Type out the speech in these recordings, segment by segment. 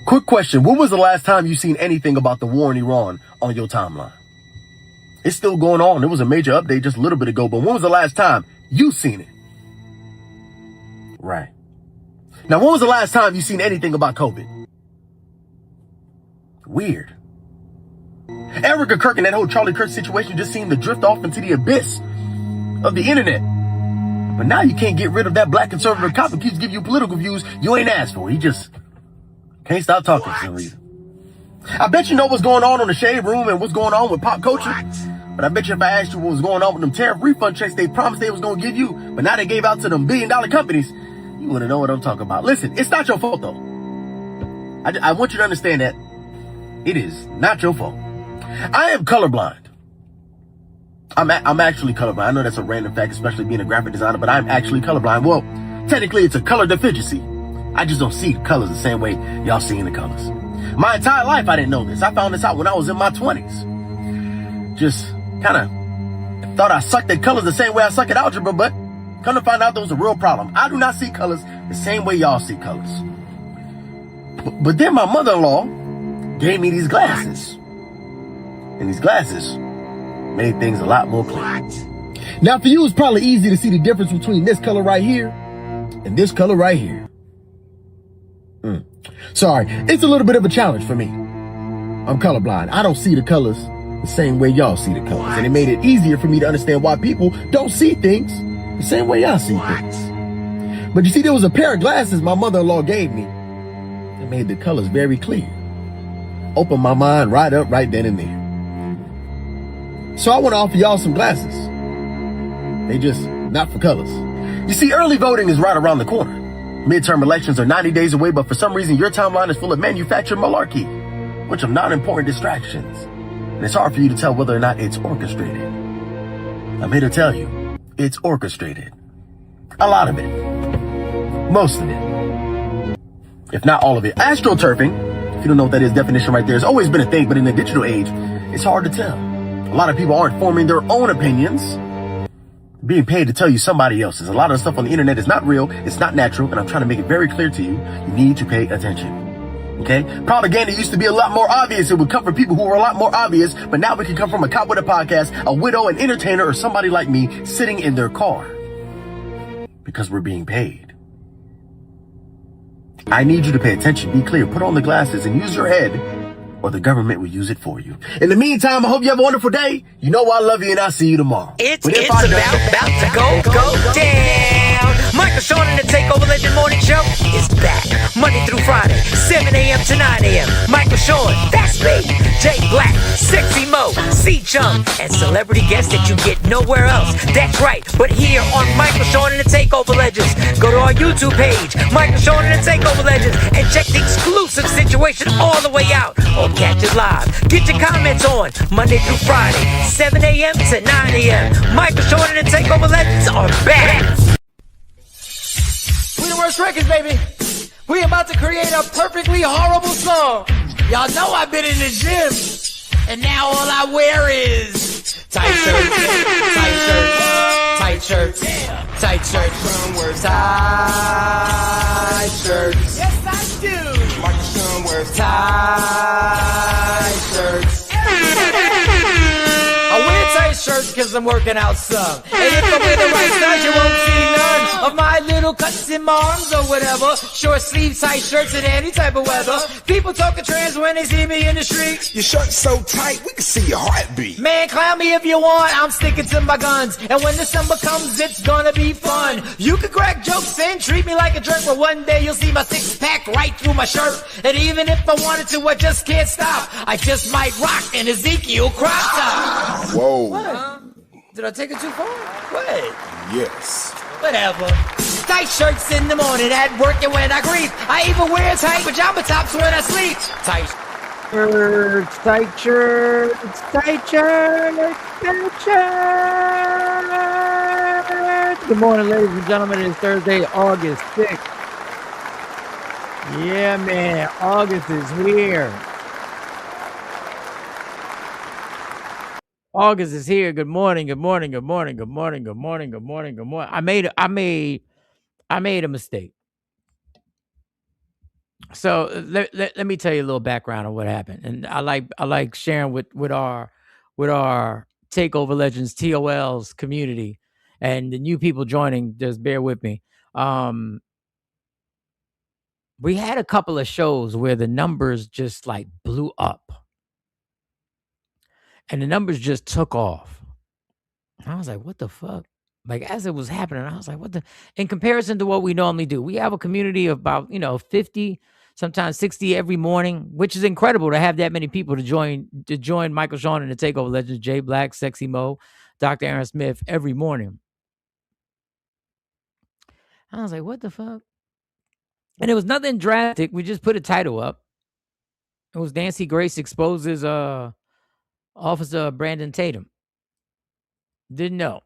Quick question. When was the last time you seen anything about the war in Iran on your timeline? It's still going on. There was a major update just a little bit ago, but when was the last time you seen it? Right. Now, when was the last time you seen anything about COVID? Weird. Erica Kirk and that whole Charlie Kirk situation just seemed to drift off into the abyss of the internet. But now you can't get rid of that black conservative cop who keeps giving you political views you ain't asked for. He just can't stop talking for some reason. I bet you know what's going on in the Shade Room and what's going on with pop culture. But I bet you if I asked you what was going on with them tariff refund checks they promised they was going to give you, but now they gave out to them billion-dollar companies, you wouldn't know what I'm talking about. Listen, it's not your fault, though. I want you to understand that it is not your fault. I am colorblind. I'm actually colorblind. I know that's a random fact, especially being a graphic designer, but I'm actually colorblind. Well, technically, it's a color deficiency. I just don't see colors the same way y'all seeing the colors. My entire life, I didn't know this. I found this out when I was in my 20s. Just kind of thought I sucked at colors the same way I suck at algebra, but come to find out there was a real problem. I do not see colors the same way y'all see colors. But then my mother-in-law gave me these glasses. And these glasses made things a lot more clear. Now for you, it's probably easy to see the difference between this color right here and this color right here. Sorry, it's a little bit of a challenge for me. I'm colorblind. I don't see the colors the same way y'all see the colors. And it made it easier for me to understand why people don't see things the same way y'all see things. But you see, there was a pair of glasses my mother-in-law gave me that made the colors very clear. Opened my mind right up right then and there. So I want to offer y'all some glasses. They just not for colors. You see, early voting is right around the corner. Midterm elections are 90 days away, but for some reason your timeline is full of manufactured malarkey, which of non-important distractions. And it's hard for you to tell whether or not it's orchestrated. I'm here to tell you, it's orchestrated. A lot of it. Most of it. If not all of it. AstroTurfing, if you don't know what that is, definition right there, has always been a thing, but in the digital age, it's hard to tell. A lot of people aren't forming their own opinions, being paid to tell you somebody else's. A lot of the stuff on the internet is not real, it's not natural, and I'm trying to make it very clear to you, you need to pay attention. Okay? Propaganda used to be a lot more obvious. It would come from people who were a lot more obvious, but now it can come from a cop with a podcast, a widow, an entertainer, or somebody like me sitting in their car. Because we're being paid. I need you to pay attention, be clear, put on the glasses, and use your head, or the government will use it for you. In the meantime, I hope you have a wonderful day. You know I love you, and I'll see you tomorrow. It's about to go down. Michael Sean and the Takeover Legend Morning Show is back. Monday through Friday, 7 a.m. to 9 a.m. Michael Sean, that's me. Jay Black, Sexy Mo, C-Chum, and celebrity guests that you get nowhere else. That's right, but here on Michael Sean and the Takeover Legends. Go to our YouTube page, Michael Sean and the Takeover Legends, and check the exclusive situation all the way out. Or catch it live. Get your comments on Monday through Friday, 7 a.m. to 9 a.m. Michael Sean and the Takeover Legends are back. We the worst records, baby. We about to create a perfectly horrible song. Y'all know I've been in the gym, and now all I wear is tight shirts, tight shirts, tight shirts, tight shirts, tight shirts. Yes, I do. Michael Sean wears tight shirts. I wear tight shirts because I'm working out some. And if I wear the right size, you won't see none of my little cuts in my arms or whatever. Short sleeve tight shirts in any type of weather. People talking trans when they see me in the street. Your shirt's so tight, we can see your heartbeat. Man, clown me if you want, I'm sticking to my guns. And when December comes, it's gonna be fun. You can crack jokes and treat me like a jerk, but one day you'll see my six-pack right through my shirt. And even if I wanted to, I just can't stop. I just might rock an Ezekiel crop top. Whoa. What? Did I take it too far? What? Yes. Whatever. Tight shirts in the morning at work and when I grieve. I even wear tight pajama tops when I sleep. Tight shirts, tight shirts, tight shirts, tight shirts. Good morning, ladies and gentlemen. It's Thursday, August 6th. Yeah, man. August is here. August is here. Good morning. Good morning. Good morning. Good morning. Good morning. Good morning. Good morning. I made a mistake. So let me tell you a little background on what happened, and I like sharing with our Takeover Legends TOLs community, and the new people joining. Just bear with me. Um, we had a couple of shows where the numbers just like blew up, and the numbers just took off. I was like, what the fuck? Like as it was happening, I was like, what the in comparison to what we normally do. We have a community of about, 50, sometimes 60 every morning, which is incredible to have that many people to join Michael Sean and the Takeover Legends, Jay Black, Sexy Mo, Dr. Aaron Smith every morning. I was like, what the fuck? And it was nothing drastic. We just put a title up. It was Nancy Grace exposes Officer Brandon Tatum. Didn't know.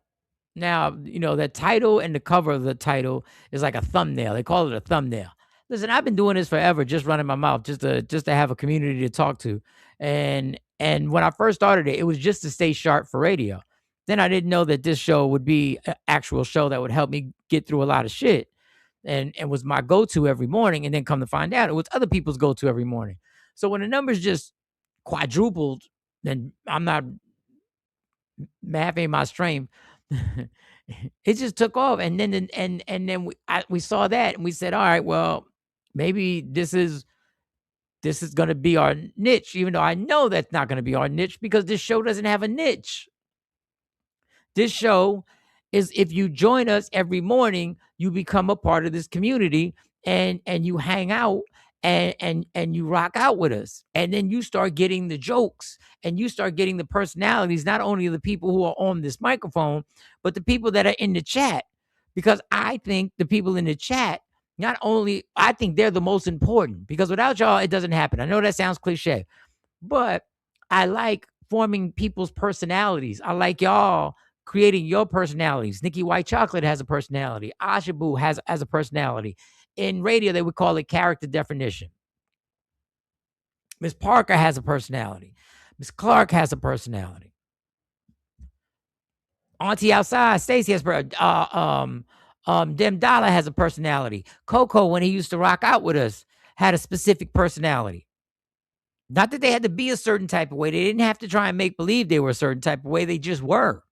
Now, that title and the cover of the title is like a thumbnail. They call it a thumbnail. Listen, I've been doing this forever, just running my mouth, just to have a community to talk to. And when I first started it, it was just to stay sharp for radio. Then I didn't know that this show would be an actual show that would help me get through a lot of shit. And was my go-to every morning. And then come to find out, it was other people's go-to every morning. So when the numbers just quadrupled, then I'm not math ain't my strength. It just took off, and then we saw that, and we said, all right, well, maybe this is going to be our niche, even though I know that's not going to be our niche because this show doesn't have a niche. This show is, if you join us every morning, you become a part of this community, and you hang out, and you rock out with us, and then you start getting the jokes, and you start getting the personalities, not only the people who are on this microphone, but the people that are in the chat. Because I think the people in the chat, not only I think they're the most important, because without y'all, it doesn't happen. I know that sounds cliche, but I like forming people's personalities. I like y'all creating your personalities. Nikki White Chocolate has a personality. Ashabu has a personality. In radio, they would call it character definition. Miss Parker has a personality. Miss Clark has a personality. Auntie outside, Stacy has Dem Dollar has a personality. Coco, when he used to rock out with us, had a specific personality. Not that they had to be a certain type of way. They didn't have to try and make believe they were a certain type of way. They just were.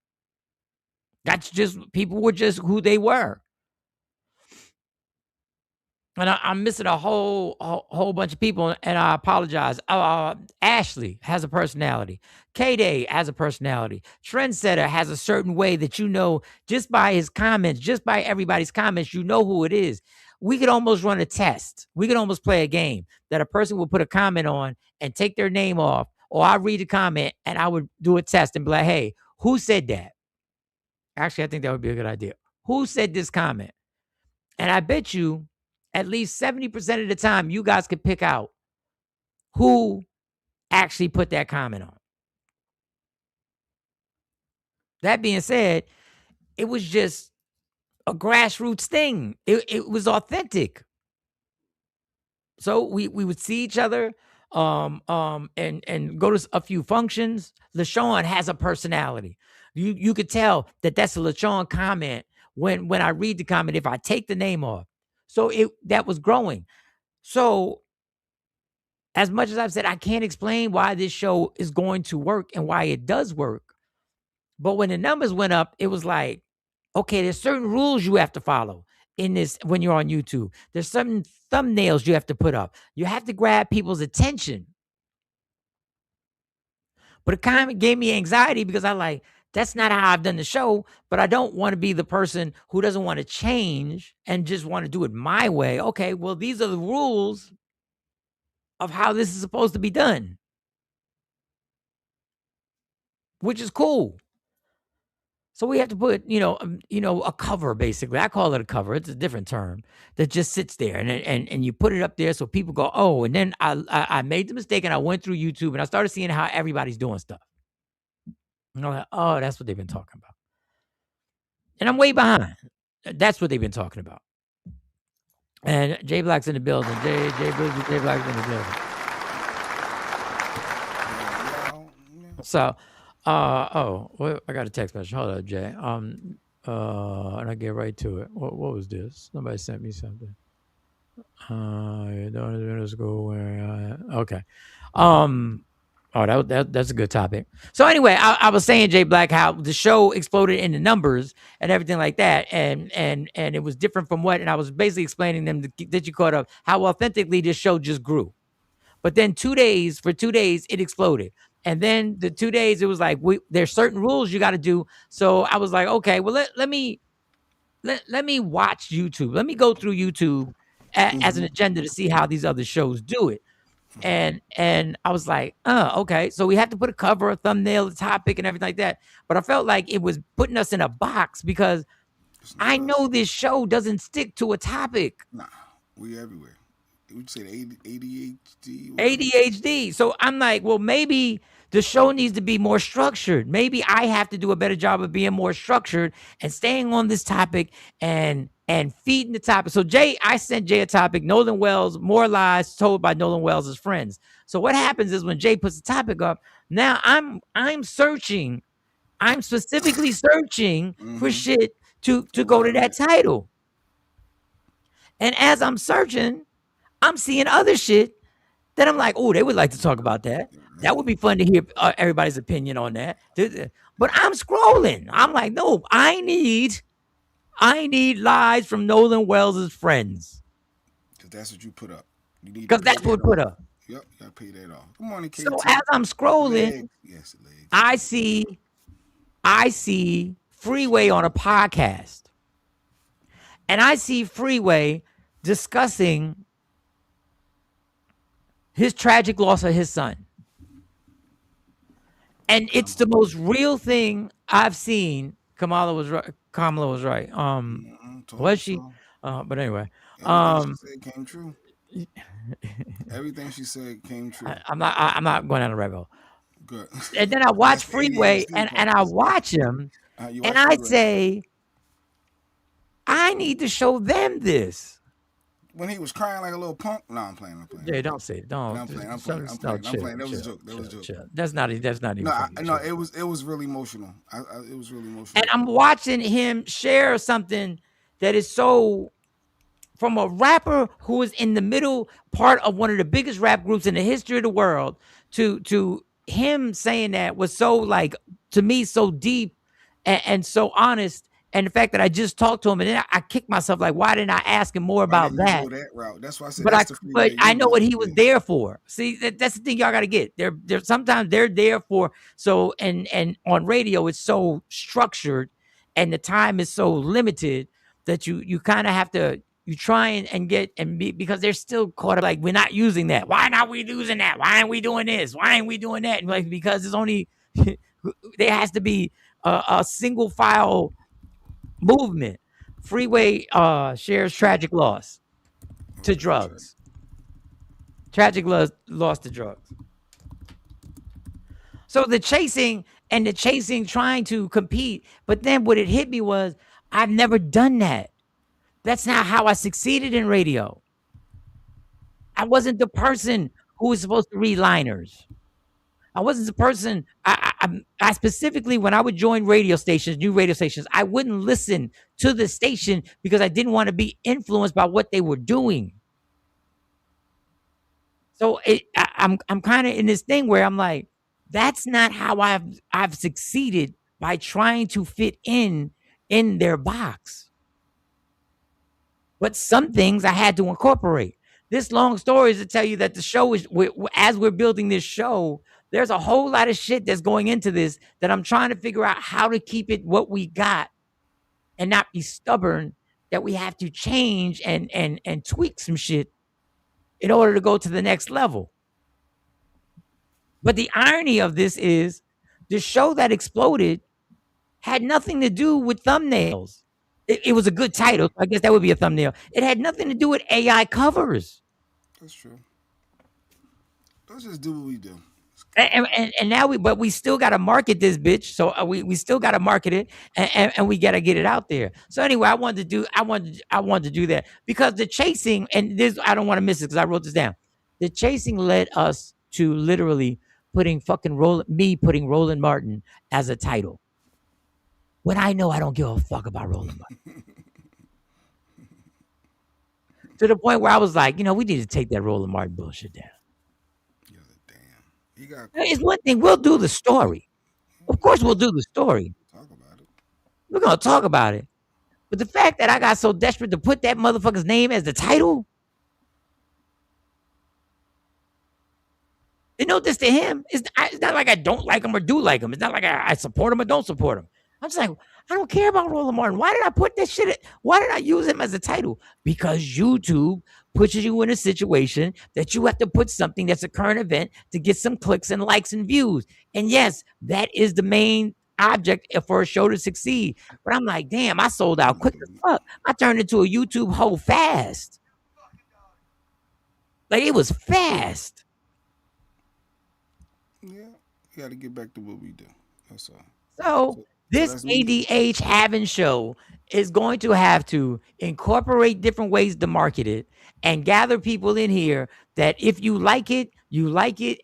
That's just, people were just who they were. And I'm missing a whole bunch of people, and I apologize. Ashley has a personality. K-Day has a personality. Trendsetter has a certain way that just by his comments, just by everybody's comments, you know who it is. We could almost run a test. We could almost play a game that a person would put a comment on and take their name off, or I read the comment and I would do a test and be like, hey, who said that? Actually, I think that would be a good idea. Who said this comment? And I bet you at least 70% of the time, you guys could pick out who actually put that comment on. That being said, it was just a grassroots thing. It was authentic. So we would see each other and go to a few functions. LaShawn has a personality. You could tell that that's a LaShawn comment when I read the comment, if I take the name off. So that was growing. So as much as I've said, I can't explain why this show is going to work and why it does work. But when the numbers went up, it was like, okay, there's certain rules you have to follow in this when you're on YouTube. There's certain thumbnails you have to put up. You have to grab people's attention. But it kind of gave me anxiety because that's not how I've done the show, but I don't want to be the person who doesn't want to change and just want to do it my way. Okay, well, these are the rules of how this is supposed to be done, which is cool. So we have to put, a cover, basically. I call it a cover. It's a different term that just sits there, and you put it up there so people go, oh. And then I made the mistake, and I went through YouTube, and I started seeing how everybody's doing stuff. And I'm like, oh, that's what they've been talking about. And I'm way behind. That's what they've been talking about. And Jay Black's in the building. Jay Black's in the building. So, well, I got a text message. Hold up, Jay. And I get right to it. What was this? Somebody sent me something. Middle school. Okay. Um. Oh, that's a good topic. So anyway, I was saying, Jay Black, how the show exploded in the numbers and everything like that, and it was different from what, and I was basically explaining them that you caught up how authentically this show just grew. But then 2 days, for 2 days, it exploded. And then the 2 days, it was like there's certain rules you got to do. So I was like, okay, well let me watch YouTube. Let me go through YouTube as an agenda to see how these other shows do it. And I was like, okay. So we have to put a cover, a thumbnail, a topic, and everything like that. But I felt like it was putting us in a box because It's I not us. know this show doesn't stick to a topic. Nah, we everywhere. Would you say the ADHD, whatever? ADHD. So I'm like, well, maybe the show needs to be more structured. Maybe I have to do a better job of being more structured and staying on this topic and feeding the topic. So I sent Jay a topic, Nolan Wells, more lies told by Nolan Wells' friends. So what happens is when Jay puts the topic up, now I'm searching, I'm specifically searching for shit to go to that title. And as I'm searching, I'm seeing other shit then I'm like, oh, they would like to talk about that. That would be fun to hear everybody's opinion on that. But I'm scrolling. I'm like, no, I need lies from Nolan Wells' friends Because that's what you put up. You need to because pay that's what that we put off. up. Yep, you gotta pay that off. Good morning, So KT. as I'm scrolling, Legs. Yes, legs. I see Freeway on a podcast, and I see Freeway discussing his tragic loss of his son. And it's the most real thing I've seen. Kamala was right. Told you Was she? so. But anyway, Everything she um, said came true. Everything she said came true. I'm not going down a rabbit hole. Good. And then I watch That's the Freeway, ADHD and part. I watch him, You and watch I Freeway. say, I need to show them this. When he was crying like a little punk. No, I'm playing. Yeah, don't say it. Don't. I'm playing. No, I'm chill, playing. That was a chill, joke. That was a joke. chill. That's not even No, funny. no, Chill. it was really emotional. It was really emotional. And I'm watching him share something that is so from a rapper who was in the middle part of one of the biggest rap groups in the history of the world to him saying that was so like to me so deep and so honest. And the fact that I just talked to him and then I kicked myself like, why didn't I ask him more Why about didn't you that? go that route? That's why I said But that's the Freeway I you know what he was Yeah. there for. See, that's the thing y'all got to get. They're sometimes they're there for so and on radio it's so structured and the time is so limited that you kind of have to you try and get and be because they're still caught up like we're not using that. Why not we using that? Why aren't we doing this? Why ain't we doing that? And like because it's only there has to be a single file movement. Freeway shares tragic loss to drugs. Tragic loss to drugs. So the chasing trying to compete, but then what it hit me was I've never done that. That's not how I succeeded in radio. I wasn't the person who was supposed to read liners. I wasn't the person. I specifically when I would join radio stations, new radio stations, I wouldn't listen to the station because I didn't want to be influenced by what they were doing. So I'm kind of in this thing where I'm like, that's not how I've succeeded by trying to fit in their box. But some things I had to incorporate. This long story is to tell you that the show is as we're building this show, there's a whole lot of shit that's going into this that I'm trying to figure out how to keep it what we got and not be stubborn that we have to change and tweak some shit in order to go to the next level. But the irony of this is the show that exploded had nothing to do with thumbnails. It was a good title. I guess that would be a thumbnail. It had nothing to do with AI covers. That's true. Let's just do what we do. And now we still got to market this bitch. So we still got to market it and we got to get it out there. So anyway, I wanted to do that because the chasing and this, I don't want to miss it because I wrote this down. The chasing led us to literally putting Roland Martin as a title. When I know I don't give a fuck about Roland Martin. to the point where I was like, we need to take that Roland Martin bullshit down. You're the damn. You got It's one thing. We'll do the story. Of course, we'll do the story. talk about it. We're going to talk about it. But the fact that I got so desperate to put that motherfucker's name as the title, this to him, it's not like I don't like him or do like him. It's not like I support him or don't support him. I'm just like, I don't care about Roland Martin. Why did I put that shit? Why did I use him as a title? Because YouTube pushes you in a situation that you have to put something that's a current event to get some clicks and likes and views. And yes, that is the main object for a show to succeed. But I'm like, damn, I sold out quick as fuck. I turned into a YouTube hoe fast. Like, it was fast. Yeah, you got to get back to what we do. That's all. So this that's me. ADH having show is going to have to incorporate different ways to market it and gather people in here that if you like it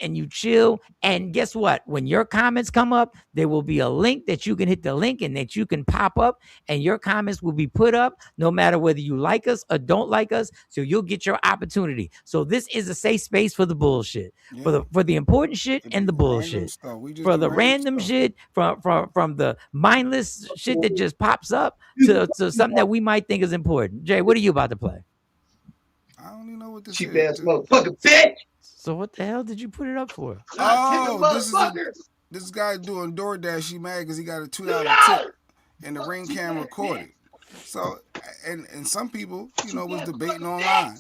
and you chill. And guess what? When your comments come up, there will be a link that you can hit the link and that you can pop up, and your comments will be put up no matter whether you like us or don't like us. So you'll get your opportunity. So this is a safe space for the bullshit, for the important shit and the bullshit, for the random shit, from the mindless shit that just pops up to something that we might think is important. Jay, what are you about to play? I don't even know what this Cheap is. ass motherfucker, bitch. So what the hell did you put it up for? Oh, this guy doing DoorDash. He mad because he got a $2 tip, and the ring cam recorded. So, and some people, was debating online.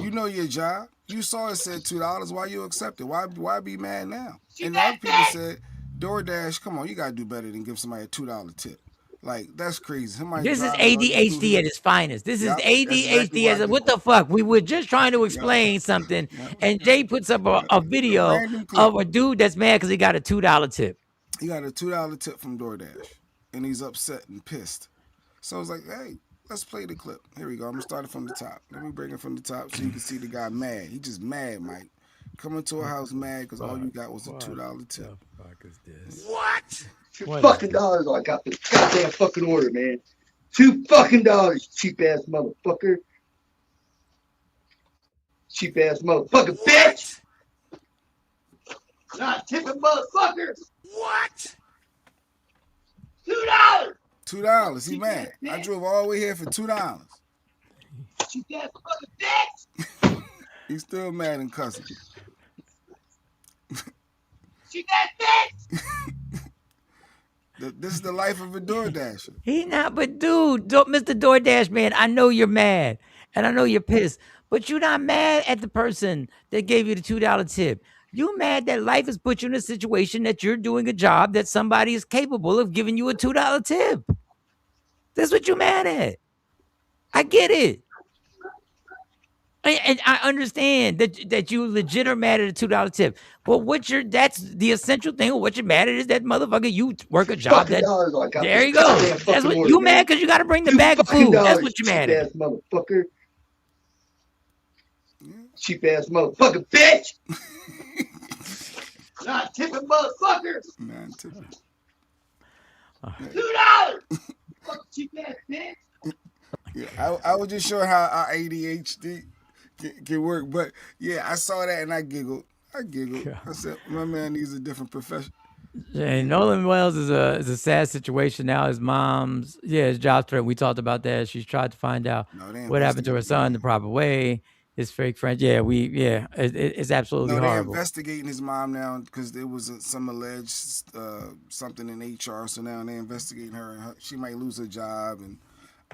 You know your job. You saw it said $2. Why you accept it? Why be mad now? And the other people said, DoorDash, come on, you gotta do better than give somebody a $2 tip. Like, that's crazy. This is ADHD at its finest. This is ADHD as what the fuck? We were just trying to explain something, and Jay puts up a video of a dude that's mad because he got a $2 tip. He got a $2 tip from DoorDash, and he's upset and pissed. So I was like, hey, let's play the clip. Here we go. I'm gonna start it from the top. Let me bring it from the top so you can see the guy mad. He just mad, Mike. Coming to a house mad because all you got was a $2 tip. What the fuck is this? What? $2 I got this goddamn fucking order, man. $2 cheap ass motherfucker. Cheap ass motherfucker, bitch. Not tipping motherfucker. What? $2. $2. He mad. I drove all the way here for $2. Cheap ass motherfucker, bitch. He's still mad and cussing. Cheap ass bitch. This is the life of a DoorDasher. He not, but dude, Mr. DoorDash man, I know you're mad and I know you're pissed, but you're not mad at the person that gave you the $2 tip. You mad that life has put you in a situation that you're doing a job that somebody is capable of giving you a $2 tip. That's what you're mad at. I get it. And I understand that you legit are mad at a $2 tip, but that's the essential thing. What you're mad at is that motherfucker. You work a job that. There you go. That's what you mad because you got to bring the bag of food. That's what you're mad at. Motherfucker. Cheap ass motherfucker, bitch. Not tipping motherfucker. Not tipping. $2. Cheap ass bitch. Yeah, I was just showing how our ADHD can work, but yeah, I saw that and I giggled. I said, my man needs a different profession. And Nolan Wells is a sad situation now. His mom's his job threat. We talked about that. She's tried to find out what happened to her son the proper way. His fake friend. It's absolutely horrible. They're investigating his mom now because there was some alleged something in HR. So now they're investigating her, and she might lose her job. And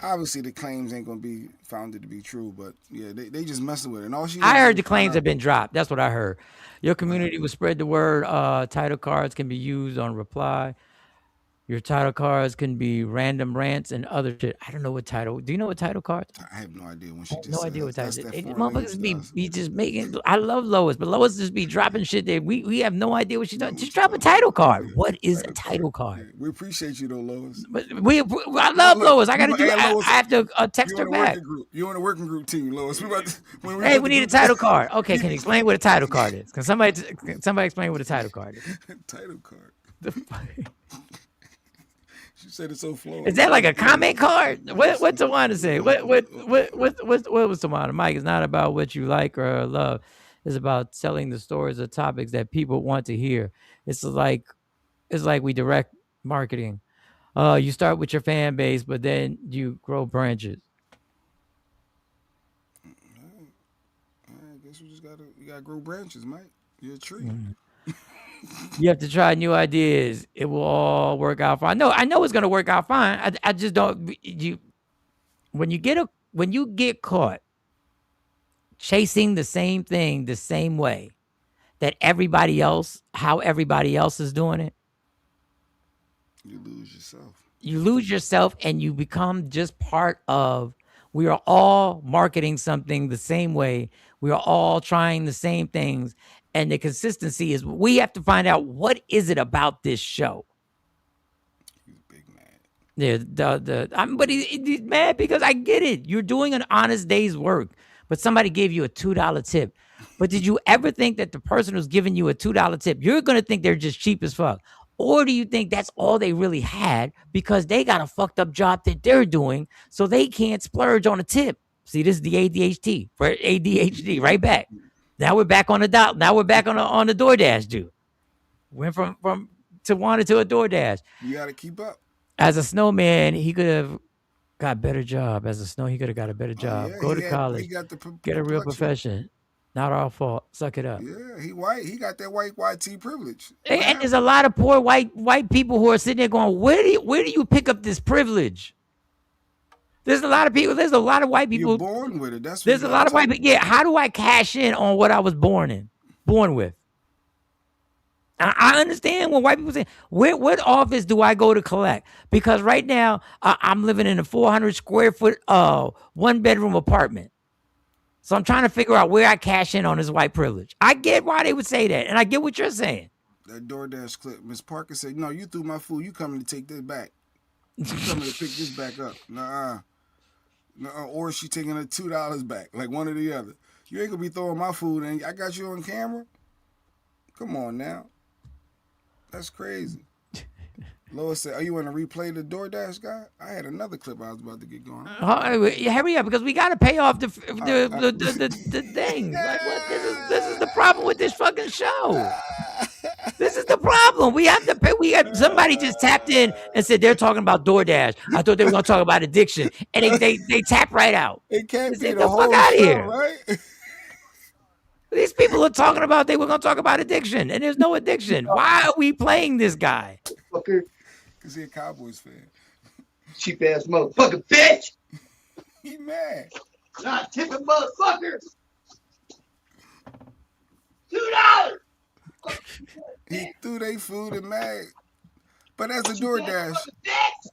obviously the claims ain't gonna be founded to be true, but yeah, they just messing with it. And all I heard the claims have been dropped. That's what I heard. Your community will spread the word. Title cards can be used on reply. Your title cards can be random rants and other shit. I don't know what title. Do you know what title cards? I have no idea when she just no said idea what title. Motherfuckers be just making. I love Lois, but Lois just be dropping shit that we have no idea what she's doing. Just drop a title card. What is a title card? We appreciate you though, Lois. But I love Lois. I gotta do. I have to text her back. You're on a working group team, Lois. We need a title card. Okay, can you explain what a title card is? Can somebody explain what a title card is? Title card. The fuck? She said it so flowing. Is that like a comment card? What Tawana say? What was Tawana? Mike, it's not about what you like or love. It's about telling the stories or topics that people want to hear. It's like we direct marketing. You start with your fan base, but then you grow branches. I guess you gotta grow branches, Mike. You're a tree. You have to try new ideas. It will all work out fine. No, I know it's gonna work out fine. I just don't. When you get caught chasing the same thing the same way that how everybody else is doing it, You lose yourself. You lose yourself and you become just part of. We are all marketing something the same way. We are all trying the same things. And the consistency is we have to find out what is it about this show. He's big mad. Yeah, but he's mad because I get it. You're doing an honest day's work, but somebody gave you a $2 tip. But did you ever think that the person who's giving you a $2 tip, you're going to think they're just cheap as fuck? Or do you think that's all they really had because they got a fucked up job that they're doing, so they can't splurge on a tip? See, this is the ADHD, right back. Now we're back on the dot. Now we're back on the DoorDash dude. Went from Tawana to a DoorDash. You got to keep up. As a snowman, he could have got a better job. He could have got a better job. Yeah, Go to college. Get a real profession. Not our fault. Suck it up. Yeah, he white. He got that white YT privilege. And there's a lot of poor white people who are sitting there going, where do you pick up this privilege? There's a lot of people. There's a lot of white people. You're born with it. That's what there's a lot of white people. Yeah. How do I cash in on what I was born with? I understand when white people say, what office do I go to collect? Because right now I'm living in a 400 square foot 1-bedroom apartment. So I'm trying to figure out where I cash in on this white privilege. I get why they would say that, and I get what you're saying. That DoorDash clip, Miss Parker said, "No, you threw my food. You coming to take this back? You coming to pick this back up? Nuh-uh. Or she taking her $2 back, like one or the other. You ain't gonna be throwing my food in. I got you on camera. Come on now, that's crazy." Lois said, "Are you want to replay the DoorDash guy? I had another clip I was about to get going." Hurry up, because we got to pay off the thing. Like, what? This is the problem with this fucking show. This is the problem. We have to pay. Somebody just tapped in and said they're talking about DoorDash. I thought they were going to talk about addiction, and they tap right out. It can't be the the whole fuck out of show, here, right? These people are talking about they were going to talk about addiction, and there's no addiction. Why are we playing this guy? Fucker. Because he's a Cowboys fan. Cheap ass motherfucker, bitch! He mad. Not tipping motherfucker! $2! He threw their food and mad. But as a DoorDash.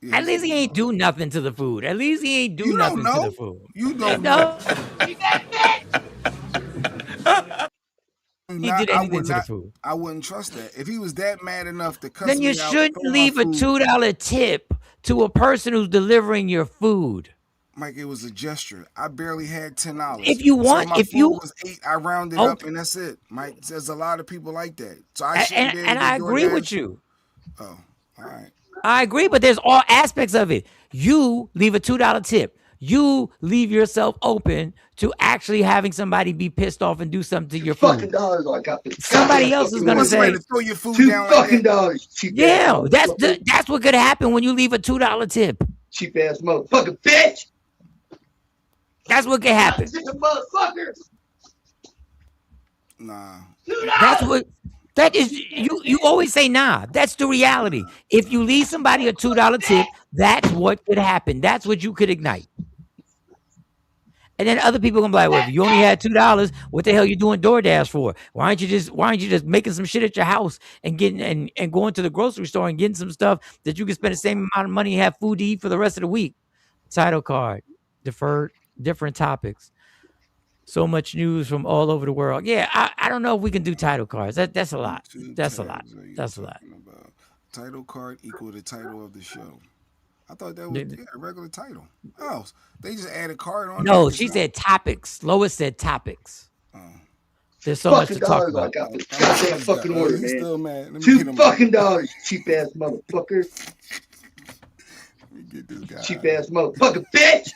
Yeah, at least he ain't do nothing to the food. At least he ain't do nothing to the food. You don't know. He did anything to the food. I wouldn't trust that. If he was that mad enough to cuss then you me out, shouldn't leave a $2 tip to a person who's delivering your food. Mike, it was a gesture. I barely had $10. If you want, so my food was $8, I rounded up and that's it. Mike, there's a lot of people like that. So I shouldn't be able to I agree with you. Oh, all right. I agree, but there's all aspects of it. You leave a $2 tip. You leave yourself open to actually having somebody be pissed off and do something to your food. Fucking dollars I got this. Somebody else is gonna say to throw your food $2 down fucking like dollars. Cheap yeah, ass that's what could happen when you leave a $2 tip. Cheap ass motherfucker, bitch. That's what could happen. Motherfucker. Nah. That is you always say nah. That's the reality. If you leave somebody a $2 tip, that's what could happen. That's what you could ignite. And then other people gonna be like, well, if you only had $2, what the hell you doing DoorDash for? Why aren't you just making some shit at your house and getting and going to the grocery store and getting some stuff that you can spend the same amount of money and have food to eat for the rest of the week? Title card, deferred, different topics. So much news from all over the world. Yeah, I don't know if we can do title cards. That's a lot. That's a lot. That's a lot. Title card equal the title of the show. I thought that was a regular title. Oh, they just added card on. No, she said topics. Lois said topics. Oh. There's so much to talk about. Goddamn fucking order, man. Still mad. $2 fucking, cheap ass motherfucker. Get this guy. Cheap ass motherfucker, bitch.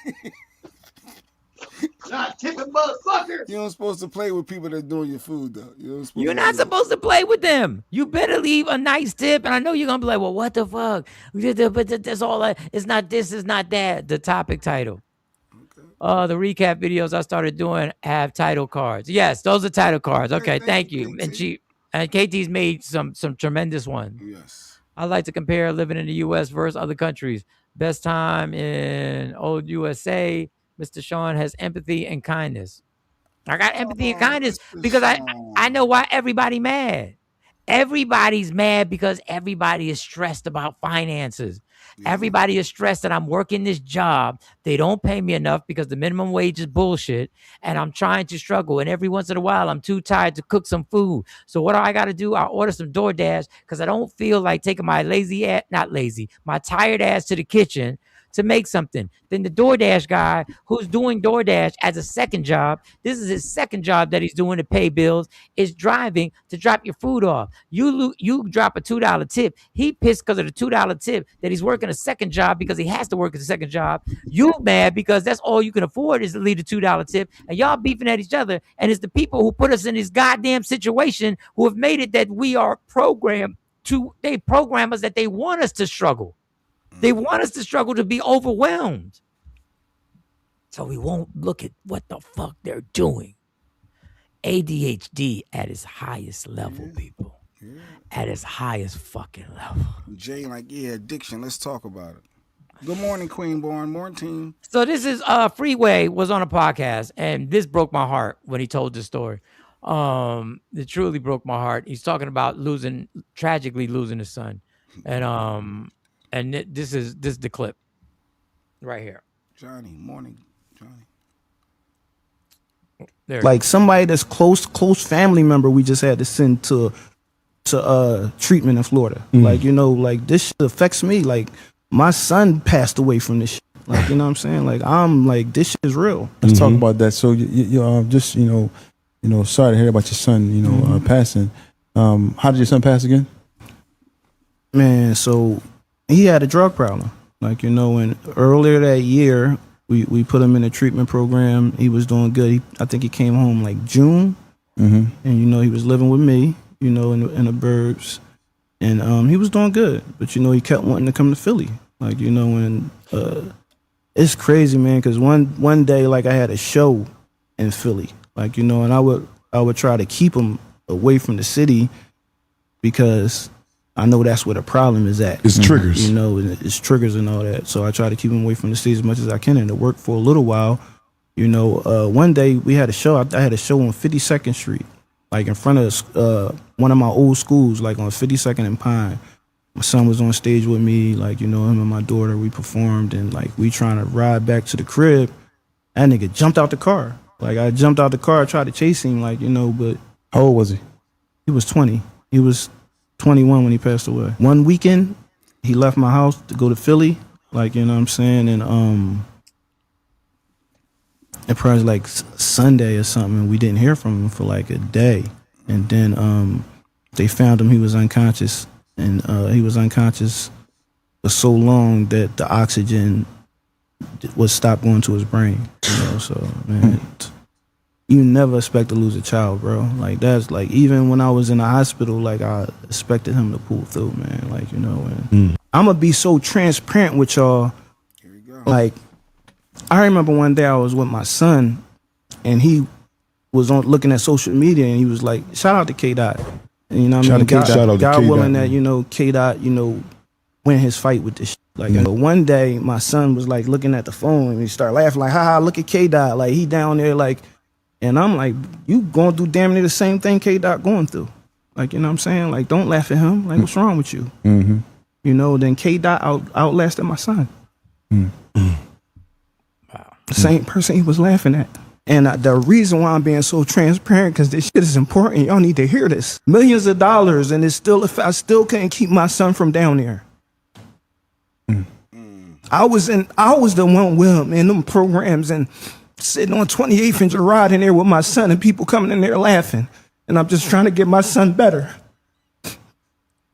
Not tipping motherfucker. You don't supposed to play with people that doing your food though. You're not supposed to play with them. You better leave a nice tip. And I know you're gonna be like, well, what the fuck? But that's all. It's not this. It's not that. The topic title. The recap videos I started doing have title cards. Yes, those are title cards. Okay, thank you. And KT's made some tremendous ones. Yes. I like to compare living in the U.S. versus other countries. Best time in old USA. Mr. Sean has empathy and kindness. I got empathy and kindness because I know why everybody mad. Everybody's mad because everybody is stressed about finances. Yeah. Everybody is stressed that I'm working this job. They don't pay me enough because the minimum wage is bullshit. And I'm trying to struggle. And every once in a while, I'm too tired to cook some food. So what do I got to do? I order some DoorDash because I don't feel like taking my my tired ass to the kitchen to make something. Then the DoorDash guy who's doing DoorDash as a second job, this is his second job that he's doing to pay bills, is driving to drop your food off. You drop a $2 tip. He pissed because of the $2 tip that he's working a second job because he has to work at a second job. You mad because that's all you can afford is to leave the $2 tip, and y'all beefing at each other. And it's the people who put us in this goddamn situation who have made it that we are programmed to, they program us that they want us to struggle. They want us to struggle, to be overwhelmed. So we won't look at what the fuck they're doing. ADHD at its highest level, people. Yeah. At its highest fucking level. Jay, like, yeah, addiction. Let's talk about it. Good morning, Queenborn. Morning, team. So this is Freeway was on a podcast, and this broke my heart when he told this story. It truly broke my heart. He's talking about tragically losing his son. And this is the clip right here. Johnny, morning, Johnny. There. Like somebody that's close family member, we just had to send to treatment in Florida. Mm-hmm. Like, you know, like this shit affects me. Like my son passed away from this shit. Like, you know what I'm saying? Like I'm like, this shit is real. Let's talk about that. So you just you know, sorry to hear about your son, passing. How did your son pass again? Man, so he had a drug problem. Like, you know, and earlier that year, we put him in a treatment program. He was doing good. I think he came home like June. Mm-hmm. And, you know, he was living with me, you know, in the burbs. And he was doing good. But, you know, he kept wanting to come to Philly. Like, you know, and it's crazy, man, because one day, like, I had a show in Philly. Like, you know, and I would try to keep him away from the city because I know that's where the problem is at. It's triggers. You know, it's triggers and all that. So I try to keep him away from the city as much as I can, and it worked for a little while. You know, one day we had a show. I had a show on 52nd Street, like in front of one of my old schools, like on 52nd and Pine. My son was on stage with me, like, you know, him and my daughter, we performed, and like we trying to ride back to the crib. That nigga jumped out the car. Like I jumped out the car, tried to chase him, like, you know, but. How old was he? He was 20. He was 21 when he passed away. One weekend, he left my house to go to Philly, like, you know what I'm saying, and it probably like Sunday or something, we didn't hear from him for like a day, and then they found him. He was unconscious, and he was unconscious for so long that the oxygen was stopped going to his brain, you know. So, man, you never expect to lose a child, bro. Like, that's like, even when I was in the hospital, like, I expected him to pull through, man. Like, you know, and I'm gonna be so transparent with y'all. Here we go. Like, I remember one day I was with my son, and he was looking at social media, and he was like, shout out to K-Dot. And, you know what I mean? God willing that, you know, K-Dot, you know, win his fight with this shit. Like, but one day my son was like looking at the phone, and he started laughing, like, haha, look at K-Dot. Like, he down there, like, and I'm like, you going through damn near the same thing K-Dot going through. Like, you know what I'm saying? Like, don't laugh at him. Like, what's wrong with you? Mm-hmm. You know, then K-Dot outlasted my son. Mm-hmm. Wow. The same person he was laughing at. And the reason why I'm being so transparent, because this shit is important. Y'all need to hear this. Millions of dollars, and I still couldn't keep my son from down there. I was the one with him in them programs, and sitting on 28th and Girard in there with my son, and people coming in there laughing. And I'm just trying to get my son better.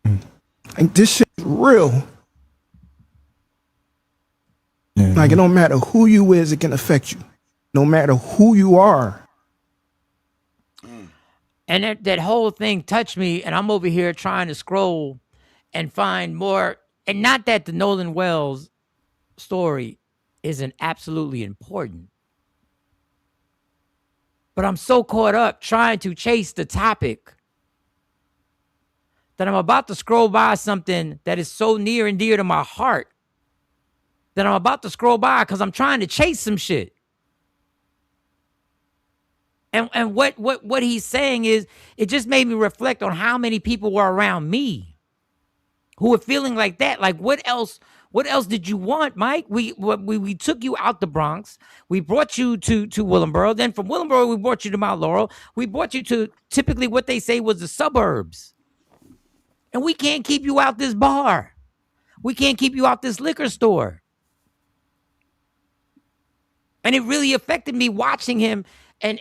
Like, this shit is real. Like it don't matter who you is, it can affect you. No matter who you are. And that whole thing touched me, and I'm over here trying to scroll and find more. And not that the Nolan Wells story isn't absolutely important, but I'm so caught up trying to chase the topic that I'm about to scroll by something that is so near and dear to my heart that I'm about to scroll by because I'm trying to chase some shit. And what he's saying is, it just made me reflect on how many people were around me who were feeling like that. Like, what else did you want, Mike? We took you out the Bronx. We brought you to Willingboro. Then from Willingboro, we brought you to Mount Laurel. We brought you to typically what they say was the suburbs. And we can't keep you out this bar. We can't keep you out this liquor store. And it really affected me watching him. And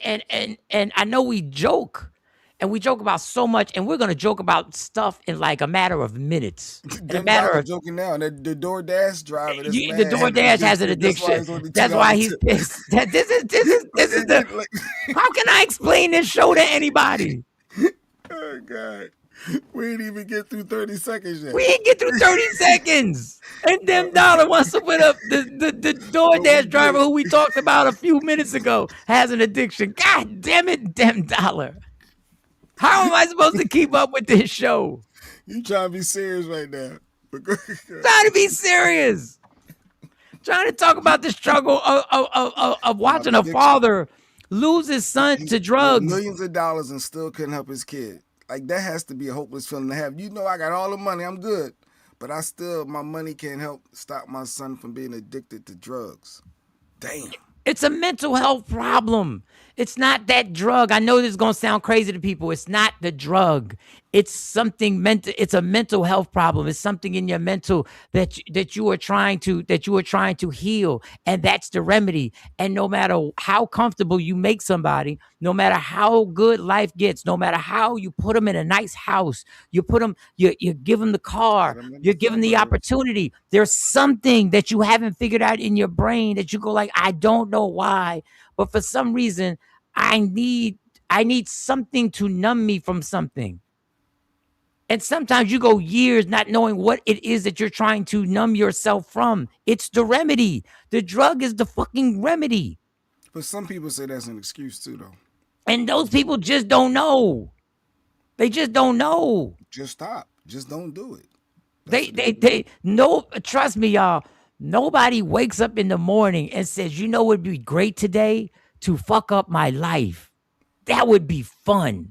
I know we joke. And we joke about so much, and we're gonna joke about stuff in like a matter of minutes. In a matter of joking now. The DoorDash driver. the DoorDash has an addiction. That's why he's pissed. This is the. How can I explain this show to anybody? Oh God, we ain't even get through 30 seconds yet. We ain't get through 30 seconds, and Dem Dollar wants to put up the DoorDash driver who we talked about a few minutes ago has an addiction. God damn it, Dem Dollar. How am I supposed to keep up with this show? You trying to be serious right now. Trying to be serious. Trying to talk about the struggle of watching a father lose his son to drugs. Millions of dollars and still couldn't help his kid. Like, that has to be a hopeless feeling to have. You know, I got all the money. I'm good. But my money can't help stop my son from being addicted to drugs. Damn. It's a mental health problem. It's not that drug. I know this is going to sound crazy to people. It's not the drug. It's something mental. It's a mental health problem. It's something in your mental that you are trying to heal, and that's the remedy. And no matter how comfortable you make somebody, no matter how good life gets, no matter how you put them in a nice house, you give them the car, you give them the opportunity. There's something that you haven't figured out in your brain that you go like, I don't know why, but for some reason, I need something to numb me from something. And sometimes you go years not knowing what it is that you're trying to numb yourself from. It's the remedy. The drug is the fucking remedy. But some people say that's an excuse too, though. And those people just don't know. They just don't know. Just stop. Just don't do it. They trust me, y'all. Nobody wakes up in the morning and says, you know what would be great today? To fuck up my life. That would be fun.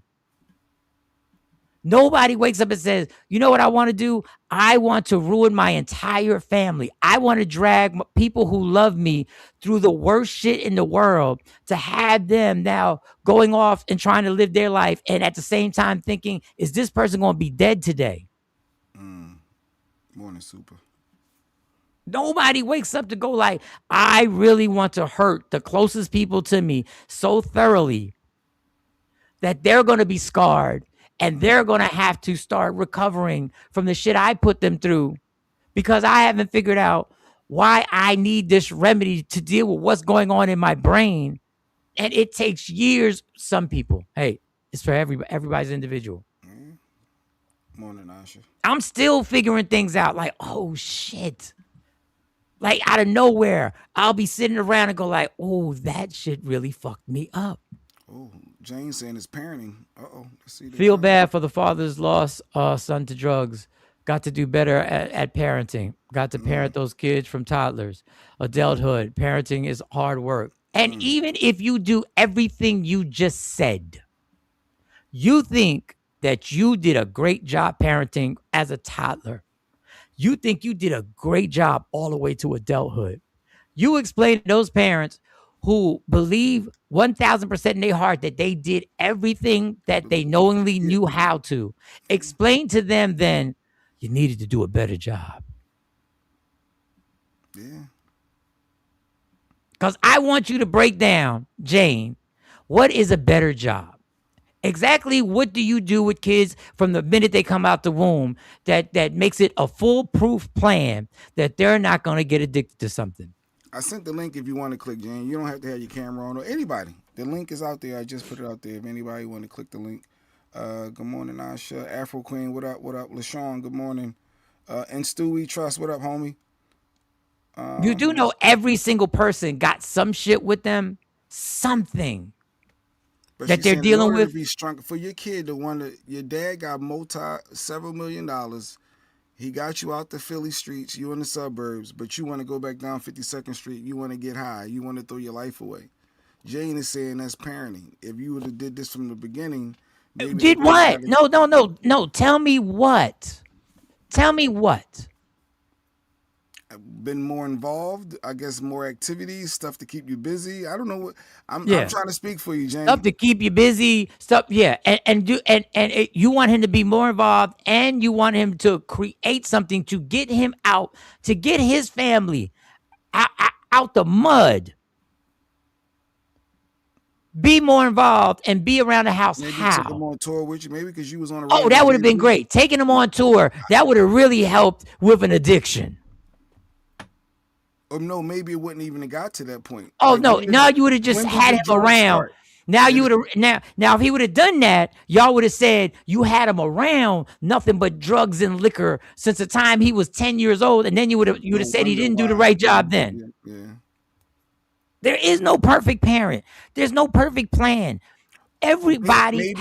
Nobody wakes up and says, you know what I want to do? I want to ruin my entire family. I want to drag people who love me through the worst shit in the world to have them now going off and trying to live their life. And at the same time thinking, is this person going to be dead today? Morning, super. Nobody wakes up to go like, I really want to hurt the closest people to me so thoroughly that they're going to be scarred and they're going to have to start recovering from the shit I put them through because I haven't figured out why I need this remedy to deal with what's going on in my brain. And it takes years. Some people, hey, it's for everybody's individual. Morning, Asha. I'm still figuring things out like, oh, shit. Like out of nowhere, I'll be sitting around and go like, oh, that shit really fucked me up. Oh, Jane saying it's parenting. Uh-oh. Feel bad for the father's lost son to drugs. Got to do better at parenting. Got to parent those kids from toddlers. Adulthood. Parenting is hard work. And even if you do everything you just said, you think that you did a great job parenting as a toddler. You think you did a great job all the way to adulthood. You explain to those parents who believe 1,000% in their heart that they did everything that they knowingly knew how to. Explain to them then you needed to do a better job. Yeah. Because I want you to break down, Jane, what is a better job? Exactly what do you do with kids from the minute they come out the womb that makes it a foolproof plan that they're not going to get addicted to something? I sent the link if you want to click, Jane. You don't have to have your camera on or anybody. The link is out there. I just put it out there. If anybody want to click the link. Good morning, Asha. Afro Queen, what up? What up? LaShawn, good morning. And Stewie Trust, what up, homie? You do know every single person got some shit with them, something But that they're dealing in order with. to be strong for your kid, the one that your dad got several $1 million. He got you out the Philly streets, you in the suburbs, but you want to go back down 52nd Street. You want to get high. You want to throw your life away. Jane is saying that's parenting. If you would have did this from the beginning, maybe Did what? No. Tell me what. Tell me what. Been more involved, I guess, more activities, stuff to keep you busy. I don't know what I'm trying to speak for you, Jane. Stuff to keep you busy, stuff, yeah, you want him to be more involved, and you want him to create something to get him out, to get his family out the mud. Be more involved and be around the house. Maybe how? took him on tour with you, maybe because you was on a road. Oh, that would have been great. Taking him on tour, that would have really helped with an addiction. Or no, maybe it wouldn't even have got to that point. Oh, like, no, now you would have just had him around. Now you would have now if he would have done that, y'all would have said you had him around nothing but drugs and liquor since the time he was 10 years old, and then you would have said he didn't do the right job then. Yeah. There is no perfect parent. There's no perfect plan. Everybody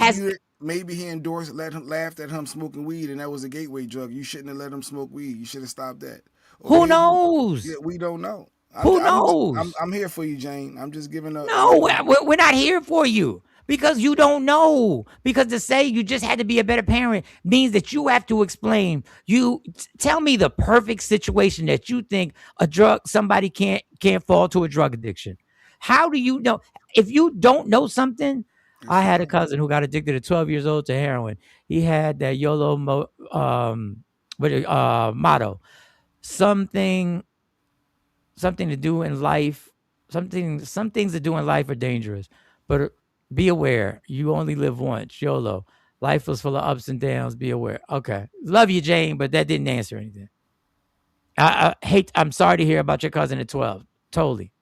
maybe he endorsed, laughed at him smoking weed, and that was a gateway drug. You shouldn't have let him smoke weed. You should have stopped that. Who knows? Yeah, we don't know. Who knows? I'm here for you, Jane. I'm just giving up. No, we're not here for you because you don't know. Because to say you just had to be a better parent means that you have to explain. You tell me the perfect situation that you think somebody can't fall to a drug addiction. How do you know? If you don't know something, I had a cousin who got addicted at 12 years old to heroin. He had that YOLO motto. Something to do in life, some things to do in life are dangerous, but be aware, you only live once. YOLO. Life was full of ups and downs. Be aware. Okay. Love you, Jane, but that didn't answer anything. I'm sorry to hear about your cousin at 12. Totally.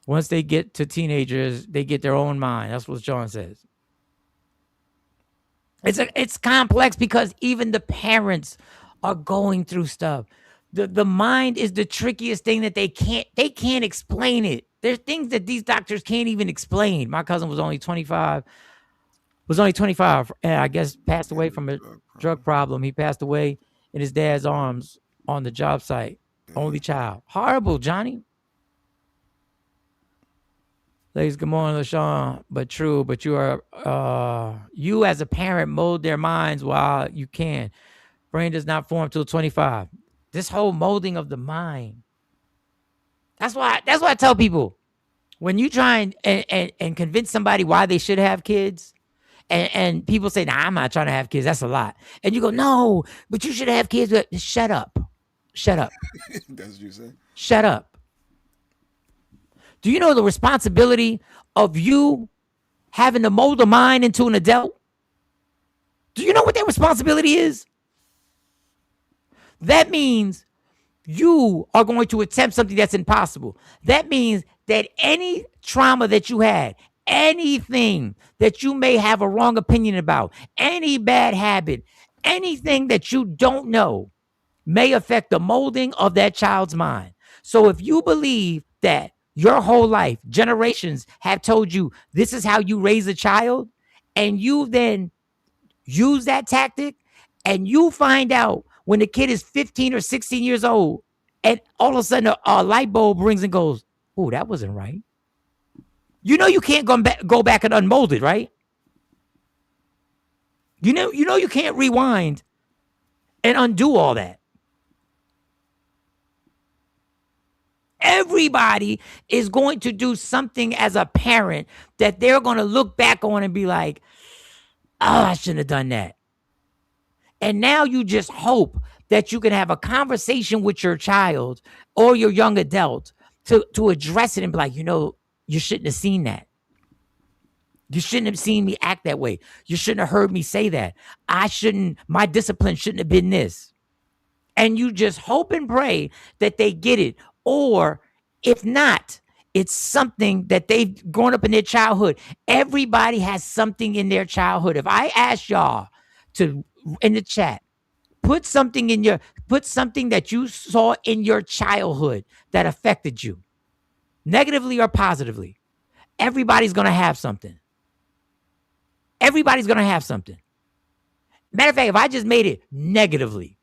Once they get to teenagers, they get their own mind. That's what John says. It's complex because even the parents are going through stuff. The mind is the trickiest thing that they can't explain it. There's things that these doctors can't even explain. My cousin was only 25, and I guess passed away from a drug problem. He passed away in his dad's arms on the job site. Only child. Horrible, Johnny. Ladies, good morning, LaShawn. But true, but you as a parent mold their minds while you can. Brain does not form till 25. This whole molding of the mind. That's why I tell people, when you try and convince somebody why they should have kids, and people say, nah, I'm not trying to have kids. That's a lot. And you go, no, but you should have kids. Shut up. Shut up. That's what you say. Shut up. Do you know the responsibility of you having to mold a mind into an adult? Do you know what that responsibility is? That means you are going to attempt something that's impossible. That means that any trauma that you had, anything that you may have a wrong opinion about, any bad habit, anything that you don't know may affect the molding of that child's mind. So if you believe that your whole life, generations have told you this is how you raise a child, and you then use that tactic, and you find out when the kid is 15 or 16 years old, and all of a sudden a light bulb rings and goes, oh, that wasn't right. You know you can't go back and unmold it, right? You know you can't rewind and undo all that. Everybody is going to do something as a parent that they're going to look back on and be like, oh, I shouldn't have done that. And now you just hope that you can have a conversation with your child or your young adult to address it and be like, you shouldn't have seen that. You shouldn't have seen me act that way. You shouldn't have heard me say that. My discipline shouldn't have been this. and you just hope and pray that they get it. Or if not, it's something that they've grown up in their childhood. Everybody has something in their childhood. If I ask y'all to, in the chat, put something that you saw in your childhood that affected you, negatively or positively. Everybody's gonna have something. Everybody's gonna have something. Matter of fact, if I just made it negatively,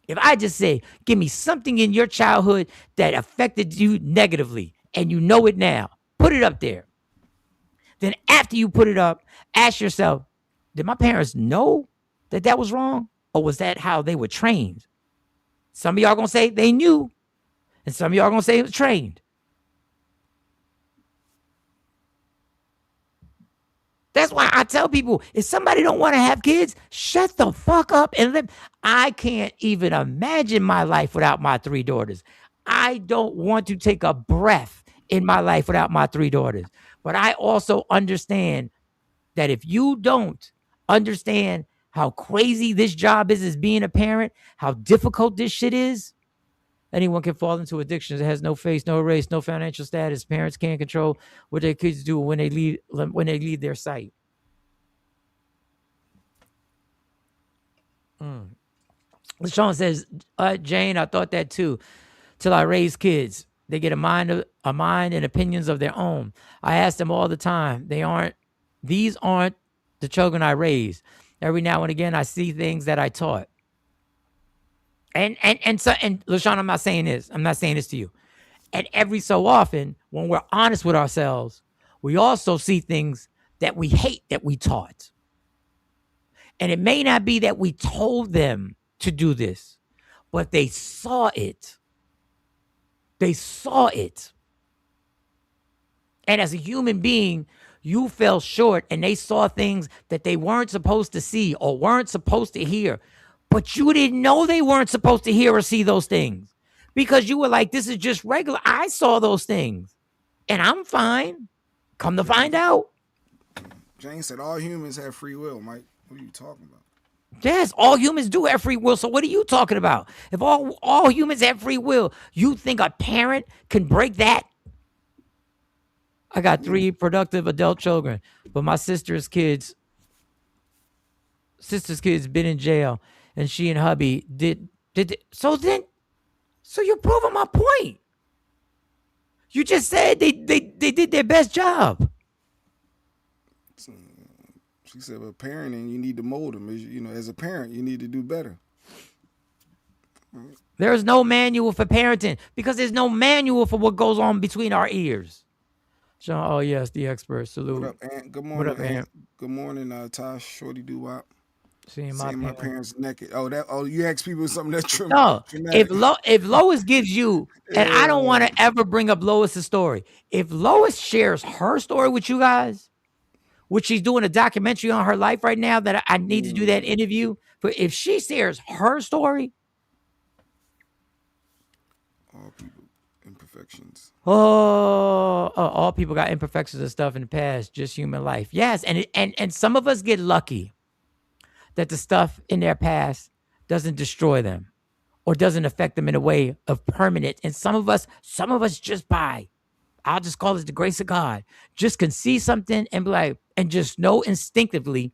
if I just say, give me something in your childhood that affected you negatively, and you know it now, put it up there. Then after you put it up, ask yourself, did my parents know that that was wrong? Or was that how they were trained? Some of y'all gonna say they knew, and some of y'all gonna say it was trained. That's why I tell people, if somebody don't want to have kids, shut the fuck up and live. I can't even imagine my life without my 3 daughters. I don't want to take a breath in my life without my 3 daughters. But I also understand that if you don't understand how crazy this job is as being a parent, how difficult this shit is, anyone can fall into addictions. It has no face, no race, no financial status. Parents can't control what their kids do when they leave their sight. LaShawn says, Jane, I thought that too. Till I raised kids. They get a mind and opinions of their own. I ask them all the time. These aren't the children I raised. Every now and again, I see things that I taught. And LaShawn, I'm not saying this to you. And every so often, when we're honest with ourselves, we also see things that we hate that we taught. And it may not be that we told them to do this, but they saw it. They saw it. And as a human being, you fell short and they saw things that they weren't supposed to see or weren't supposed to hear. But you didn't know they weren't supposed to hear or see those things because you were like, this is just regular. I saw those things and I'm fine. Come to find out. Jane said all humans have free will, Mike. What are you talking about? Yes, all humans do have free will. So what are you talking about? If all humans have free will, you think a parent can break that? I got 3 productive adult children, but my sister's kids been in jail, and she and hubby did. So you're proving my point. You just said they did their best job. She said, "But parenting, you need to mold them. As a parent, you need to do better." There's no manual for parenting because there's no manual for what goes on between our ears. Sean, oh yes, the expert. Salute. What up, Aunt? Good morning, Aunt. Good morning, Tosh, Shorty Doo-Wop. Seeing my parents naked. You ask people something that's true. No, if Lois gives you, and I don't want to ever bring up Lois's story. If Lois shares her story with you guys, which she's doing a documentary on her life right now that I need to do that interview. But if she shares her story, all people imperfections. All people got imperfections and stuff in the past, just human life. Yes, and some of us get lucky that the stuff in their past doesn't destroy them or doesn't affect them in a way of permanent. And some of us just I'll just call it the grace of God, just can see something and be like, and just know instinctively,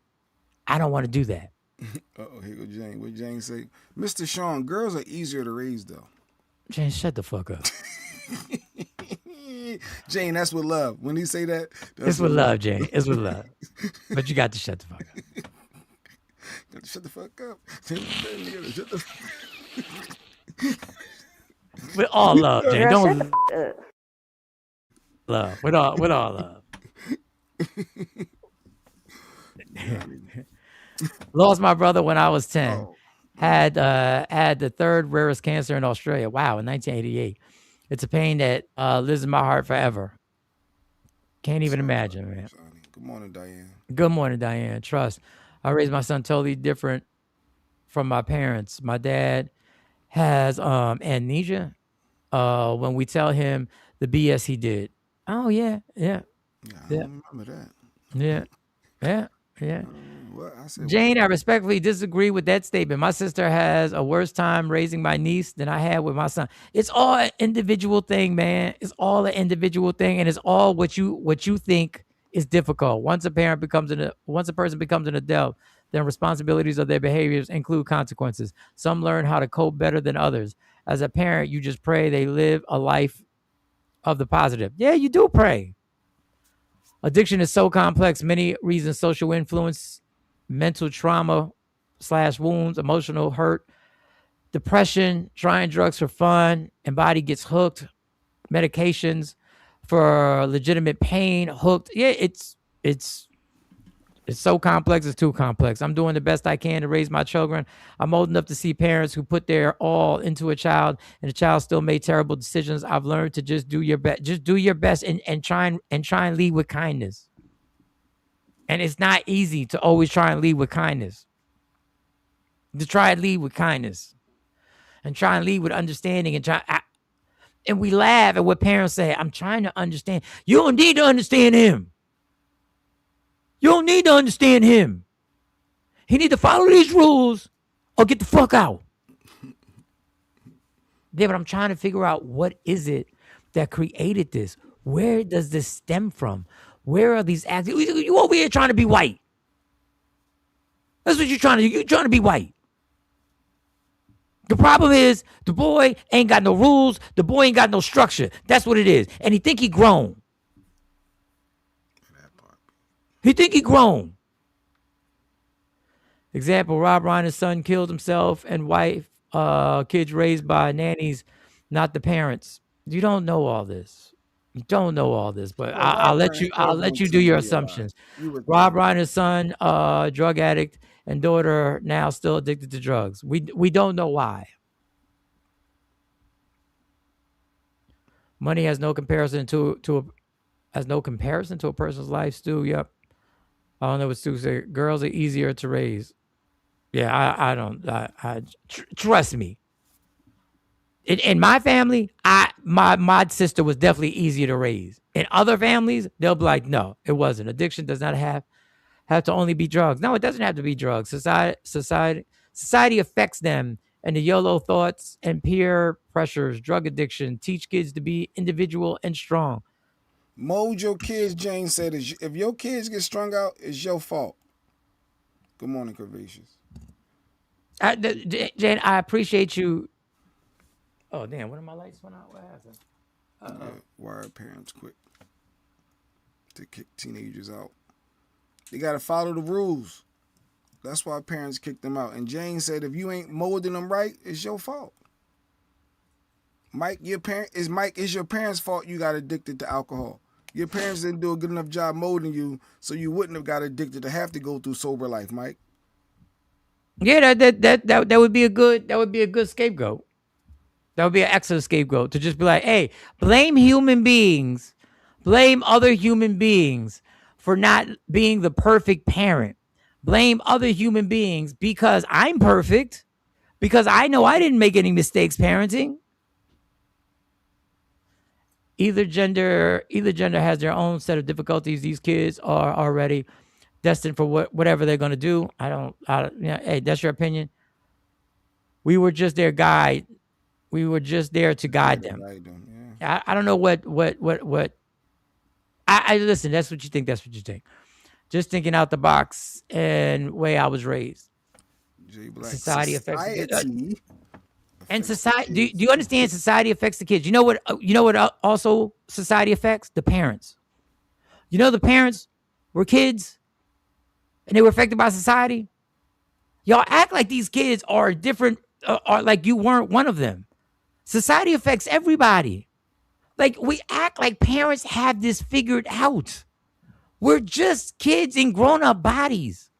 I don't want to do that. Here go Jane. What Jane say? Mr. Sean, girls are easier to raise though. Jane, shut the fuck up. Jane, that's with love. When he say that, it's with love, Jane. It's with love. But you got to shut the fuck up. Got to shut the fuck up. Shut the with all love, Jane. Don't love. With all love. Lost my brother when I was 10. Had the 3rd rarest cancer in Australia. Wow, in 1988. It's a pain that lives in my heart forever. Can't even imagine, man. Good morning, Diane. Good morning, Diane. Trust. I raised my son totally different from my parents. My dad has amnesia when we tell him the BS he did. Oh, yeah. I don't remember that. Yeah. What? I said Jane, I respectfully disagree with that statement. My sister has a worse time raising my niece than I had with my son. It's all an individual thing, man. It's all an individual thing, and it's all what you think is difficult. Once a person becomes an adult, then responsibilities of their behaviors include consequences. Some learn how to cope better than others. As a parent, you just pray they live a life of the positive. Yeah, you do pray. Addiction is so complex. Many reasons: social influence, mental trauma / wounds, emotional hurt, depression, trying drugs for fun, and body gets hooked, medications for legitimate pain, hooked. Yeah, it's so complex. It's too complex. I'm doing the best I can to raise my children. I'm old enough to see parents who put their all into a child and the child still made terrible decisions. I've learned to just do your best. Just do your best and try and lead with kindness. And it's not easy to always try and lead with kindness. To try and lead with kindness and try and lead with understanding and we laugh at what parents say. I'm trying to understand. You don't need to understand him. You don't need to understand him. He need to follow these rules or get the fuck out. Yeah, but I'm trying to figure out what is it that created this? Where does this stem from? Where are these acts? You over here trying to be white. That's what you're trying to do. You're trying to be white. The problem is the boy ain't got no rules. The boy ain't got no structure. That's what it is. And he think he grown. He think he grown. Example, Rob Reiner's son killed himself and wife, kids raised by nannies, not the parents. You don't know all this. You don't know all this, but I'll let you do your assumptions. Rob Reiner's son, drug addict, and daughter now still addicted to drugs. We don't know why. Money has no comparison to a person's life. Stu, yep. I don't know what Stu said. Girls are easier to raise. Yeah, I don't. Trust me. In my family, my sister was definitely easier to raise. In other families, they'll be like, no, it wasn't. Addiction does not have to only be drugs. No, it doesn't have to be drugs. Society affects them, and the YOLO thoughts and peer pressures, drug addiction, teach kids to be individual and strong. Mold your kids, Jane said. If your kids get strung out, it's your fault. Good morning, Curvaceous. Jane, I appreciate you. Oh, damn, one of my lights went out. What happened? Why are parents quick to kick teenagers out? They got to follow the rules. That's why parents kick them out. And Jane said, if you ain't molding them right, it's your fault. Mike, it's your parents' fault you got addicted to alcohol. Your parents didn't do a good enough job molding you, so you wouldn't have got addicted to have to go through sober life, Mike. Yeah, that would be a good scapegoat. That would be an excellent scapegoat to just be like, hey, blame other human beings for not being the perfect parent. Blame other human beings because I'm perfect, because I know I didn't make any mistakes parenting. Either gender has their own set of difficulties. These kids are already destined for whatever they're going to do. Hey, that's your opinion. We were just their guide. We were just there to guide them. Yeah. I don't know what. I listen. That's what you think. That's what you think. Just thinking out the box and way I was raised. Society affects the kids. And society. Do you understand? Society affects the kids. You know what? Also society affects the parents. You know, the parents were kids, and they were affected by society. Y'all act like these kids are different, or like you weren't one of them. Society affects everybody. Like, we act like parents have this figured out. We're just kids in grown-up bodies.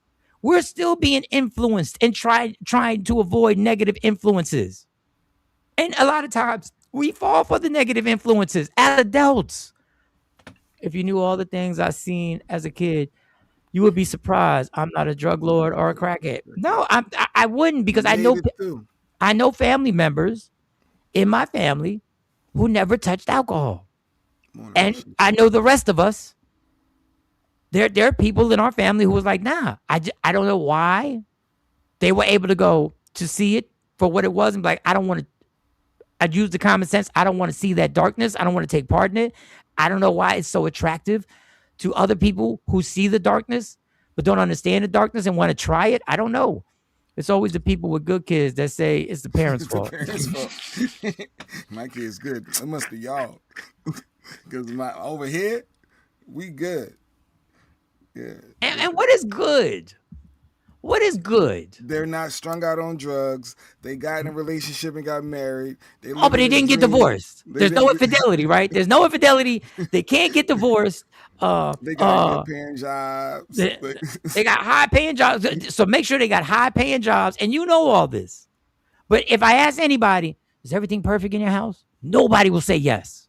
We're still being influenced and trying to avoid negative influences. And a lot of times, we fall for the negative influences as adults. If you knew all the things I've seen as a kid, you would be surprised. I'm not a drug lord or a crackhead. No, I wouldn't, because I know family members in my family who never touched alcohol. And I know the rest of us There are people in our family who was like, nah, I don't know why they were able to go to see it for what it was and be like, I don't want to. I'd use the common sense. I don't want to see that darkness. I don't want to take part in it. I don't know why it's so attractive to other people who see the darkness but don't understand the darkness and want to try it. I don't know. It's always the people with good kids that say it's the parents' fault. Parents' fault. My kid's good. It must be y'all. Because over here, we good. Yeah. And what is good? What is good? They're not strung out on drugs. They got in a relationship and got married. But they didn't get divorced. There's no infidelity, right? There's no infidelity. They can't get divorced. They got good paying jobs. They got high paying jobs. So make sure they got high paying jobs. And you know all this. But if I ask anybody, is everything perfect in your house? Nobody will say yes.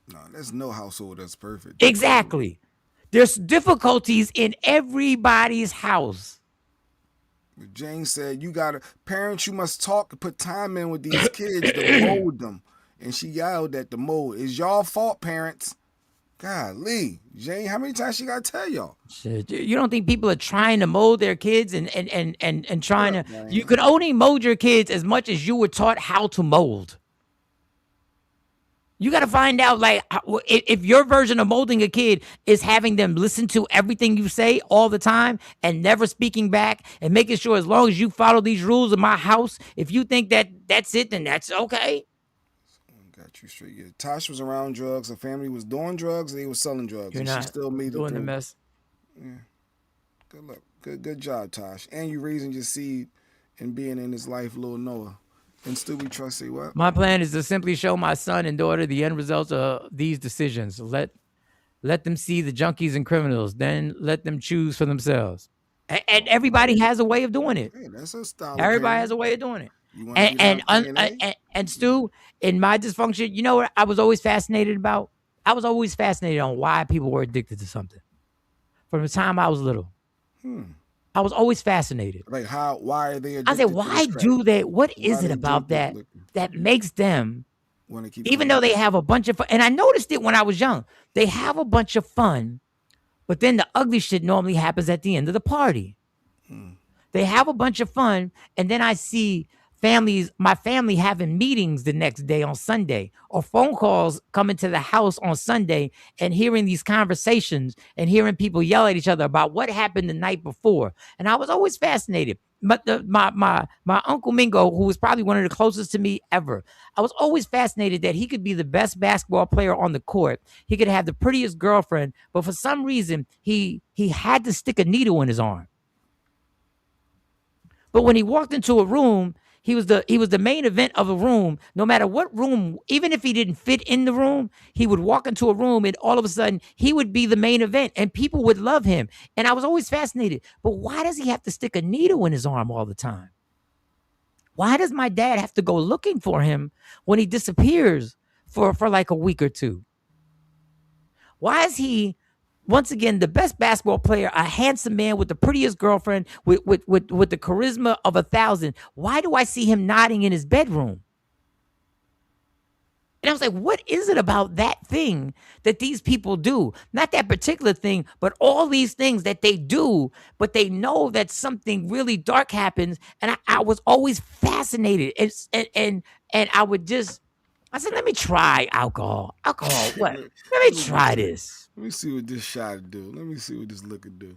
No, there's no household that's perfect. Exactly. There's difficulties in everybody's house. Jane said, parents, you must talk and put time in with these kids to mold them. And she yelled at the mold. It's y'all fault, parents. Golly, Jane, how many times she got to tell y'all? Shit, you don't think people are trying to mold their kids and trying to, man. You could only mold your kids as much as you were taught how to mold. You got to find out, like, if your version of molding a kid is having them listen to everything you say all the time and never speaking back and making sure as long as you follow these rules in my house, if you think that that's it, then that's okay. Got you straight. Yeah. Tosh was around drugs. Her family was doing drugs. And they were selling drugs. You're and not she still made doing the mess. Yeah. Good luck. Good job, Tosh. And you raising your seed and being in his life, little Noah. And still we trust. Say what? My plan is to simply show my son and daughter the end results of these decisions. Let them see the junkies and criminals. Then let them choose for themselves. And everybody has a way of doing it. Hey, that's a style. Everybody has a way of doing it. And Stu, in my dysfunction, you know what I was always fascinated about? I was always fascinated on why people were addicted to something. From the time I was little. I was always fascinated. Like why are they addicted? I said, why do they? What is it about that makes them, even though they have a bunch of fun? And I noticed it when I was young. They have a bunch of fun, but then the ugly shit normally happens at the end of the party. They have a bunch of fun, and then I see my family having meetings the next day on Sunday, or phone calls coming to the house on Sunday and hearing these conversations and hearing people yell at each other about what happened the night before. And I was always fascinated. But my Uncle Mingo, who was probably one of the closest to me ever, I was always fascinated that he could be the best basketball player on the court. He could have the prettiest girlfriend, but for some reason, he had to stick a needle in his arm. But when he walked into a room, he was the main event of a room. No matter what room, even if he didn't fit in the room, he would walk into a room and all of a sudden he would be the main event and people would love him. And I was always fascinated. But why does he have to stick a needle in his arm all the time? Why does my dad have to go looking for him when he disappears for like a week or two? Why is he, once again, the best basketball player, a handsome man with the prettiest girlfriend, with the charisma of 1,000? Why do I see him nodding in his bedroom? And I was like, what is it about that thing that these people do? Not that particular thing, but all these things that they do, but they know that something really dark happens. And I was always fascinated. And I would just, I said, let me try alcohol. Alcohol, what? Let me try this. Let me see what this shot do. Let me see what this liquor do.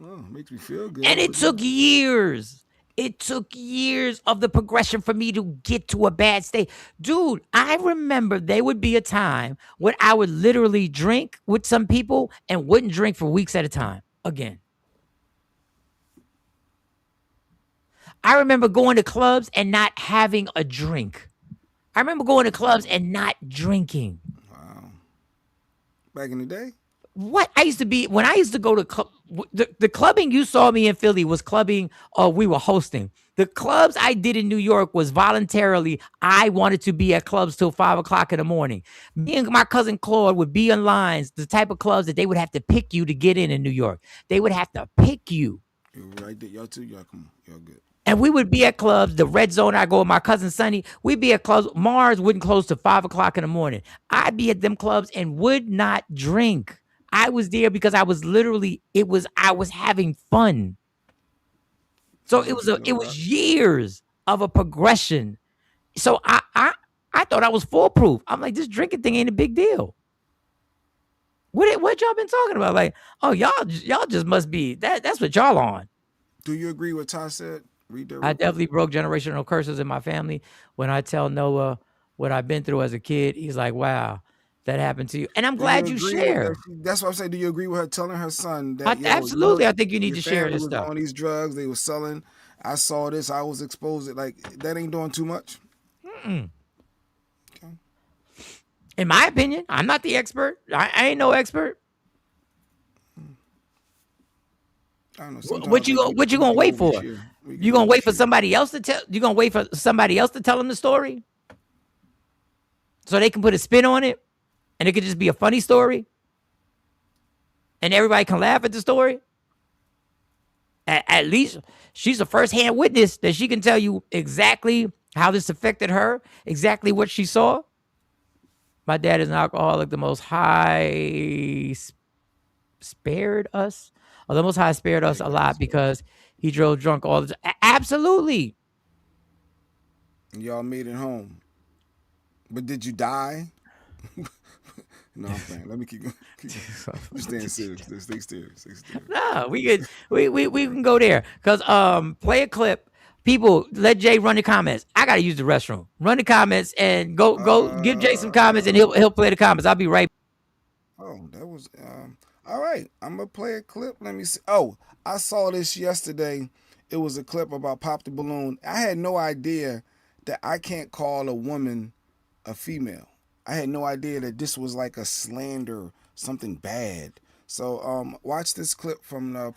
Oh, makes me feel good. And it took years. It took years of the progression for me to get to a bad state. Dude, I remember there would be a time when I would literally drink with some people and wouldn't drink for weeks at a time again. I remember going to clubs and not having a drink. I remember going to clubs and not drinking. Wow. Back in the day? What I used to be, when I used to go to the clubbing you saw me in Philly was clubbing we were hosting. The clubs I did in New York was voluntarily. I wanted to be at clubs till 5 o'clock in the morning. Me and my cousin Claude would be in lines, the type of clubs that they would have to pick you to get in New York. They would have to pick you. You're right there. Y'all too. Y'all come on. Y'all good. And we would be at clubs, the Red Zone, I go with my cousin Sonny. We'd be at clubs. Mars wouldn't close till 5 o'clock in the morning. I'd be at them clubs and would not drink. I was there because I was having fun. So it was years of a progression. So I thought I was foolproof. I'm like, this drinking thing ain't a big deal. What y'all been talking about? Like, oh, y'all just must be that's what y'all on. Do you agree with Ty said? Read that. I definitely broke generational curses in my family. When I tell Noah what I've been through as a kid, he's like, wow, that happened to you. And I'm glad you share. That's what I'm saying. Do you agree with her telling her son that absolutely, I think you need to share this was stuff. on these drugs, they were selling. I saw this, I was exposed. Like, that ain't doing too much. Okay. In my opinion, I'm not the expert. I ain't no expert. I don't know. What you gonna wait for? You gonna wait for somebody else to tell? You gonna wait for somebody else to tell them the story, so they can put a spin on it, and it could just be a funny story, and everybody can laugh at the story. At least she's a first-hand witness that she can tell you exactly how this affected her, exactly what she saw. My dad is an alcoholic. The Most High spared us. Oh, the Most High spared us a lot because he drove drunk all the time. Absolutely. Y'all made it home. But did you die? No, I'm playing. Let me keep going. I'm staying serious. Stay serious. No, we can go there. Because play a clip. People, let Jay run the comments. I gotta use the restroom. Run the comments and go give Jay some comments and he'll play the comments. I'll be right back. Oh, that was all right. I'm gonna play a clip. Let me see. Oh, I saw this yesterday. It was a clip about Pop the Balloon. I had no idea that I can't call a woman a female. I had no idea that this was like a slander, something bad. So watch this clip from the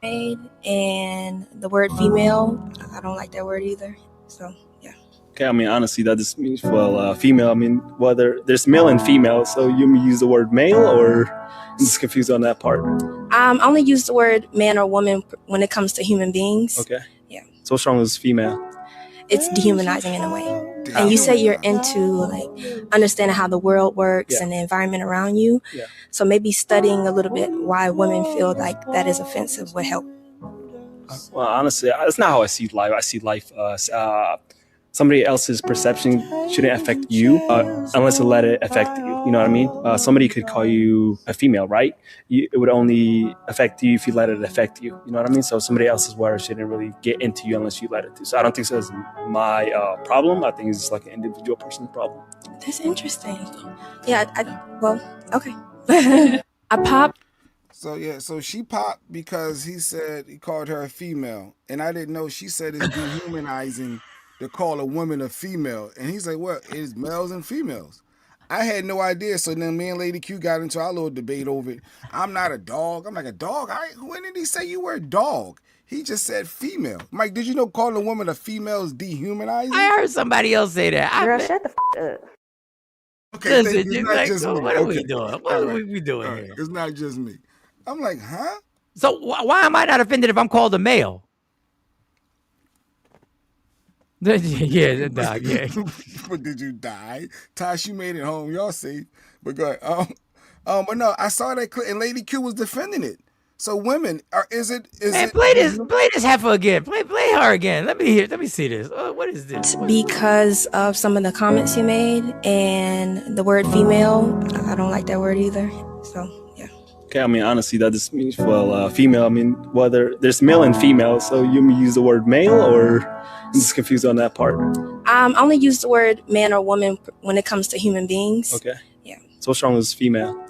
made, and the word female, I don't like that word either. So yeah. Okay, I mean, honestly, that just means, well, female. I mean, whether there's male and female, so you use the word male, or I'm just confused on that part. I only use the word man or woman when it comes to human beings. Okay. Yeah. So what's wrong with female? It's dehumanizing in a way. And you say you're into like understanding how the world works and the environment around you. Yeah. So maybe studying a little bit why women feel like that is offensive would help. Well, honestly, that's not how I see life. I see life somebody else's perception shouldn't affect you unless it let it affect you. You know what I mean? Somebody could call you a female, right? It would only affect you if you let it affect you. You know what I mean? So somebody else's words shouldn't really get into you unless you let it to. So I don't think that's my problem. I think it's just like an individual person's problem. That's interesting. Yeah, well, okay. I popped. So she popped because he called her a female. And I didn't know she said it's dehumanizing to call a woman a female. And he's like, what? It's males and females. I had no idea. So then me and Lady Q got into our little debate over it. I'm not a dog. I'm like, a dog? When did he say you were a dog? He just said female. Mike, did you know calling a woman a female is dehumanizing? I heard somebody else say that. Girl, shut the up. Okay, listen, it's not just me. What are we doing? What are we doing here? It's not just me. I'm like, huh? So why am I not offended if I'm called a male? Yeah, dog, yeah. But did you die? Tosh, you made it home. Y'all safe. But go ahead. But no, I saw that clip and Lady Q was defending it. So women, play this heifer again. Play her again. Let me see this. What is this? Because of some of the comments you made and the word female, I don't like that word either. So yeah. Okay, I mean, honestly, that just means, well, female. I mean, whether there's male and female, so you use the word male, or I'm just confused on that part. I only use the word man or woman when it comes to human beings. Okay. Yeah. So what's wrong with female?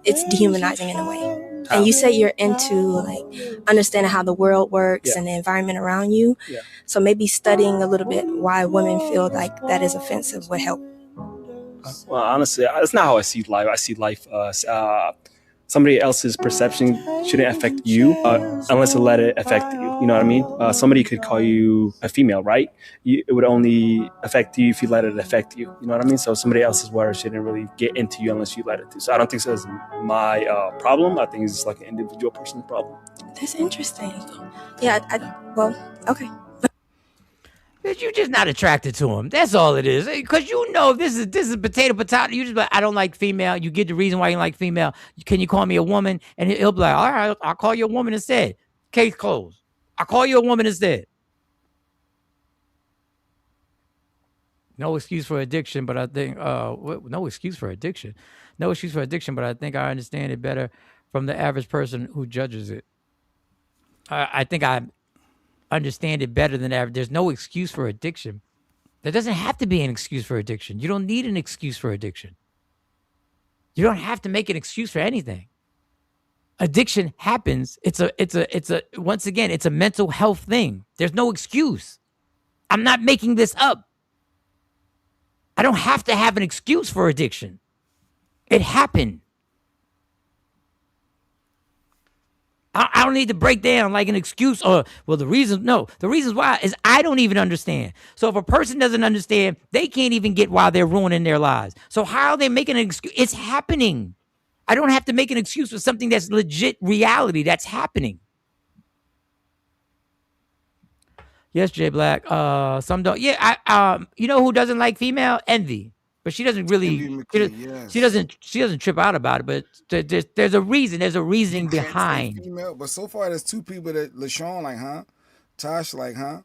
It's dehumanizing in a way. And you say you're into like understanding how the world works and the environment around you. Yeah. So maybe studying a little bit why women feel like that is offensive would help. Well, honestly, that's not how I see life. I see life somebody else's perception shouldn't affect you unless it let it affect you. You know what I mean? Somebody could call you a female, right? It would only affect you if you let it affect you. You know what I mean? So somebody else's words shouldn't really get into you unless you let it to. So I don't think that's my problem. I think it's just like an individual person's problem. That's interesting. Yeah, well, okay. Bitch, you just not attracted to him. That's all it is. Because you know this is potato. You just like, I don't like female. You get the reason why you like female. Can you call me a woman? And he'll be like, all right, I'll call you a woman instead. Case closed. I'll call you a woman instead. No excuse for addiction, but I think no excuse for addiction. No excuse for addiction, but I think I understand it better from the average person who judges it. I think I understand it better than average. There's no excuse for addiction. There doesn't have to be an excuse for addiction. You don't need an excuse for addiction. You don't have to make an excuse for anything. Addiction happens. It's a once again, it's a mental health thing. There's no excuse. I'm not making this up. I don't have to have an excuse for addiction. It happened. I don't need to break down like an excuse or, well, the reason why is I don't even understand. So if a person doesn't understand, they can't even get why they're ruining their lives. So how are they making an excuse? It's happening. I don't have to make an excuse for something that's legit reality that's happening. Yes, Jay Black. Some don't. Yeah, you know who doesn't like female? Envy. But she doesn't really. She doesn't trip out about it. But there's a reason. There's a reasoning behind. Female, but so far there's two people that LaShawn like, huh? Tosh like, huh?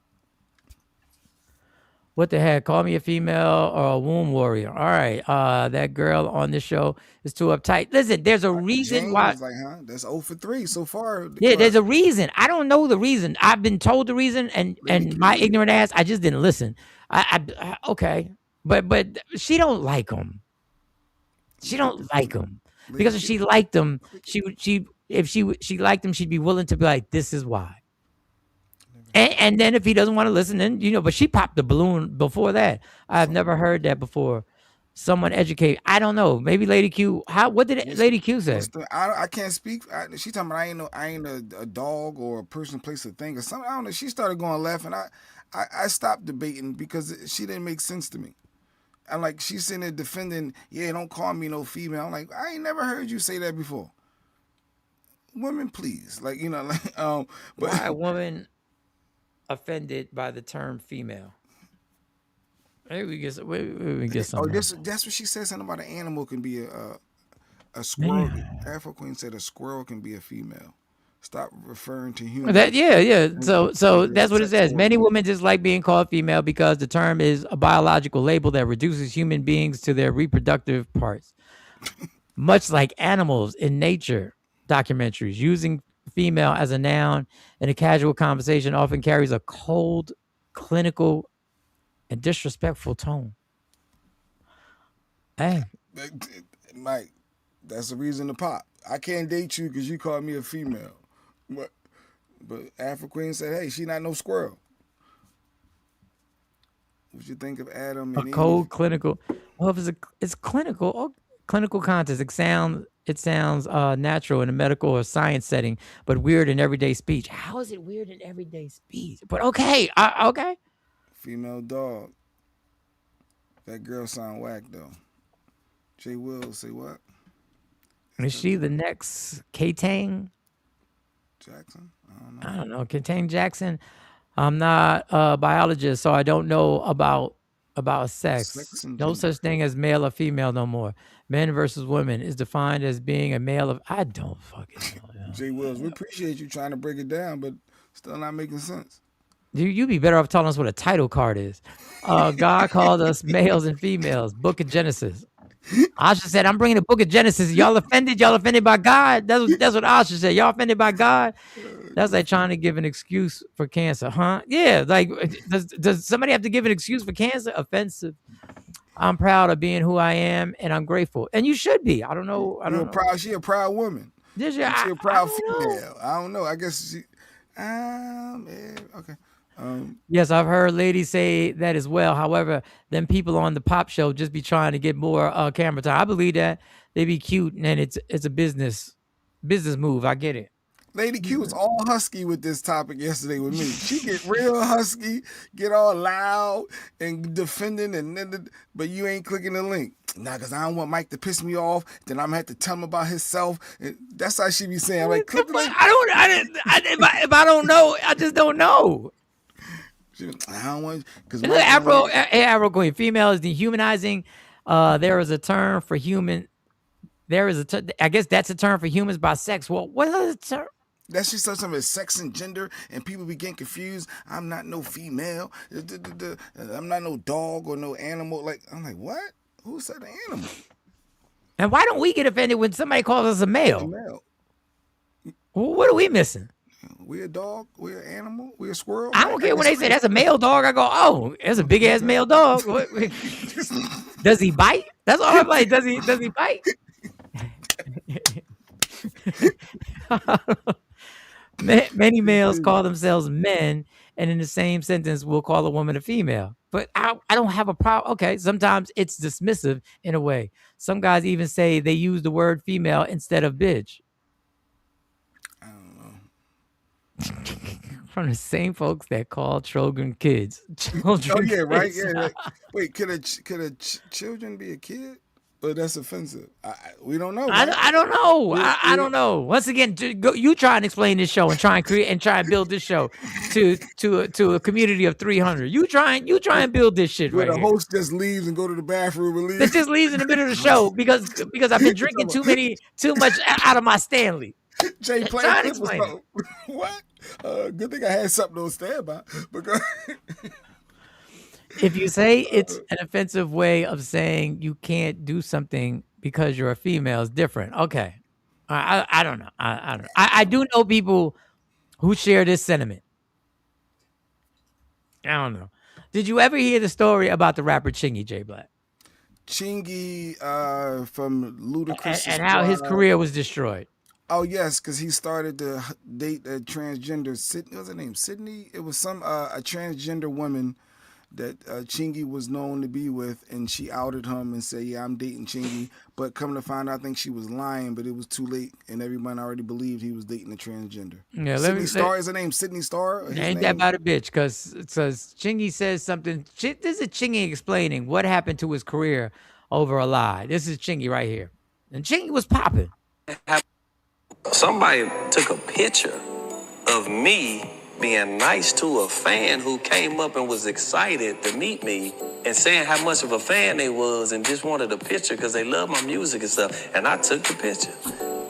What the heck? Call me a female or a womb warrior. All right. That girl on this show is too uptight. Listen, there's a reason James why. Like, huh? That's 0 for 3 so far. Yeah, there's a reason. I don't know the reason. I've been told the reason, and my ignorant ass, I just didn't listen. I okay, but she don't like him. She don't like him because if she liked him, if she liked him, she'd be willing to be like, this is why. And then if he doesn't want to listen, then but she popped the balloon before that. I've never heard that before. Someone educate. I don't know. Maybe Lady Q. What did Lady Q say? I can't speak. She talking about I ain't a dog or a person, place, or thing or something. I don't know. She started going left, and I stopped debating because she didn't make sense to me. I'm like, she's sitting there defending. Yeah, don't call me no female. I'm like, I ain't never heard you say that before. Women, please, like but why a woman offended by the term female? Maybe we get something. That's what she said. Something about an animal can be a squirrel. Afro Queen said a squirrel can be a female. Stop referring to humans. So that's what it says. Many women dislike being called female because the term is a biological label that reduces human beings to their reproductive parts. Much like animals in nature documentaries, using female as a noun in a casual conversation often carries a cold, clinical, and disrespectful tone. Hey, Mike, that's the reason to pop. I can't date you because you called me a female. But Afro Queen said, hey, she not no squirrel. What you think of Adam and a cold, clinical? Well, if it's clinical, clinical context. It sounds natural in a medical or science setting, but weird in everyday speech. How is it weird in everyday speech? But okay. Female dog. That girl sound whack though. Jay Will say what? Is she the next K-Tang? Jackson? I don't know. K-Tang Jackson. I'm not a biologist, so I don't know about sex. No such thing as male or female no more. Men versus women is defined as being a male of. I don't fucking know. Jay Wills, we appreciate you trying to break it down, but still not making sense. You'd be better off telling us what a title card is. God called us males and females. Book of Genesis. Asha said, I'm bringing the book of Genesis. Y'all offended by God. That's what Asha said. Y'all offended by God. That's like trying to give an excuse for cancer, huh? Yeah, like does somebody have to give an excuse for cancer? Offensive. I'm proud of being who I am, and I'm grateful. And you should be. I don't know. She a proud woman. She a proud female. I don't know. I guess she. Okay. Yes, I've heard ladies say that as well. However, then people on the pop show just be trying to get more camera time. I believe that they be cute, and it's a business move. I get it. Lady Q was all husky with this topic yesterday with me. She get real husky, get all loud and defending, but you ain't clicking the link. Nah, because I don't want Mike to piss me off. Then I'm going to have to tell him about himself. And that's how she be saying. I'm like, click the link. If I don't know, I just don't know. I don't want because Afro Queen, female is dehumanizing. There is a term for human. There is I guess that's a term for humans by sex. Well, what is the term? That's just something as sex and gender, and people be getting confused. I'm not no female. I'm not no dog or no animal. Like I'm like, what? Who said an animal? And why don't we get offended when somebody calls us a male? Well, what are we missing? We a dog. We an animal. We a squirrel. I don't care when they say that's a male dog. I go, oh, that's a big ass male dog. Does he bite? That's all I'm like. Does he bite? Many males call themselves men, and in the same sentence will call a woman a female. But I don't have a problem. Okay, sometimes it's dismissive in a way. Some guys even say they use the word female instead of bitch. I don't know. From the same folks that call children kids. Children. Oh yeah, right. Yeah. Like, wait, could a children be a kid? But that's offensive. We don't know. Right? I don't know. I don't know. Once again, you try and explain this show and try and create and try and build this show to a community of 300. You try and build this shit right here. The host just leaves and go to the bathroom and leaves. It just leaves in the middle of the show because I've been drinking too much out of my Stanley. Jay playing explain what? Good thing I had something to stand by because. If you say it's an offensive way of saying you can't do something because you're a female, it's different. Okay. I don't know. I don't know. I do know people who share this sentiment. I don't know. Did you ever hear the story about the rapper Chingy, J Black? Chingy from Ludacris. And how his career was destroyed. Oh, yes, because he started to date a transgender. Sydney, what's her name? Sydney? It was a transgender woman that Chingy was known to be with, and she outed him and said, yeah, I'm dating Chingy. But come to find out, I think she was lying, but it was too late, and everyone already believed he was dating a transgender. Yeah, Sydney Star, is her name Sydney Star? Ain't that about a bitch, because Chingy says something. This is Chingy explaining what happened to his career over a lie. This is Chingy right here. And Chingy was popping. Somebody took a picture of me being nice to a fan who came up and was excited to meet me and saying how much of a fan they was and just wanted a picture because they love my music and stuff. And I took the picture.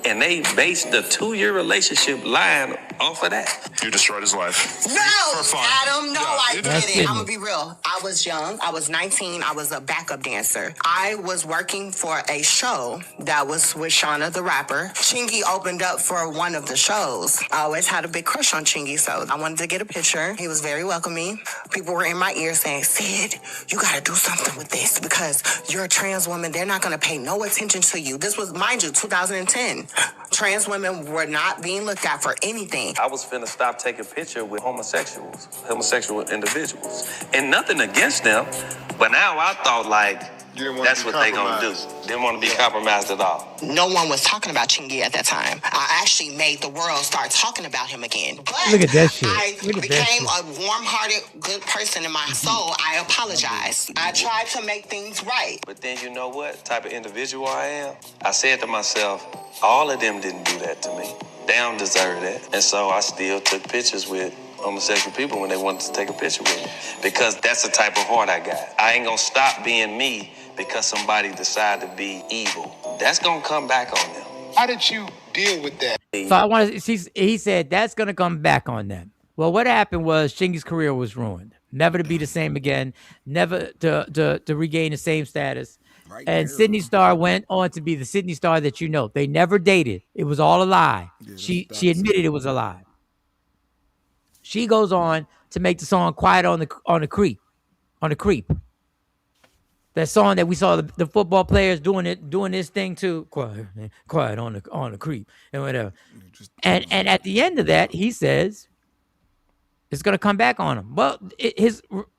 And they based the 2-year relationship lying off of that. You destroyed his life. No, Adam, no, I didn't. I'm going to be real. I was young. I was 19. I was a backup dancer. I was working for a show that was with Shauna the rapper. Chingy opened up for one of the shows. I always had a big crush on Chingy, so I wanted to get a picture. He was very welcoming. People were in my ear saying, Sid, you got to do something with this because you're a trans woman. They're not going to pay no attention to you. This was, mind you, 2010. Trans women were not being looked at for anything. I was finna stop taking pictures with homosexual individuals. And nothing against them, but now I thought that's what they gonna do. Didn't want to be compromised at all. No one was talking about Chingy at that time. I actually made the world start talking about him again. But look at that shit. I became a warm-hearted, good person in my soul. I apologized. I tried to make things right. But then you know what type of individual I am? I said to myself, all of them didn't do that to me. They don't deserve that. And so I still took pictures with homosexual people when they wanted to take a picture with me. Because that's the type of heart I got. I ain't gonna stop being me because somebody decided to be evil. That's gonna come back on them. How did you deal with that? So he said that's gonna come back on them. Well, what happened was Chingy's career was ruined. Never to be the same again, never to regain the same status. Right, and Sydney Star went on to be the Sydney Star that you know. They never dated. It was all a lie. Yeah, she admitted it was a lie. She goes on to make the song "Quiet on the Creep." That song that we saw the football players doing this thing too. Quiet on the creep and whatever. And at the end of that, he says it's gonna come back on him. Well,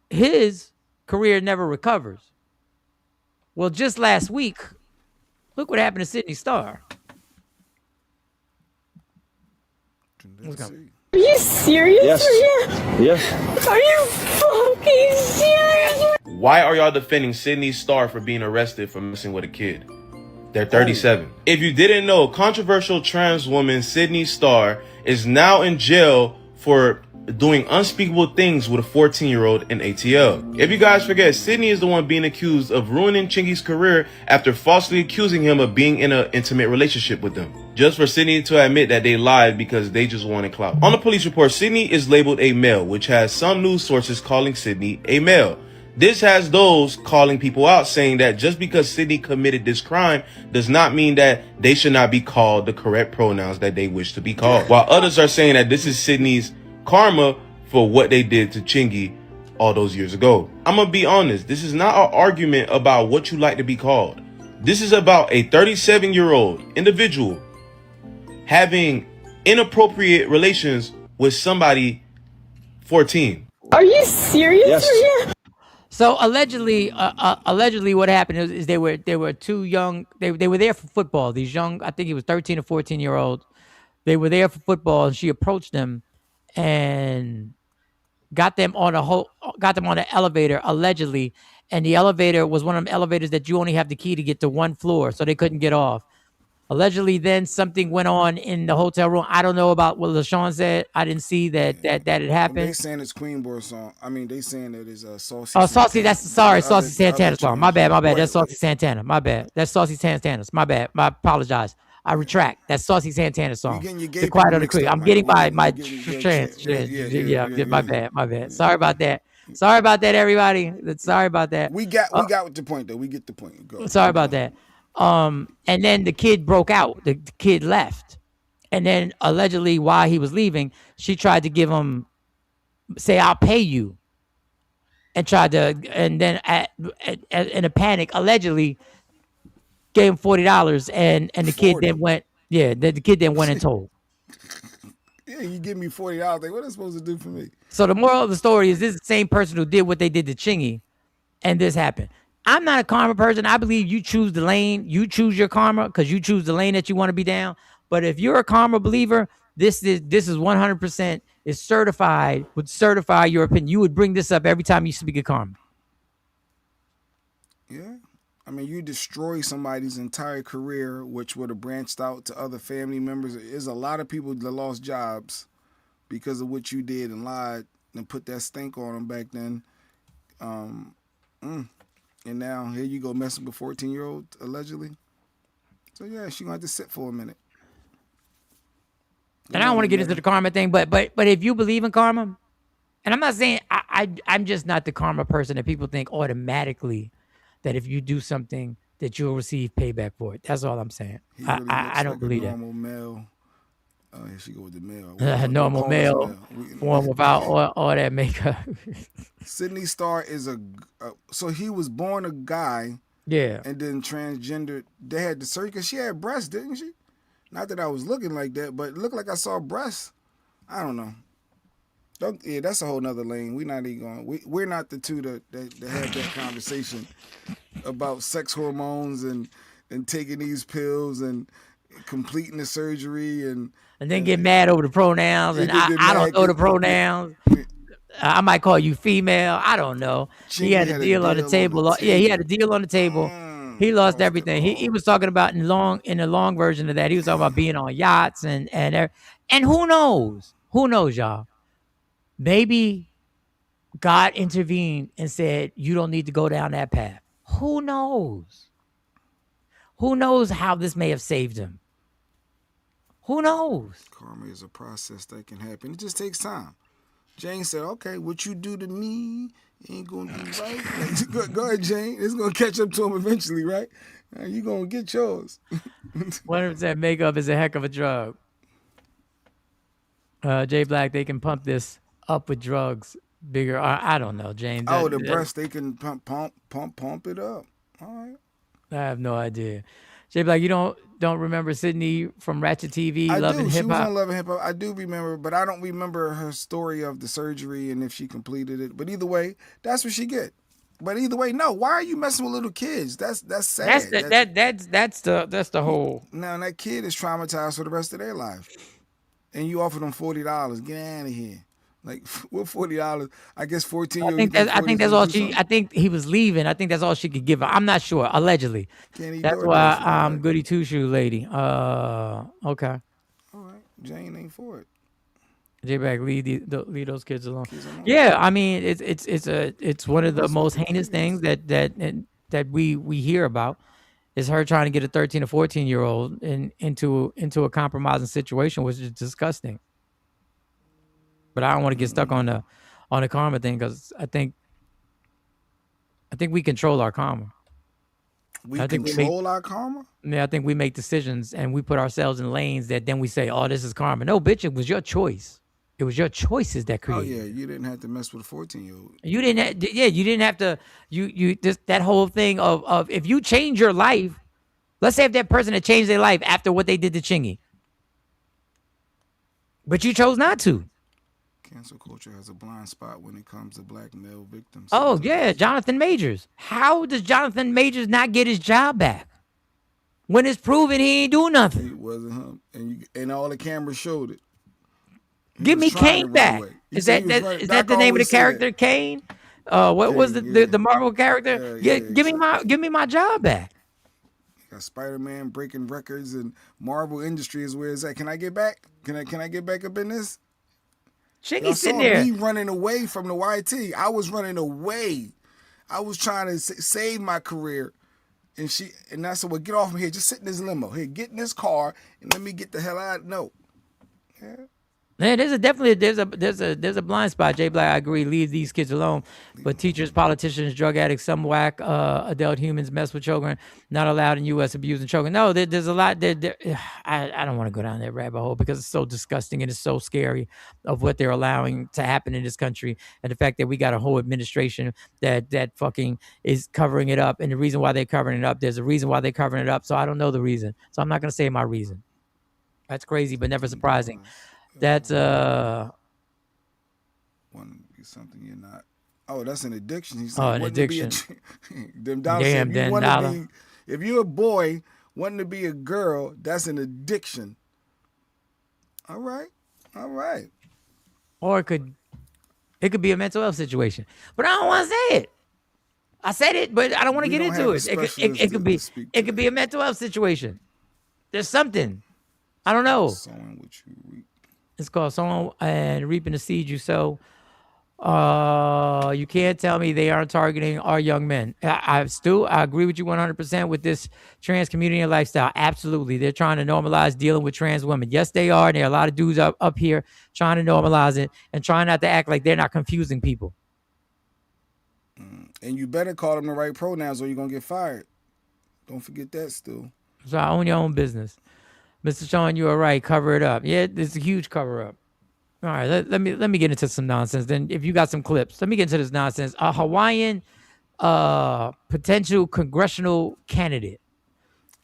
his career never recovers. Well, just last week, look what happened to Sydney Star. Are you serious? Yes. Are you fucking serious? Why are y'all defending Sydney Star for being arrested for messing with a kid? They're 37. If you didn't know, controversial trans woman Sydney Star is now in jail for doing unspeakable things with a 14-year-old in ATL. If you guys forget, Sydney is the one being accused of ruining Chingy's career after falsely accusing him of being in an intimate relationship with them, just for Sydney to admit that they lied because they just wanted clout. On the police report, Sydney is labeled a male, which has some news sources calling Sydney a male. This has those calling people out, saying that just because Sydney committed this crime does not mean that they should not be called the correct pronouns that they wish to be called. While others are saying that this is Sydney's karma for what they did to Chingy all those years ago. I'm gonna be honest, this is not an argument about what you like to be called. This is about a 37-year-old individual having inappropriate relations with somebody 14. Are you serious? Yes. So allegedly, what happened is they were too young. They were there for football. These young, I think he was 13 or 14-year-old. They were there for football, and she approached them and got them on an elevator allegedly. And the elevator was one of them elevators that you only have the key to get to one floor, so they couldn't get off. Allegedly, then something went on in the hotel room. I don't know about what LaShawn said. I didn't see that it happened. They saying it's Queen Boy song. I mean, they saying that it's Saucy. Oh, Saucy. Santana. Saucy Santana's song. My bad. That's Saucy Santana. My bad. That's Saucy Santana's. My bad. I apologize. I retract. That's Saucy Santana's song. The Quiet on the Creek. I'm getting my chance. Yeah. My bad. Sorry about that. Sorry about that, everybody. Sorry about that. We got the point though. We get the point. Go. Sorry about that. And then the kid broke out. The kid left. And then allegedly while he was leaving, she tried to give him, say, I'll pay you. And then in a panic, allegedly gave him $40. And the kid then went, the kid then went and told. Yeah, you give me $40. Like, what are they supposed to do for me? So the moral of the story is this is the same person who did what they did to Chingy, and this happened. I'm not a karma person. I believe you choose the lane. You choose your karma because you choose the lane that you want to be down. But if you're a karma believer, this is 100% is certified, would certify your opinion. You would bring this up every time you speak of karma. Yeah. I mean, you destroy somebody's entire career, which would have branched out to other family members. There's a lot of people that lost jobs because of what you did and lied and put that stink on them back then. And now here you go messing with a 14-year-old allegedly. So yeah, she gonna have to sit for a minute. And I don't want to get into the karma thing, but if you believe in karma, and I'm not saying I'm just not the karma person that people think automatically that if you do something that you'll receive payback for it. That's all I'm saying. Really I don't like believe a that. normal male. Here she go with the male. Normal male form without all that makeup. Sydney Starr is so he was born a guy. Yeah. And then transgendered. They had the surgery because she had breasts, didn't she? Not that I was looking like that, but it looked like I saw breasts. I don't know. Yeah, that's a whole nother lane. We're not even going. We're not the two that have that conversation about sex hormones and taking these pills and completing the surgery and then get mad over the pronouns. And I don't know the pronouns. I might call you female. I don't know. He had a deal on the table. Yeah, he had a deal on the table. He lost everything. He was talking about in the long version of that. He was talking about being on yachts and who knows? Who knows, y'all? Maybe God intervened and said, you don't need to go down that path. Who knows? Who knows how this may have saved him? Who knows? Karma is a process that can happen. It just takes time. Jane said, okay, what you do to me ain't going to be right. Like, go ahead, Jane. It's going to catch up to him eventually, right? You're going to get yours. 100% makeup is a heck of a drug. Jay Black, they can pump this up with drugs bigger. I don't know, James. The breast, they can pump it up. All right. I have no idea. Jay Black, you don't remember Sydney from Ratchet TV, Loving Hip Hop? She was on Loving Hip Hop. I do remember, but I don't remember her story of the surgery and if she completed it. But either way, that's what she get. But either way, no. Why are you messing with little kids? That's sad. That's the whole. Now that kid is traumatized for the rest of their life, and you offer them $40. Get out of here. Like, what $40? I guess 14. I think that's all she. I think he was leaving. I think that's all she could give her. I'm not sure. Allegedly. That's why Goody Two Shoe lady. Okay. All right. Jane ain't for it. J-Bag, leave those kids alone. Yeah, I mean, it's one of the most heinous things that we hear about is her trying to get a 13 or 14-year-old into a compromising situation, which is disgusting. But I don't want to get stuck on the karma thing because I think we control our karma. We control our karma? Yeah, I think we make decisions and we put ourselves in lanes that then we say, "Oh, this is karma." No, bitch, it was your choice. It was your choices that created. Oh yeah, you didn't have to mess with a 14-year-old. You didn't have to. You just that whole thing of if you change your life. Let's say if that person had changed their life after what they did to Chingy, but you chose not to. Cancel culture has a blind spot when it comes to black male victims. Oh yeah, Jonathan Majors. How does Jonathan Majors not get his job back when it's proven he ain't do nothing? It wasn't him, and all the cameras showed it. Give me Kane back. Is that the name of the character, Kane? What was the Marvel character? Give me my job back. Got Spider-Man breaking records and Marvel Industry is where it's at. Can I get back? Can I get back up in this? Chingy sitting there. Me running away from the YT. I was running away. I was trying to save my career. And I said, well, get off me here. Just sit in this limo. Here, get in this car and let me get the hell out. No. Yeah. Man, there's a blind spot. Jay Black, I agree. Leave these kids alone. But teachers, politicians, drug addicts, some whack adult humans mess with children. Not allowed in U.S. abusing children. No, there's a lot. I don't want to go down that rabbit hole because it's so disgusting and it's so scary of what they're allowing to happen in this country and the fact that we got a whole administration that fucking is covering it up. And the reason why they're covering it up, there's a reason why they're covering it up. So I don't know the reason. So I'm not going to say my reason. That's crazy, but never surprising. That's want to be something you're not. Oh, that's an addiction. He's an addiction. If you're a boy wanting to be a girl, that's an addiction. All right. Or it could be a mental health situation. But I don't want to say it. I said it, but I don't want to get into it. It could be a mental health situation. There's something. I don't know. Sowing what you reap. It's called sowing and reaping the seed you sow. You can't tell me they aren't targeting our young men. I agree with you 100% with this trans community and lifestyle. Absolutely. They're trying to normalize dealing with trans women. Yes, they are. And there are a lot of dudes up here trying to normalize it and trying not to act like they're not confusing people. And you better call them the right pronouns or you're going to get fired. Don't forget that still. So own your own business. Mr. Sean, you are right. Cover it up. Yeah, it's a huge cover up. All right, let me get into some nonsense. Then if you got some clips, let me get into this nonsense. A Hawaiian potential congressional candidate.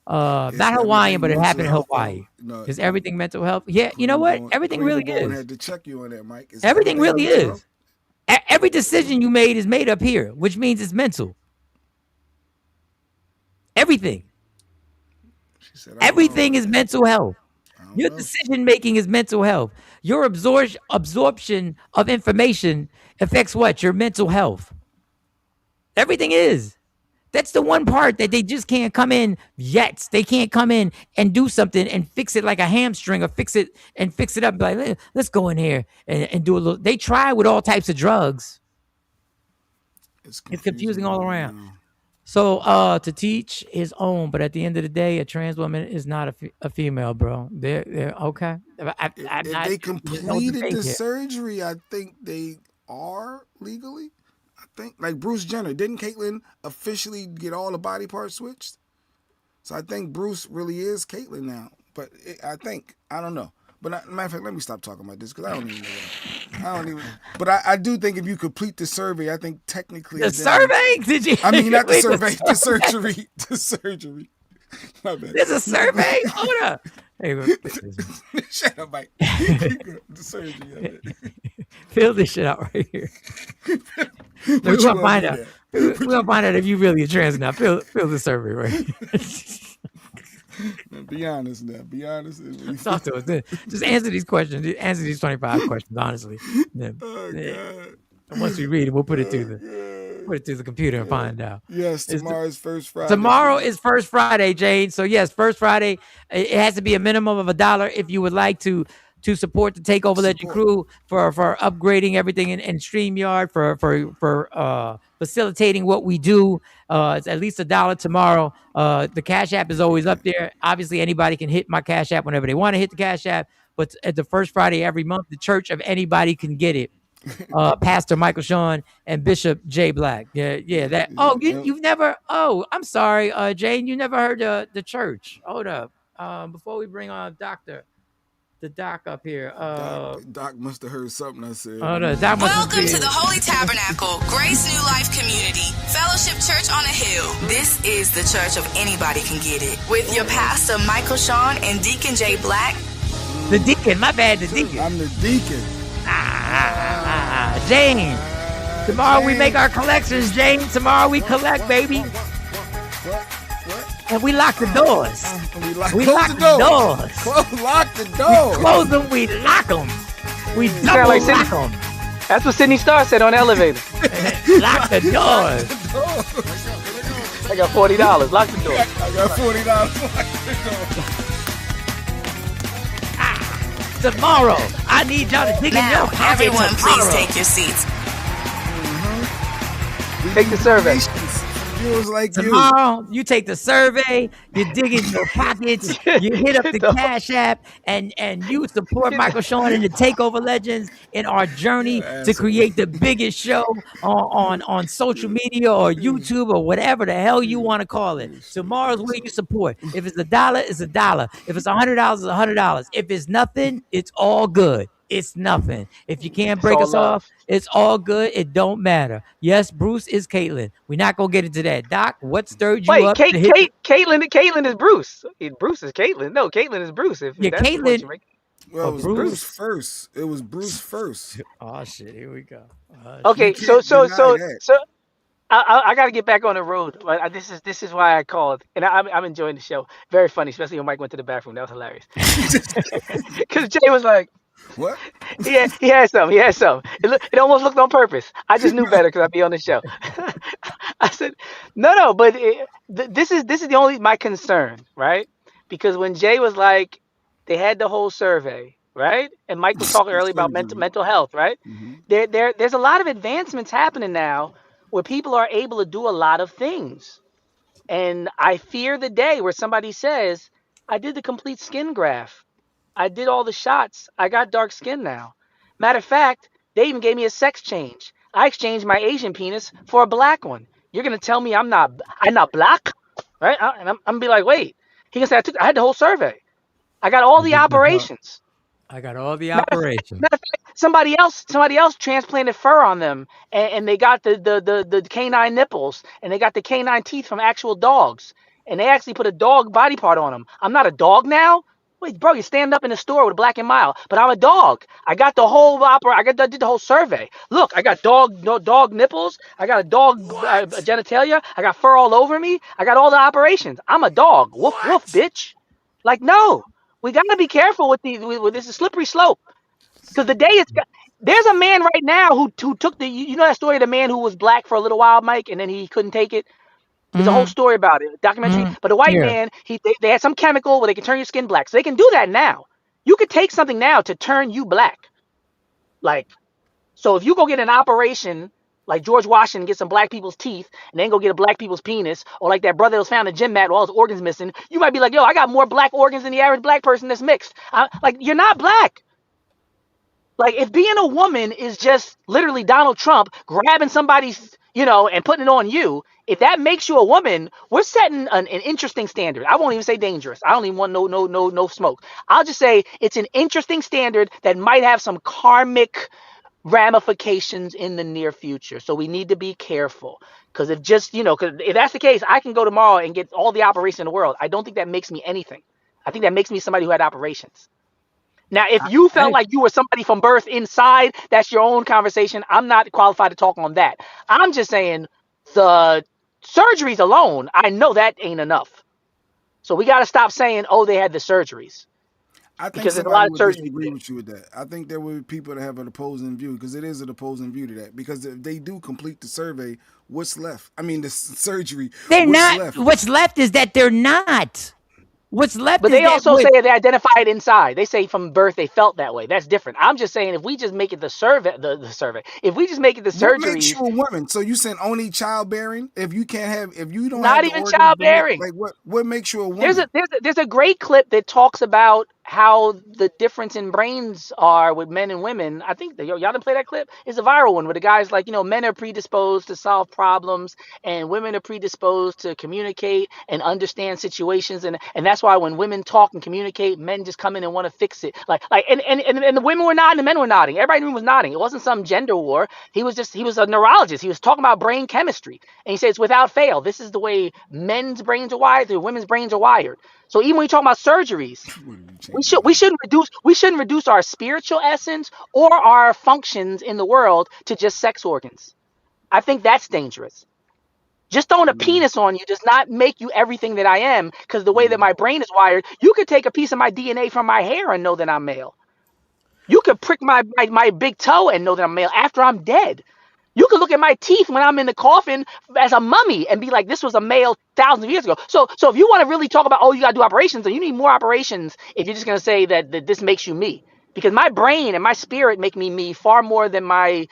Not Hawaiian, but it happened in Hawaii. Is everything mental health? Yeah, you know what? Everything really is. I had to check you on that, Mike. Everything really is. Every decision you made is made up here, which means it's mental. Everything. Everything is mental health. Your decision making is mental health. Your absorption of information affects what? Your mental health. Everything is. That's the one part that they just can't come in yet. They can't come in and do something and fix it like a hamstring or fix it up and be like, let's go in here and do a little. They try with all types of drugs. It's confusing all around. So to teach his own, but at the end of the day, a trans woman is not a female, bro. They're okay. If they completed the surgery, I think they are legally. I think like Bruce Jenner, didn't Caitlyn officially get all the body parts switched? So I think Bruce really is Caitlyn now. But I don't know. But matter of fact, let me stop talking about this because I don't even know. But I do think if you complete the survey, I think technically the survey. Did you? I mean, not the survey, the surgery. The surgery. My bad. There's a survey. Hold up. Hey, shut up, Mike. The surgery. Fill this shit out right here. We're gonna find out. We're gonna find out if you really a trans now. Fill the survey right here. Be honest now. Be honest. Talk to us. Just answer these questions. Answer these 25 questions honestly. Oh, God. And once we read it, we'll put it through the computer and find out. Yes, tomorrow's First Friday. Tomorrow is First Friday, Jade. So yes, First Friday. It has to be a minimum of $1 if you would like to to support the Takeover Legend crew for upgrading everything in StreamYard, for facilitating what we do. It's at least $1 tomorrow. The Cash App is always up there. Obviously, anybody can hit my Cash App whenever they want to hit the Cash App. But at the first Friday every month, the Church of Anybody can get it. Pastor Michael Sean and Bishop J Black. Yeah. That. Oh, you've never. Oh, I'm sorry, Jane. You never heard the church. Hold up. Before we bring on the doc up here. Doc must have heard something I said. Welcome to the Holy Tabernacle, Grace New Life Community, Fellowship Church on a Hill. This is the church of anybody can get it. With your pastor, Michael Sean, and Deacon J Black. The deacon, my bad, the deacon. I'm the deacon. Jane. Tomorrow we make our collections, Jane. Tomorrow we collect, baby. And we lock the doors. We lock the doors. Lock the doors. We close them, we lock them. We double lock them. That's what Sydney Starr said on the elevator. Lock the doors. I got $40. Lock the door. I got $40. Lock the door. Tomorrow, I need y'all to dig in your pocket. Everyone, please take your seats. Take the survey. Like tomorrow, you take the survey, you dig in your pockets, you hit up the Cash App, and you support Michael Sean and the Takeover Legends in our journey to create the biggest show on social media or YouTube or whatever the hell you want to call it. Tomorrow's where you support. If it's $1, it's $1. If it's $100, it's $100. If it's nothing, it's all good. It's nothing. If you can't break us off, it's all good. It don't matter. Yes, Bruce is Caitlyn. We're not gonna get into that. Doc, what stirred you up? Caitlyn is Bruce. Bruce is Caitlyn. No, Caitlyn is Bruce. Caitlyn. Well, it was Bruce first. It was Bruce first. Oh shit! Here we go. Okay, so I got to get back on the road. This is why I called, and I'm enjoying the show. Very funny, especially when Mike went to the bathroom. That was hilarious. Because Jay was like, "What?" Yeah, he had some. It almost looked on purpose. I just knew better because I'd be on the show. I said, no, but this is the only my concern, right? Because when Jay was like, they had the whole survey, right? And Mike was talking earlier about mental health, right? Mm-hmm. There's a lot of advancements happening now where people are able to do a lot of things. And I fear the day where somebody says, I did the complete skin graft. I did all the shots. I got dark skin now. Matter of fact, they even gave me a sex change. I exchanged my Asian penis for a black one. You're going to tell me I'm not black? Right? And I'm going to be like, wait. He can say, I had the whole survey. I got all the operations. I got all the operations. Matter of fact, somebody else transplanted fur on them, and they got the canine nipples, and they got the canine teeth from actual dogs, and they actually put a dog body part on them. I'm not a dog now. Wait, bro, you stand up in the store with a Black and Mild, but I'm a dog. I got the whole I did the whole survey. Look, I got dog nipples. I got a dog genitalia. I got fur all over me. I got all the operations. I'm a dog. Woof woof, bitch. Like, no, we got to be careful with this is a slippery slope, because the day is. There's a man right now who took that story of the man who was black for a little while, Mike, and then he couldn't take it. There's a whole story about it, documentary. But the white man, they had some chemical where they can turn your skin black. So they can do that now. You could take something now to turn you black. Like, so if you go get an operation, like George Washington, get some black people's teeth, and then go get a black people's penis, or like that brother that was found in the gym mat with all his organs missing, you might be like, yo, I got more black organs than the average black person that's mixed. Like, you're not black. Like, if being a woman is just literally Donald Trump grabbing somebody's, and putting it on you, if that makes you a woman, we're setting an interesting standard. I won't even say dangerous. I don't even want no smoke. I'll just say it's an interesting standard that might have some karmic ramifications in the near future. So we need to be careful. Because if that's the case, I can go tomorrow and get all the operation in the world. I don't think that makes me anything. I think that makes me somebody who had operations. Now, if you felt like you were somebody from birth inside, that's your own conversation. I'm not qualified to talk on that. I'm just saying the surgeries alone, I know that ain't enough. So we got to stop saying, oh, they had the surgeries. I think somebody would disagree with you with that. I think there will be people that have an opposing view, because it is an opposing view to that. Because if they do complete the survey, what's left? I mean, the surgery. They're not. Left? What's left is that they're not. What's left But is they that also say they identify it inside. They say from birth they felt that way. That's different. I'm just saying if we just make it the survey, the survey. If we just make it the What makes surgeries, you a woman? So you saying only childbearing? If you can't have, if you don't have not the even organs to make, childbearing. like what makes you a There's woman? a great clip that talks about how the difference in brains are with men and women. I think y'all didn't play that clip. It's a viral one where the guy's like, men are predisposed to solve problems and women are predisposed to communicate and understand situations, and that's why when women talk and communicate, men just come in and want to fix it. And the women were nodding, the men were nodding. Everybody in the room was nodding. It wasn't some gender war. He was a neurologist. He was talking about brain chemistry, and he said it's without fail. This is the way men's brains are wired. The women's brains are wired. So even when we talk about surgeries, we shouldn't reduce our spiritual essence or our functions in the world to just sex organs. I think that's dangerous. Just throwing a penis on you does not make you everything that I am, because the way that my brain is wired, you could take a piece of my DNA from my hair and know that I'm male. You could prick my big toe and know that I'm male after I'm dead. You can look at my teeth when I'm in the coffin as a mummy and be like, this was a male thousands of years ago. So if you want to really talk about, oh, you got to do operations, then you need more operations if you're just going to say that this makes you me. Because my brain and my spirit make me far more than my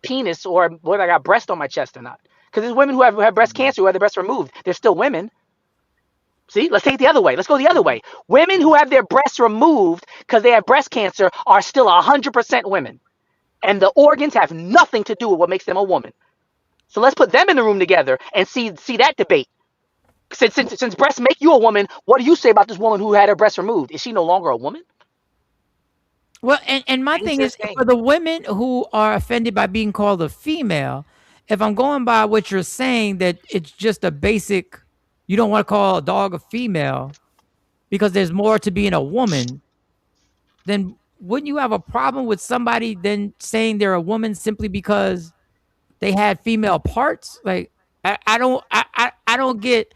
penis or whether I got breast on my chest or not. Because there's women who have breast cancer who have their breasts removed. They're still women. See, let's take it the other way. Let's go the other way. Women who have their breasts removed because they have breast cancer are still 100% women. And the organs have nothing to do with what makes them a woman. So let's put them in the room together and see that debate. Since breasts make you a woman, what do you say about this woman who had her breasts removed? Is she no longer a woman? Well, and my thing is for the women who are offended by being called a female, if I'm going by what you're saying, that it's just a basic, you don't want to call a dog a female because there's more to being a woman, then wouldn't you have a problem with somebody then saying they're a woman simply because they had female parts? Like I don't get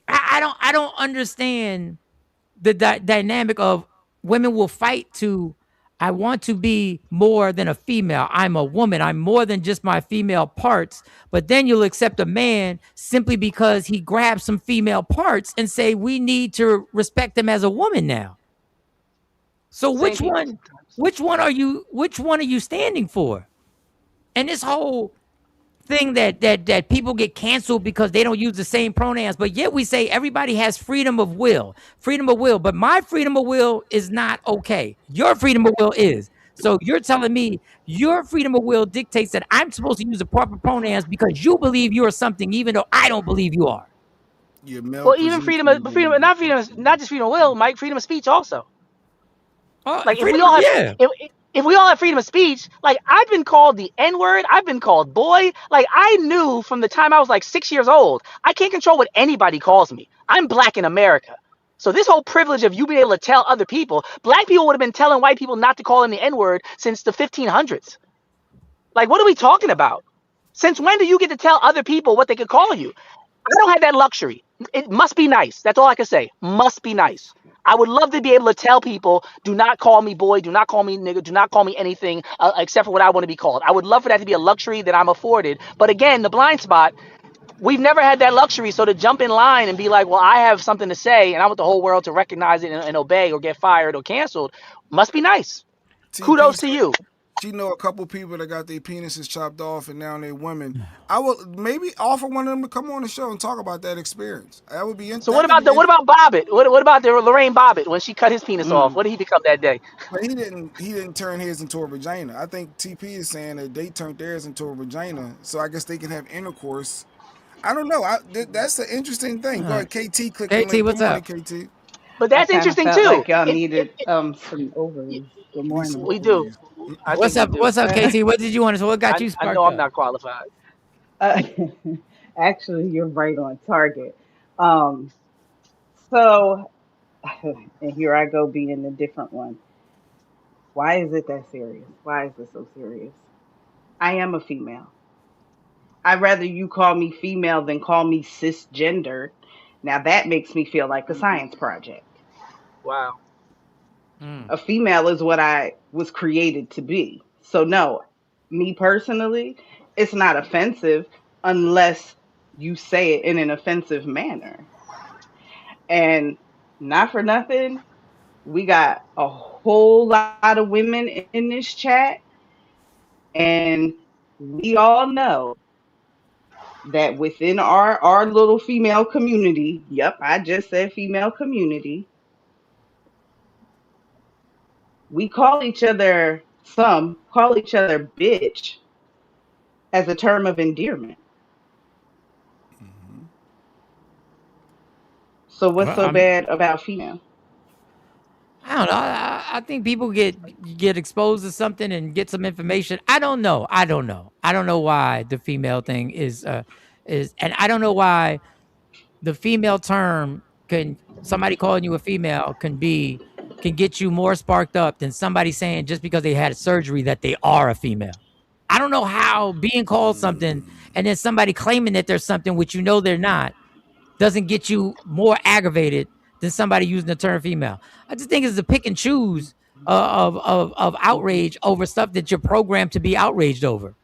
I don't understand the dynamic of women will fight to I want to be more than a female. I'm a woman. I'm more than just my female parts. But then you'll accept a man simply because he grabs some female parts and say we need to respect him as a woman now. So which one are you standing for? And this whole thing that people get canceled because they don't use the same pronouns, but yet we say everybody has freedom of will, but my freedom of will is not okay. Your freedom of will is. So you're telling me your freedom of will dictates that I'm supposed to use the proper pronouns because you believe you are something, even though I don't believe you are. Well, even not just freedom of will, Mike, freedom of speech also. Like if we all have freedom of speech, like I've been called the N-word, I've been called boy. Like I knew from the time I was like 6 years old, I can't control what anybody calls me. I'm black in America. So this whole privilege of you being able to tell other people, black people would have been telling white people not to call them the N-word since the 1500s. Like what are we talking about? Since when do you get to tell other people what they could call you? I don't have that luxury. It must be nice. That's all I can say. Must be nice. I would love to be able to tell people, do not call me boy, do not call me nigga, do not call me anything except for what I want to be called. I would love for that to be a luxury that I'm afforded. But again, the blind spot, we've never had that luxury. So to jump in line and be like, well, I have something to say and I want the whole world to recognize it and obey or get fired or canceled, must be nice. Kudos to you. She know a couple people that got their penises chopped off and now they're women. I will maybe offer one of them to come on the show and talk about that experience. That would be interesting. So what about Bobbitt? What about the Lorraine Bobbitt when she cut his penis off? What did he become that day? But he didn't turn his into a vagina. I think TP is saying that they turned theirs into a vagina, so I guess they can have intercourse. I don't know. That's an interesting thing. Go ahead, KT. Click the link. What's up? KT. But that's interesting felt too. Like y'all needed some ovaries. Good morning. We do. What's up? What's up, KT? What did you want to say? What got you sparked I know up? I'm not qualified. Actually, you're right on target. So, and here I go being a different one. Why is it that serious? Why is it so serious? I am a female. I'd rather you call me female than call me cisgender. Now that makes me feel like a science project. Wow. A female is what I was created to be. So no, me personally, it's not offensive unless you say it in an offensive manner. And not for nothing, we got a whole lot of women in this chat, and we all know that within our little female community, yep, I just said female community, we call each other, some call each other bitch as a term of endearment. So what's so bad about female? I don't know. I think people get exposed to something and get some information. I don't know. I don't know why the female thing is, and I don't know why the female term can somebody calling you a female can get you more sparked up than somebody saying just because they had surgery that they are a female. I don't know how being called something and then somebody claiming that there's something which you know they're not doesn't get you more aggravated than somebody using the term female. I just think it's a pick and choose of outrage over stuff that you're programmed to be outraged over.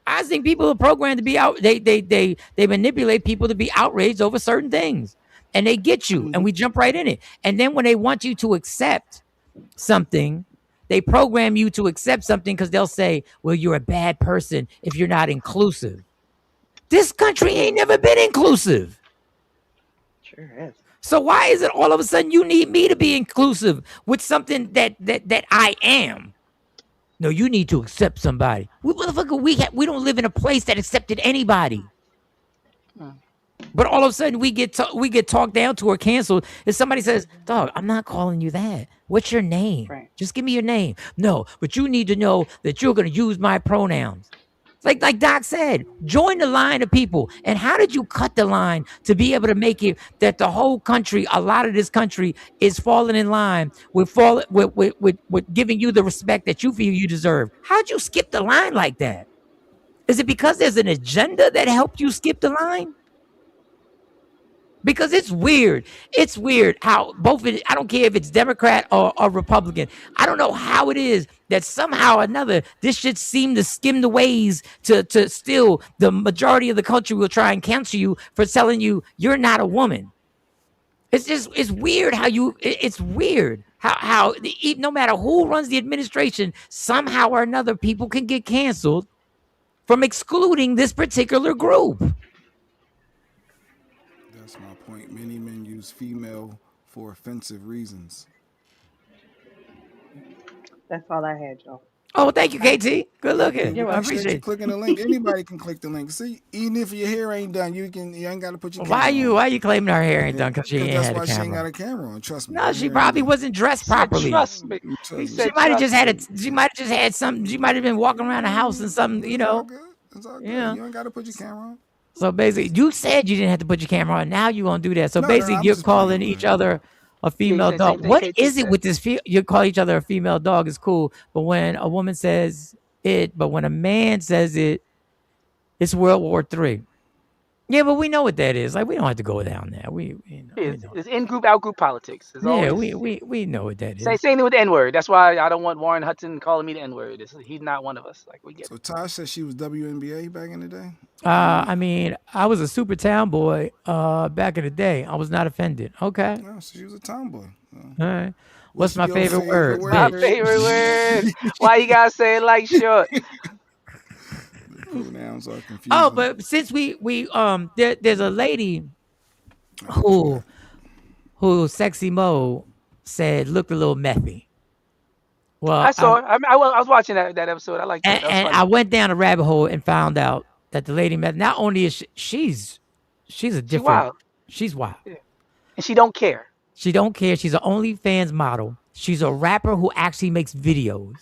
I think people are programmed to be out. They manipulate people to be outraged over certain things, and they get you, and we jump right in it. And then when they want you to accept something, they program you to accept something because they'll say, "Well, you're a bad person if you're not inclusive." This country ain't never been inclusive. Sure has. So why is it all of a sudden you need me to be inclusive with something that I am? No, you need to accept somebody. We don't live in a place that accepted anybody. But all of a sudden we get talked down to or canceled. If somebody says, "Dog, I'm not calling you that. What's your name? Right. Just give me your name." No, but you need to know that you're going to use my pronouns. Like Doc said, join the line of people. And how did you cut the line to be able to make it that the whole country, a lot of this country, is falling in line with giving you the respect that you feel you deserve? How'd you skip the line like that? Is it because there's an agenda that helped you skip the line? Because it's weird. It's weird how I don't care if it's Democrat or Republican. I don't know how it is that somehow or another this should seem to skim the ways to still the majority of the country will try and cancel you for telling you you're not a woman. It's weird how it's weird how no matter who runs the administration, somehow or another people can get canceled from excluding this particular group. That's my point. Many men use female for offensive reasons. That's all I had, y'all. Oh, thank you, KT. Good looking. You're I welcome. Appreciate appreciate you it. clicking the link. Anybody can click the link. See, even if your hair ain't done, you ain't got to put your Why camera on. Why you claiming her hair ain't done? Because she ain't that's had why a she ain't camera. got a camera on. Trust me. No, she probably wasn't dressed properly. Trust me. He She said might have trust just had me. She might have just had something. She might have been walking around the house and something. It's all good. It's all good. Yeah. You ain't got to put your camera on. So basically, you said you didn't have to put your camera on. Now you gonna do that. So No, basically, I'm you're just calling playing, each man. other a female said dog. same thing What KT is it said. with this? You call each other a female dog is cool, but when a woman says it, but when a man says it, it's World War III. Yeah, but we know what that is. Like we don't have to go down there. We know. It's in group, out group politics. It's Yeah, always we know what that is. same thing with the N word. That's why I don't want Warren Hudson calling me the N word. He's not one of us. Like we get. So Taj said she was WNBA back in the day. I mean, I was a super town boy back in the day. I was not offended. Okay. No, so she was a tomboy. All right. What's my your favorite word? My Bitch. favorite word. Why you gotta say it like short? The pronouns are confusing. Oh, but since there's a lady who Sexy Mo said looked a little methy. Well, I saw. I was watching that episode. I liked it. and I went down a rabbit hole and found out that the lady met. Not only is she's a different. wild. She's wild. Yeah. And she don't care. She don't care. She's an OnlyFans model. She's a rapper who actually makes videos.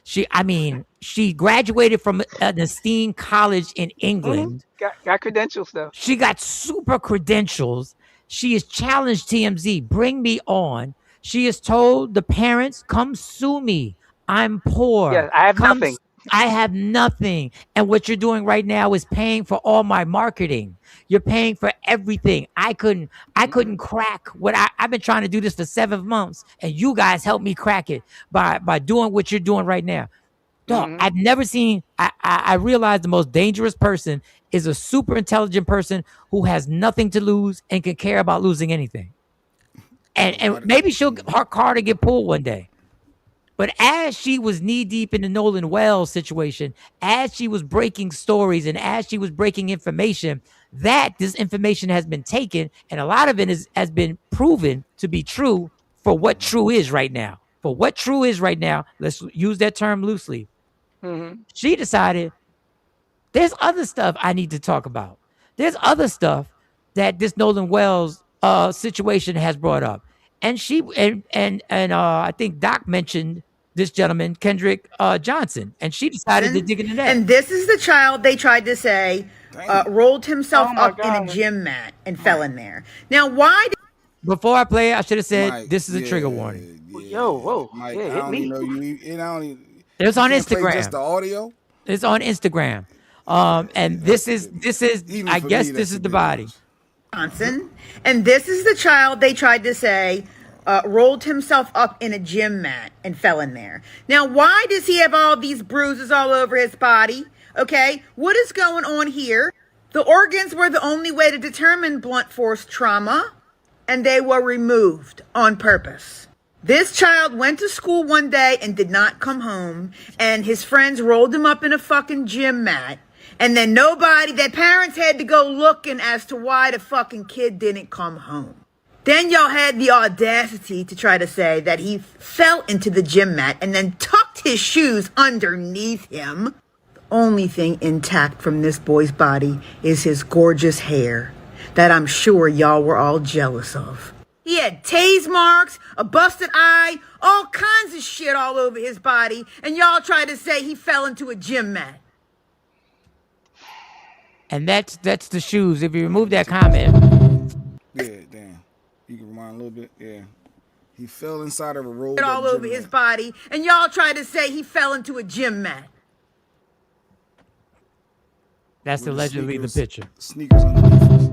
She graduated from an esteemed college in England. Got credentials though. She got super credentials. She has challenged TMZ. Bring me on. She has told the parents, "Come sue me. I'm poor. Yeah, I have nothing. I have nothing." And what you're doing right now is paying for all my marketing. You're paying for everything. I couldn't crack what I've been trying to do this for 7 months, and you guys helped me crack it by doing what you're doing right now. Dog, I've never seen. I realize the most dangerous person is a super intelligent person who has nothing to lose and can care about losing anything. And maybe her car to get pulled one day. But as she was knee deep in the Nolan Wells situation, as she was breaking stories and as she was breaking information, that this information has been taken and a lot of it has been proven to be true for what true is right now. For what true is right now, let's use that term loosely. Mm-hmm. She decided there's other stuff I need to talk about. There's other stuff that this Nolan Wells situation has brought up. And I think Doc mentioned this gentleman, Kendrick Johnson, and she decided to dig into that. And this is the child they tried to say rolled himself Oh my up in a God. gym mat and fell in there. Now, why did Before I play, I should have said Mike, this is a trigger warning. Yo, whoa. Mike, Yeah, I hit don't me. even know you. I don't even. It was you on can't play Instagram. just the audio. It's on Instagram. And this is Even I for guess me, this that's is a the bit body. Johnson, and this is the child they tried to say rolled himself up in a gym mat and fell in there. Now, why does he have all these bruises all over his body? Okay, what is going on here? The organs were the only way to determine blunt force trauma, and they were removed on purpose. This child went to school one day and did not come home, and his friends rolled him up in a fucking gym mat. And then their parents had to go looking as to why the fucking kid didn't come home. Then y'all had the audacity to try to say that he fell into the gym mat and then tucked his shoes underneath him. The only thing intact from this boy's body is his gorgeous hair that I'm sure y'all were all jealous of. He had tase marks, a busted eye, all kinds of shit all over his body, and y'all tried to say he fell into a gym mat. And that's the shoes. If you remove that comment. Yeah, damn. You can rewind a little bit. Yeah. He fell inside of a rolled up all over gym his mat. body, and y'all tried to say he fell into a gym mat. That's With allegedly the picture. Sneakers underneath us.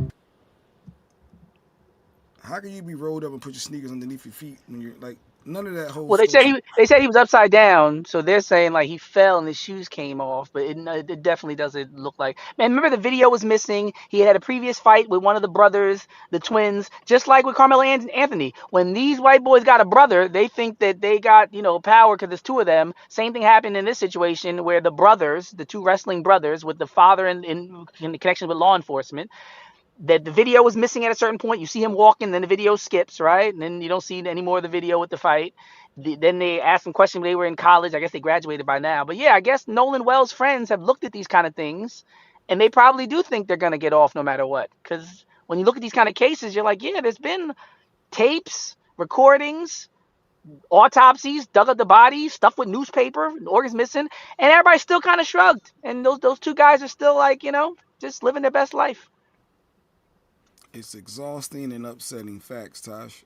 How can you be rolled up and put your sneakers underneath your feet when you're like none of that whole? Well, they said he was upside down, so they're saying like he fell and his shoes came off, but it definitely doesn't look like. Man, remember the video was missing. He had a previous fight with one of the brothers, the twins, just like with Carmelo Anthony. When these white boys got a brother, they think that they got power because there's two of them. Same thing happened in this situation where the brothers, the two wrestling brothers, with the father in connection with law enforcement. That the video was missing at a certain point. You see him walking, then the video skips, right? And then you don't see any more of the video with the fight. Then they asked him questions when they were in college. I guess they graduated by now. But yeah, I guess Nolan Wells' friends have looked at these kind of things, and they probably do think they're going to get off no matter what. Because when you look at these kind of cases, you're like, yeah, there's been tapes, recordings, autopsies, dug up the body, stuff with newspaper, organs missing, and everybody still kind of shrugged. And those two guys are still like, just living their best life. It's exhausting and upsetting. Facts, Tosh.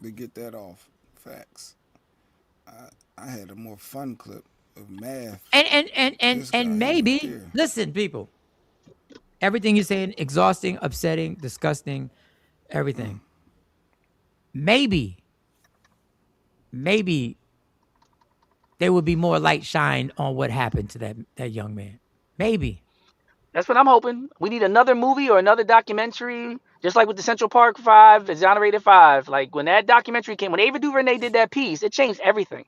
To get that off. Facts. I had a more fun clip of math. And maybe listen, people. Everything you're saying, exhausting, upsetting, disgusting, everything. Maybe there would be more light shined on what happened to that young man. Maybe. That's what I'm hoping. We need another movie or another documentary, just like with the Central Park 5, Exonerated 5. Like when that documentary came, when Ava DuVernay did that piece, it changed everything.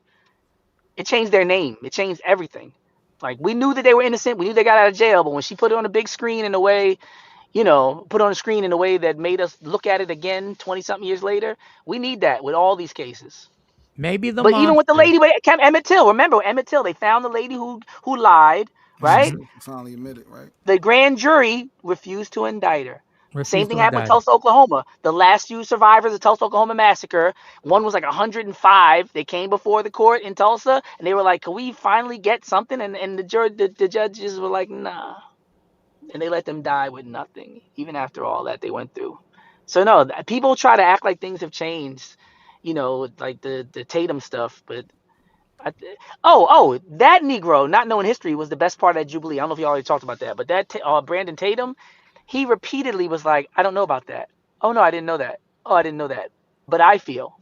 It changed their name. It changed everything. Like we knew that they were innocent. We knew they got out of jail. But when she put it on a big screen in a way, put on a screen in a way that made us look at it again 20-something years later, we need that with all these cases. Maybe the But even with the lady, Emmett Till, remember Emmett Till, they found the lady who lied, right? Finally admitted, right? The grand jury refused to indict her. Same Refused thing to happened with indict her. Tulsa, Oklahoma. The last few survivors of Tulsa, Oklahoma massacre, one was like 105. They came before the court in Tulsa, and they were like, "Can we finally get something?" And the judges were like, "Nah," and they let them die with nothing, even after all that they went through. So no, people try to act like things have changed, like the Tatum stuff, but. That Negro, not knowing history, was the best part of that Jubilee. I don't know if you already talked about that, but that Brandon Tatum, he repeatedly was like, I don't know about that. Oh, no, I didn't know that. Oh, I didn't know that. But I feel.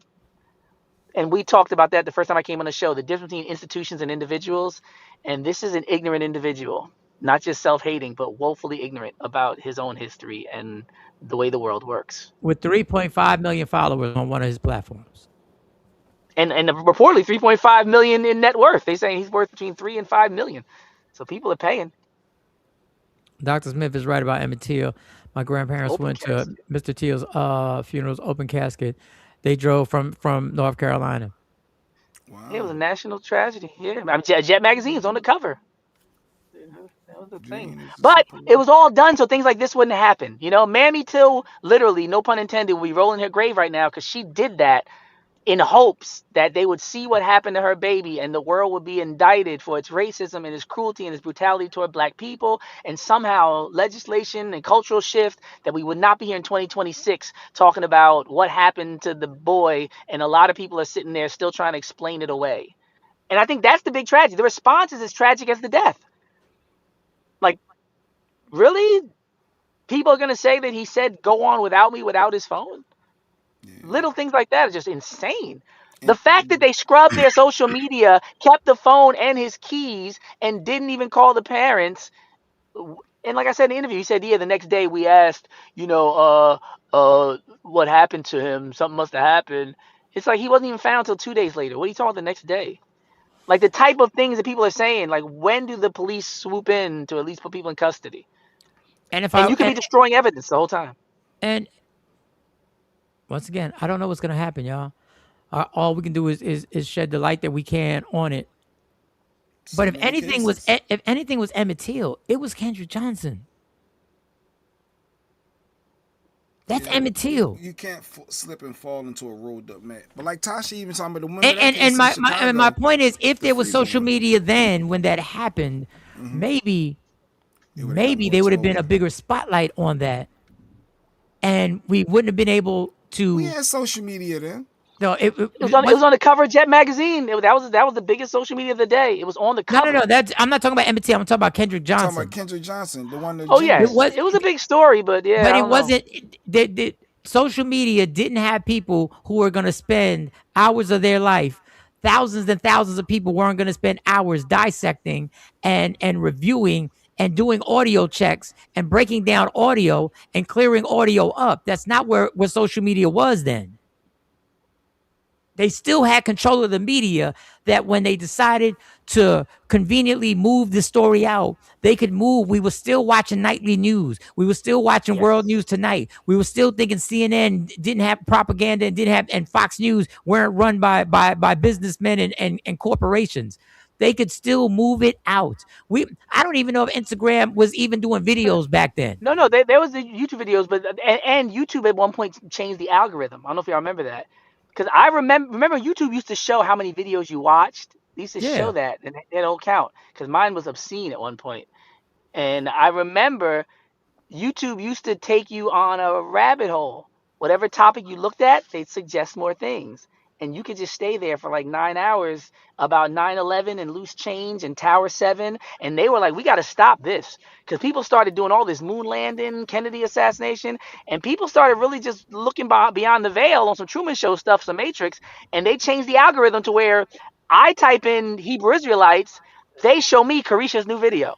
And we talked about that the first time I came on the show, the difference between institutions and individuals. And this is an ignorant individual. not just self-hating, but woefully ignorant about his own history and the way the world works. With 3.5 million followers on one of his platforms. And reportedly 3.5 million in net worth. They saying he's worth between 3 and 5 million. So people are paying. Dr. Smith is right about Emmett Till. My grandparents Open went casket. to Mr. Till's funerals, open casket. They drove from North Carolina. Wow. It was a national tragedy. Yeah, I mean, Jet Magazine's on the cover. That was the thing. But it was all done so things like this wouldn't happen. You know, Mammy Till, literally, no pun intended, will be rolling her grave right now because she did that in hopes that they would see what happened to her baby and the world would be indicted for its racism and its cruelty and its brutality toward black people, and somehow legislation and cultural shift that we would not be here in 2026 talking about what happened to the boy, and a lot of people are sitting there still trying to explain it away. And I think that's the big tragedy. The response is as tragic as the death. Like, really? People are going to say that he said, go on without me, without his phone? Yeah. Little things like that are just insane. The fact that they scrubbed their social media, kept the phone and his keys, and didn't even call the parents. And like I said in the interview, he said, yeah, the next day we asked, what happened to him? Something must have happened. It's like he wasn't even found until 2 days later. What are you talking about the next day? Like the type of things that people are saying, like when do the police swoop in to at least put people in custody? And you could be destroying evidence the whole time. And once again, I don't know what's gonna happen, y'all. All we can do is shed the light that we can on it. But if anything was Emmett Till, it was Kendrick Johnson. That's Emmett Till. You can't slip and fall into a rolled up mat. But like Tasha even talking about the women. And my point is, if there was social media then when that happened, maybe there would have been a bigger spotlight on that, and we wouldn't have been able to. We had social media then. No, it was on the cover of Jet Magazine. That was the biggest social media of the day. It was on the cover. No. I'm not talking about Emmett Till. I'm talking about Kendrick Johnson. Talking about Kendrick Johnson, the one that. Oh yeah, it was a big story, but yeah. But it wasn't. The social media didn't have people who were going to spend hours of their life. Thousands and thousands of people weren't going to spend hours dissecting and reviewing and doing audio checks and breaking down audio and clearing audio up. That's not where social media was then. They still had control of the media, that when they decided to conveniently move the story out, they could move. We were still watching nightly news. We were still watching World News Tonight. We were still thinking CNN didn't have propaganda and Fox News weren't run by businessmen and corporations. They could still move it out. I don't even know if Instagram was even doing videos back then. No, there was the YouTube videos, but and YouTube at one point changed the algorithm. I don't know if y'all remember that. Because I remember YouTube used to show how many videos you watched. They used to show that, and they don't count. Because mine was obscene at one point. And I remember YouTube used to take you on a rabbit hole. Whatever topic you looked at, they'd suggest more things. And you could just stay there for like 9 hours about 9/11 and loose change and Tower 7. And they were like, we got to stop this. Because people started doing all this moon landing, Kennedy assassination. And people started really just looking beyond the veil on some Truman Show stuff, some Matrix. And they changed the algorithm to where I type in Hebrew Israelites. They show me Carisha's new video.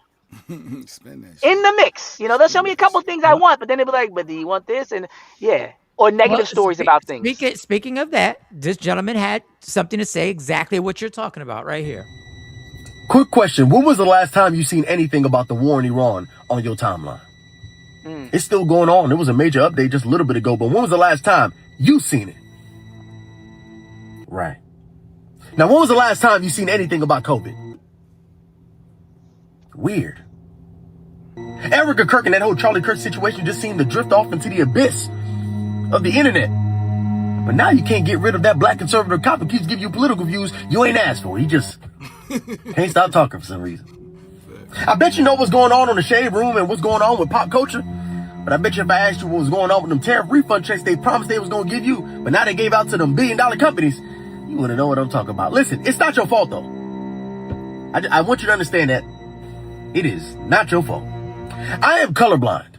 In the mix. They'll show me a couple things I want. But then they'll be like, but do you want this? And yeah. Or negative stories about things. Speaking of that, this gentleman had something to say exactly what you're talking about right here. Quick question. When was the last time you seen anything about the war in Iran on your timeline? It's still going on. There was a major update just a little bit ago, but when was the last time you seen it? Right. Now, when was the last time you seen anything about COVID? Weird. Erica Kirk and that whole Charlie Kirk situation just seemed to drift off into the abyss of the internet. But now you can't get rid of that black conservative cop who keeps giving you political views you ain't asked for. He just can't stop talking for some reason. I bet you know what's going on the Shade Room and what's going on with pop culture. But I bet you if I asked you what was going on with them tariff refund checks they promised they was going to give you, but now they gave out to them billion-dollar companies, you wouldn't know what I'm talking about. Listen, it's not your fault, though. I want you to understand that it is not your fault. I am colorblind.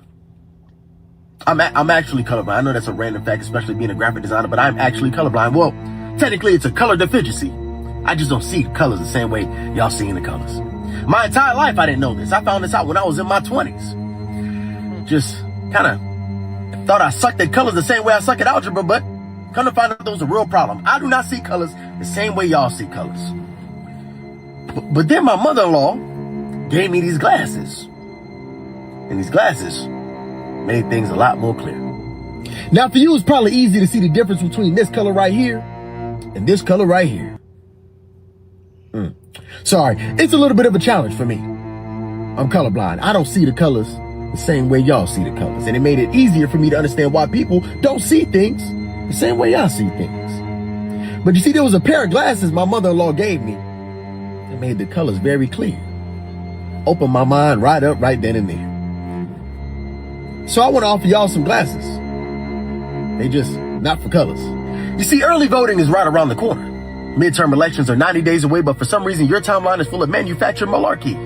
I'm actually colorblind. I know that's a random fact, especially being a graphic designer, but I'm actually colorblind. Well, technically it's a color deficiency. I just don't see the colors the same way y'all seeing the colors. My entire life I didn't know this. I found this out when I was in my 20s. Just kind of thought I sucked at colors the same way I suck at algebra, but come to find out there was a real problem. I do not see colors the same way y'all see colors. But then my mother-in-law gave me these glasses. And these glasses made things a lot more clear. Now for you, it's probably easy to see the difference between this color right here and this color right here. Sorry, it's a little bit of a challenge for me. I'm colorblind. I don't see the colors the same way y'all see the colors. And it made it easier for me to understand why people don't see things the same way y'all see things. But you see, there was a pair of glasses my mother-in-law gave me that made the colors very clear. Opened my mind right up right then and there. So I want to offer y'all some glasses. They just not for colors. You see, early voting is right around the corner. Midterm elections are 90 days away, but for some reason your timeline is full of manufactured malarkey,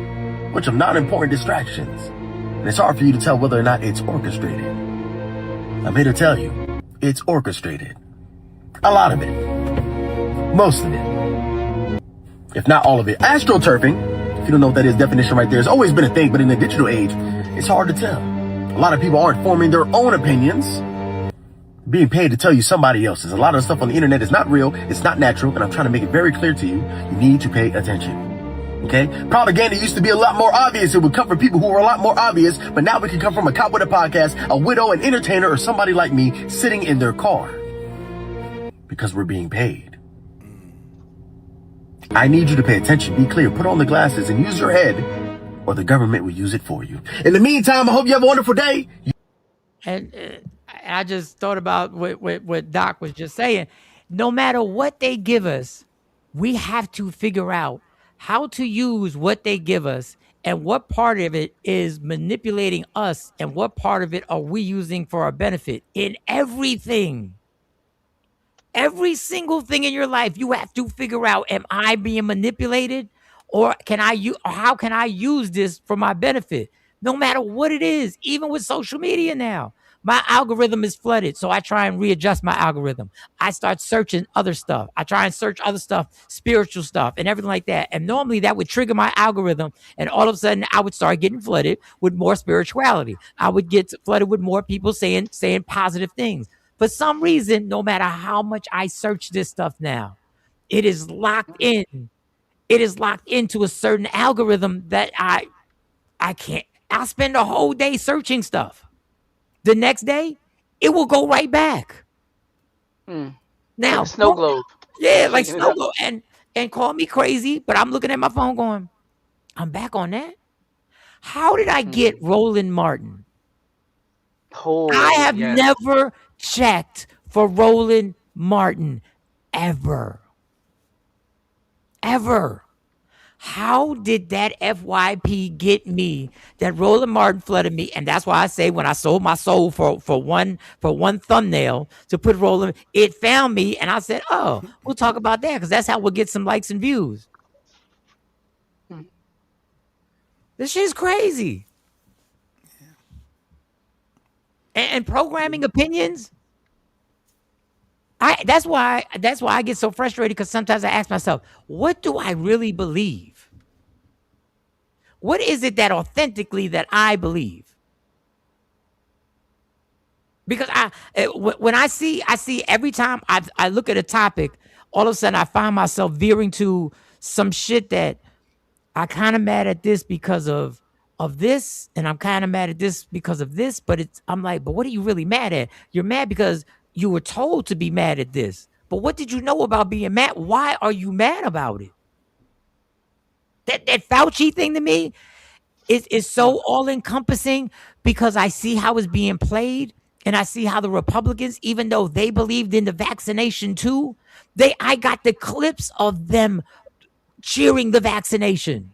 which of non-important distractions. And it's hard for you to tell whether or not it's orchestrated. I'm here to tell you, it's orchestrated. A lot of it. Most of it. If not all of it. Astroturfing, if you don't know what that is, definition right there, has always been a thing, but in the digital age, it's hard to tell. A lot of people aren't forming their own opinions, being paid to tell you somebody else's. A lot of the stuff on the internet is not real, it's not natural, and I'm trying to make it very clear to you, you need to pay attention. Okay? Propaganda used to be a lot more obvious. It would come from people who were a lot more obvious, but now it can come from a cop with a podcast, a widow, an entertainer, or somebody like me sitting in their car. Because we're being paid. I need you to pay attention, be clear, put on the glasses, and use your head, or the government will use it for you. In the meantime, I hope you have a wonderful day. And I just thought about what Doc was just saying. No matter what they give us, we have to figure out how to use what they give us and what part of it is manipulating us and what part of it are we using for our benefit in everything. Every single thing in your life, you have to figure out, am I being manipulated or how can I use this for my benefit? No matter what it is, even with social media now. My algorithm is flooded, so I try and readjust my algorithm. I start searching other stuff. I try and search other stuff, spiritual stuff, and everything like that. And normally that would trigger my algorithm, and all of a sudden I would start getting flooded with more spirituality. I would get flooded with more people saying positive things. For some reason, no matter how much I search this stuff now, it is locked in. It is locked into a certain algorithm that I can't. I'll spend a whole day searching stuff. The next day, it will go right back. Now, like a snow globe. Yeah, like snow globe. And call me crazy, but I'm looking at my phone going, I'm back on that. How did I get Roland Martin? I have never checked for Roland Martin ever. How did that FYP get me that Roland Martin flooded me? And that's why I say when I sold my soul for one thumbnail to put Roland, it found me and I said, oh, we'll talk about that because that's how we'll get some likes and views. This shit's crazy. And programming opinions. That's why I get so frustrated because sometimes I ask myself, what do I really believe? What is it that authentically that I believe? Because when I see every time I look at a topic, all of a sudden I find myself veering to some shit that I kind of mad at this because of this, and I'm kind of mad at this because of this, but I'm like, but what are you really mad at? You're mad because you were told to be mad at this. But what did you know about being mad? Why are you mad about it? That Fauci thing to me is so all-encompassing because I see how it's being played, and I see how the Republicans, even though they believed in the vaccination too, I got the clips of them cheering the vaccination.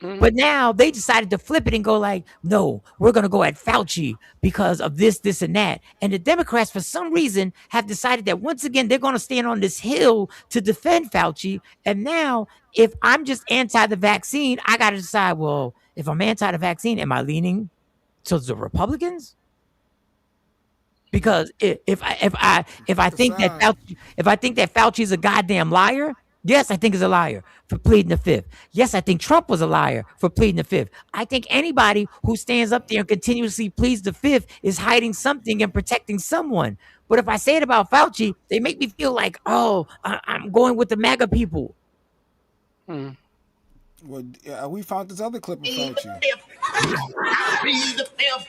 But now they decided to flip it and go like, no, we're going to go at Fauci because of this, this, and that. And the Democrats, for some reason, have decided that once again, they're going to stand on this hill to defend Fauci. And now, if I'm just anti the vaccine, I got to decide, well, if I'm anti the vaccine, am I leaning to the Republicans? Because if I think that Fauci's a goddamn liar, Yes, I think is a liar for pleading the fifth. Yes, I think Trump was a liar for pleading the fifth. I think anybody who stands up there and continuously pleads the fifth is hiding something and protecting someone. But if I say it about Fauci, they make me feel like, oh, I'm going with the MAGA people. Well, we found this other clip of Fauci. I plead the fifth.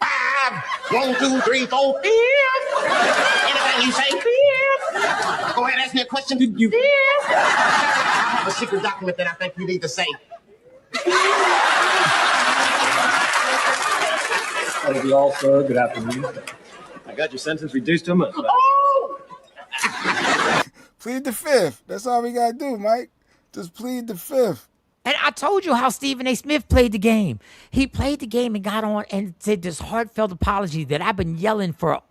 5, 1, 2, 3, 4, 5. Anything you say, fifth. Go ahead, ask me a question. Did you? Fifth. I have a secret document that I think you need to say. Hello to you all, sir. Good afternoon. I got your sentence reduced to a month. Plead the fifth. That's all we gotta do, Mike. Just plead the fifth. And I told you how Stephen A. Smith played the game. He played the game and got on and said this heartfelt apology that I've been yelling for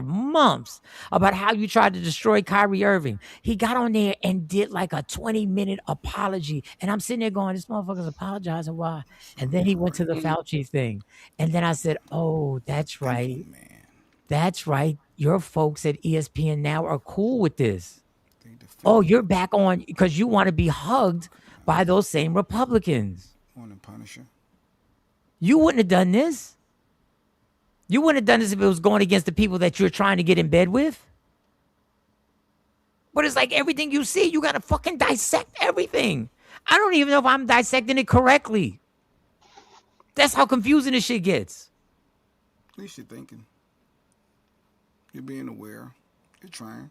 months about how you tried to destroy Kyrie Irving. He got on there and did like a 20-minute apology. And I'm sitting there going, this motherfucker's apologizing. Why? And then he went to the Fauci thing. And then I said, oh, that's right. That's right. Your folks at ESPN now are cool with this. Oh, you're back on because you want to be hugged by those same Republicans. Punisher. You wouldn't have done this. You wouldn't have done this if it was going against the people that you're trying to get in bed with. But it's like everything you see, you got to fucking dissect everything. I don't even know if I'm dissecting it correctly. That's how confusing this shit gets. At least you're thinking. You're being aware. You're trying.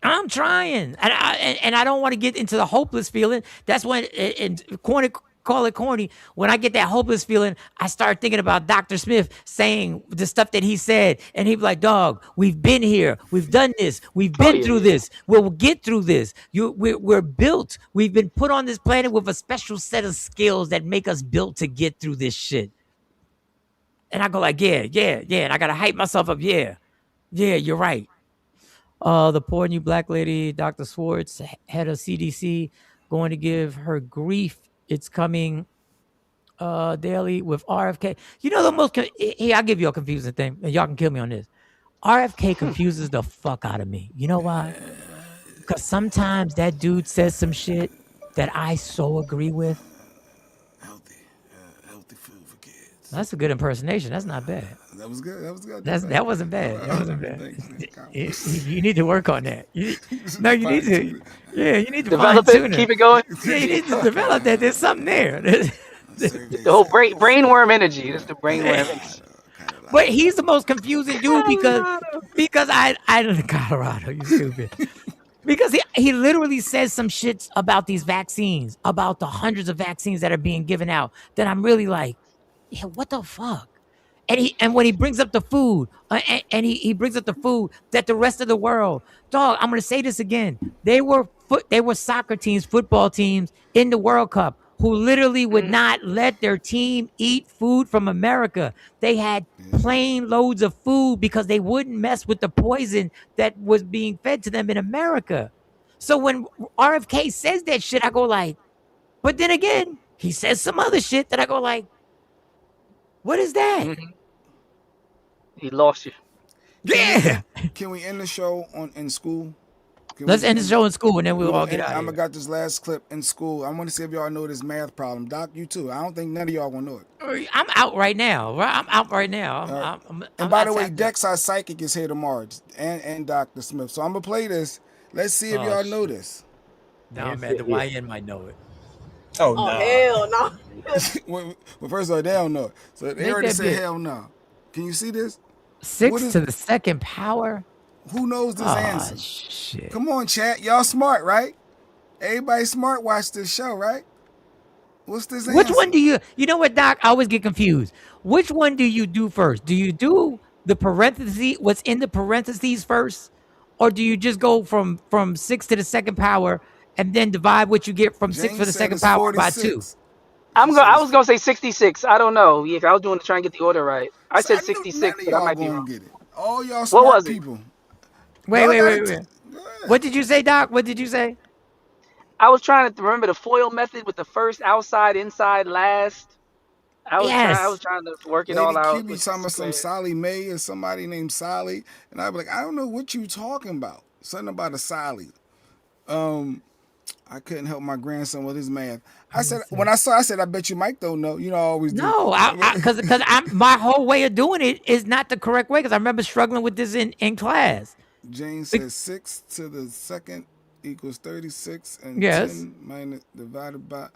I'm trying. And I don't want to get into the hopeless feeling. That's when, and corny, call it corny, when I get that hopeless feeling, I start thinking about Dr. Smith saying the stuff that he said. And he'd be like, dog, we've been here. We've done this. We've been through this. We'll get through this. We're built. We've been put on this planet with a special set of skills that make us built to get through this shit. And I go like, yeah. And I got to hype myself up. Yeah, you're right. The poor new black lady, Dr. Swartz, head of CDC, going to give her grief. It's coming daily with RFK. You know the most, here, I'll give you a confusing thing, and y'all can kill me on this. RFK confuses the fuck out of me. You know why? Because sometimes that dude says some shit that I so agree with. Healthy food for kids. That's a good impersonation. That's not bad. That was good. That was good. That wasn't bad. That wasn't bad. You need to work on that. You need to. Yeah, you need to develop it. Keep it going. Yeah, you need to develop that. There's something there. The whole brainworm energy. That's the brainworm energy. But he's the most confusing dude because I Colorado, you stupid. Because he literally says some shit about these vaccines, about the hundreds of vaccines that are being given out, that I'm really like, yeah, what the fuck? And when he brings up the food, and he brings up the food that the rest of the world, dog, I'm gonna say this again. They were soccer teams, football teams in the World Cup who literally would not let their team eat food from America. They had plane loads of food because they wouldn't mess with the poison that was being fed to them in America. So when RFK says that shit, I go like, but then again, he says some other shit that I go like, what is that? Mm-hmm. He lost you. Yeah. Can we end the show in school? Let's end the show in school and then we'll all get out of here. I got this last clip in school. I want to see if y'all know this math problem. Doc, you too. I don't think none of y'all gonna know it. I'm out right now. I'm out right now. And by the way, Dex, our psychic, is here tomorrow, and Dr. Smith. So I'm gonna play this. Let's see if y'all know this. No, man, the YN might know it. Oh, no. Hell no. Well, first of all, they don't know it. So they already said hell no. Can you see this? 6 to the second power? Who knows this answer? Shit. Come on, chat. Y'all smart, right? Everybody smart watch this show, right? What's this answer? Which one do you know what, Doc? I always get confused. Which one do you do first? Do you do the parentheses, what's in the parentheses first? Or do you just go from 6 to the second power and then divide what you get from James 6 to the said second it's power by 46. 2? I was gonna say 66. I don't know. If I was doing to try and get the order right. I said 66, but I might be wrong. Get it. All y'all smart people. Wait. What did you say, Doc? What did you say? I was trying to remember the FOIL method with the first outside, inside, last. I was trying to work it all out. Lady QB talking about some Sally Mae or somebody named Sally, and I'd be like, I don't know what you talking about. Something about a Sally. I couldn't help my grandson with his math. I said I bet you Mike don't know. You know, I always do. No, because my whole way of doing it is not the correct way. Because I remember struggling with this in class. Jane says 6 to the second equals 36, and Yes. 10 minus divided by.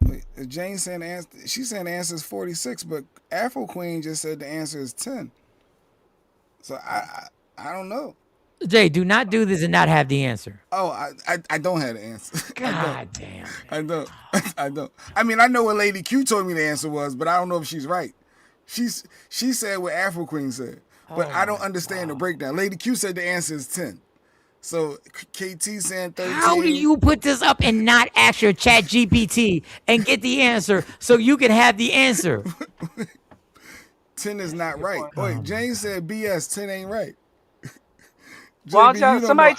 Wait, Jane saying she's saying the answer is 46, but Afro Queen just said the answer is 10. So I don't know. Jay, do not do this and not have the answer. Oh, I don't have the answer. God damn. I don't. I don't. I mean, I know what Lady Q told me the answer was, but I don't know if she's right. She said what Afro Queen said, but I don't understand the breakdown. Lady Q said the answer is 10. So KT saying 13. How do you put this up and not ask your Chat GPT and get the answer so you can have the answer? 10 is not right. Wait, Jane said BS. 10 ain't right. Well, somebody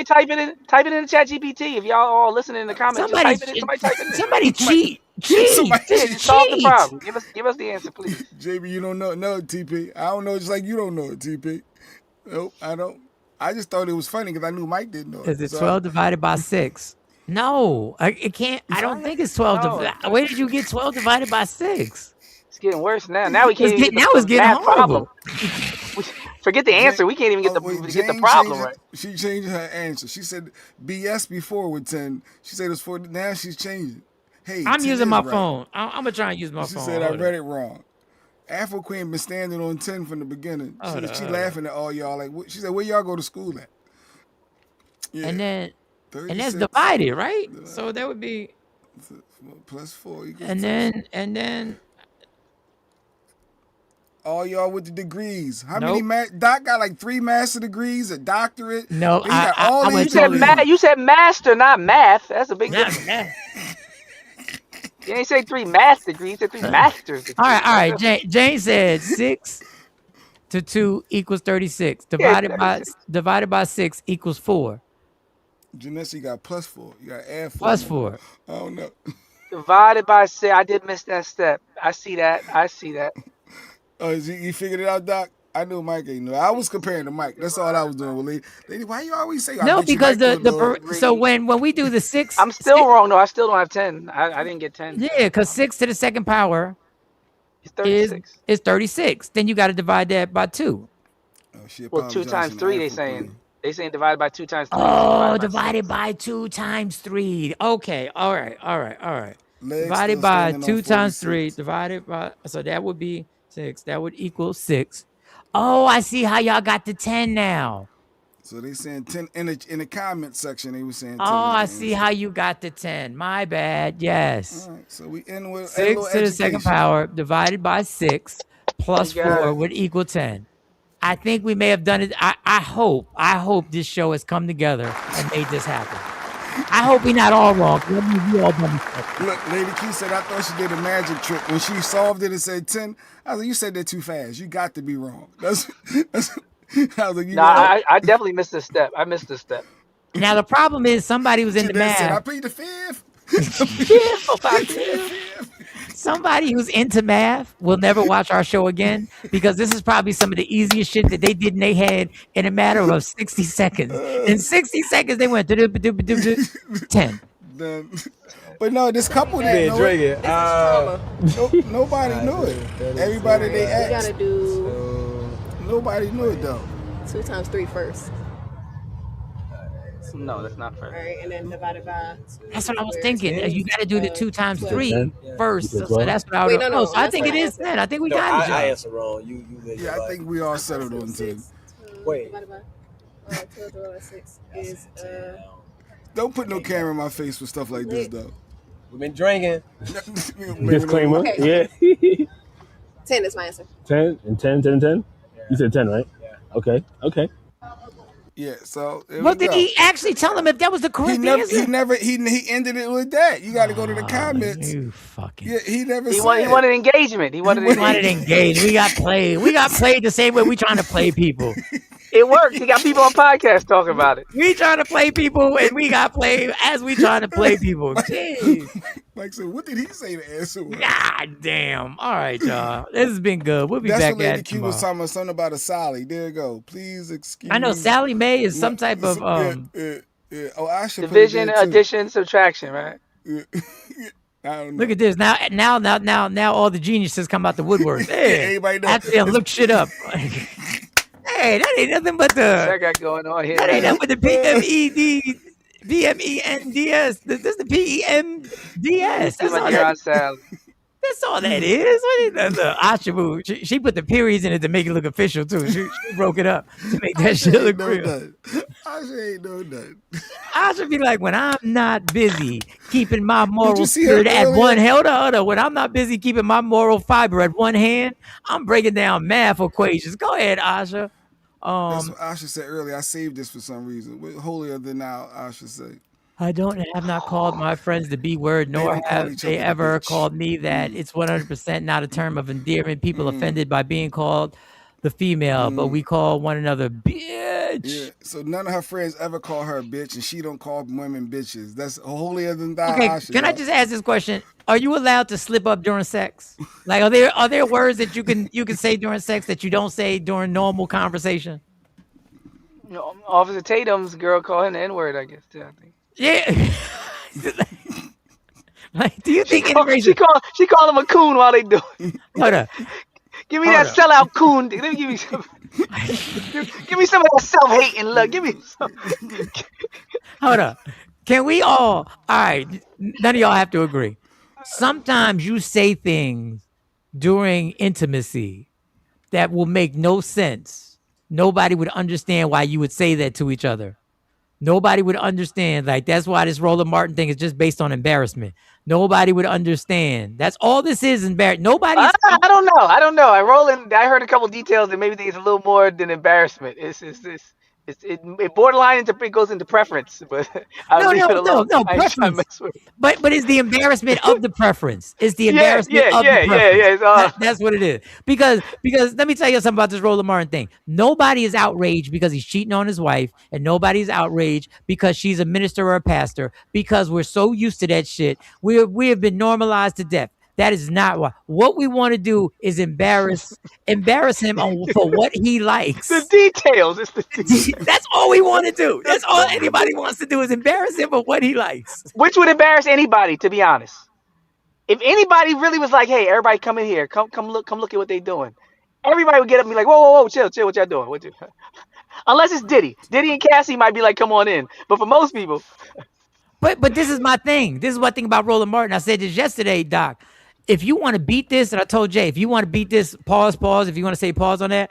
type it in the Chat GPT. If y'all all listening in the comments, somebody type it in. Somebody cheat. Solve the problem. Give us the answer, please. JB, you don't know? No, TP. I don't know. Just like you don't know it, TP. Nope, I don't. I just thought it was funny because I knew Mike didn't know it. Is it 12 divided by 6? No, it can't. I don't think it's 12. Where did you get 12 divided by 6? It's getting worse now. Now we can't even get it's getting math horrible. problem. Forget the answer. We can't even get the problem right. She changed her answer. She said BS before with 10. She said it was 40. Now she's changing. Hey, I'm using my phone. I'm gonna try and use my phone. She said I read it wrong. Afro Queen been standing on 10 from the beginning. She laughing at all y'all. Like she said, where y'all go to school at? Yeah. And that's divided, right? So that would be plus 4 equals and 10. then all y'all with the degrees. How many? Doc got like 3 master degrees, a doctorate. No, you said master, not math. That's a big difference. You ain't say 3 math degrees. You said 3 master's degrees. All right. Jane said 6 to 2 equals 36. Divided by 6 equals 4. Janessa, you got plus 4. You got add 4. Plus 4. I don't know. Divided by 6. I did miss that step. I see that. Oh, you figured it out, Doc? I knew Mike ain't know. I was comparing to Mike. That's all I was doing with Lady. Why you always say? No, because so when we do the 6, I'm still wrong though. I still don't have 10. I didn't get 10. Yeah, because 6 to the second power is 36. Is 36. Then you got to divide that by 2. Well, 2 times 3. They saying divided by 2 times 3. Oh, divided by 2 times 3. Okay, all right. Divided by 2 times 3. Divided by so that would be 6. That would equal 6. Oh, I see how y'all got the 10 now. So they saying 10 in the comment section. They were saying 10. Oh, I see how you got the 10. My bad. Yes. All right. So we end with 6 to the second power divided by 6 plus 4 would equal 10. I think we may have done it. I hope this show has come together and made this happen. I hope we're not all wrong. We all done this. Look, Lady Key said I thought she did a magic trick. When she solved it and said 10, I was like, you said that too fast. You got to be wrong. I was like, I definitely missed this step. I missed this step. Now the problem is somebody was into math. Said, I plead the fifth. Somebody who's into math will never watch our show again because this is probably some of the easiest shit that they did in their head in a matter of 60 seconds. In 60 seconds, they went 10. But no, this couple didn't know it. Nobody knew it. Everybody they asked. We gotta do. Nobody knew it though. 2 times 3 first. No, that's not fair. All right, and then divided by 2. That's what I was thinking. You got to do the 2 times 3 first. So that's what I would. No. So I think it is 10. I think we got it. I answered wrong. You yeah, I think we all settled on 10. Wait. Divided by 12 divided by 6 is Don't put no camera in my face for stuff like this though. We've been drinking. Disclaimer. Okay. Yeah. 10 is my answer. 10 and 10, 10 and 10? Yeah. You said 10, right? Yeah. Okay. Yeah, so well, did he actually tell him if that was the correct answer? He ended it with that. You got to go to the comments. You fucking. Yeah, he never. He said. wanted engagement. He wanted engagement. We got played. We got played the same way we trying to play people. It worked. He got people on podcasts talking about it. We trying to play people, and we got played as we trying to play people. Jeez. Mike said, "What did he say the answer was?" God damn. All right, y'all. This has been good. We'll be That's back what Lady at it Q was talking about. Something about a Sally. There you go. Please excuse me. I know Sally Mae is some type of Yeah. Oh, I should put it Division, there too. addition, subtraction, right? Yeah. I don't know. Look at this. Now all the geniuses come out the woodwork. Hey, Everybody know. after they look shit up. Hey, that ain't nothing but What's that got going on here? that ain't Man? nothing but the PMENDS. This is the PEMDS. Too much on salad. That's all that is. What is that? Look, Asha Boo, she put the periods in it to make it look official too. She broke it up to make that shit look real. Asha ain't know nothing. Asha be like, when I'm not busy keeping my moral see her spirit at earlier? one hold on. When I'm not busy keeping my moral fiber at one hand, I'm breaking down math equations. Go ahead, Asha. That's what Asha said earlier. I saved this for some reason. What holier than thou, Asha say. I have not called my friends the B word, nor have they ever called me that. It's 100% not a term of endearment. People offended by being called the female, but we call one another bitch. Yeah. So none of her friends ever call her a bitch, and she don't call women bitches. That's holier than thou, Okay, Asha. can I just ask this question? Are you allowed to slip up during sex? Like, are there words that you can say during sex that you don't say during normal conversation? You know, Officer Tatum's girl called him the N-word, I guess, too, I think. Yeah. Like, do you think she called him a coon while they do it? Hold up. Give me that sellout coon. Let me give me some. Give me some of that self-hating look. Give me some. Hold up. Can we all right, none of y'all have to agree. Sometimes you say things during intimacy that will make no sense. Nobody would understand why you would say that to each other. Nobody would understand. Like, that's why this Roland Martin thing is just based on embarrassment. Nobody would understand. That's all this is, embarrassment. Nobody's. I don't know. I heard a couple details that maybe think it's a little more than embarrassment. It borderline it goes into preference, but I'll leave it alone. No, preference. But it's the embarrassment of the preference. It's the embarrassment of the preference. That's what it is. Because let me tell you something about this Roland Martin thing. Nobody is outraged because he's cheating on his wife, and nobody's outraged because she's a minister or a pastor, because we're so used to that shit. We have been normalized to death. That is not why. What we want to do is embarrass him for what he likes. The details. It's the details. That's all we want to do. That's all anybody wants to do is embarrass him for what he likes. Which would embarrass anybody, to be honest. If anybody really was like, "Hey, everybody, come in here. Come look at what they doing." Everybody would get up and be like, "Whoa, chill. What y'all doing? Unless it's Diddy. Diddy and Cassie might be like, "Come on in." But for most people. But this is my thing. This is what I think about Roland Martin. I said this yesterday, Doc. If you want to beat this, and I told Jay, if you want to beat this, pause. If you want to say pause on that,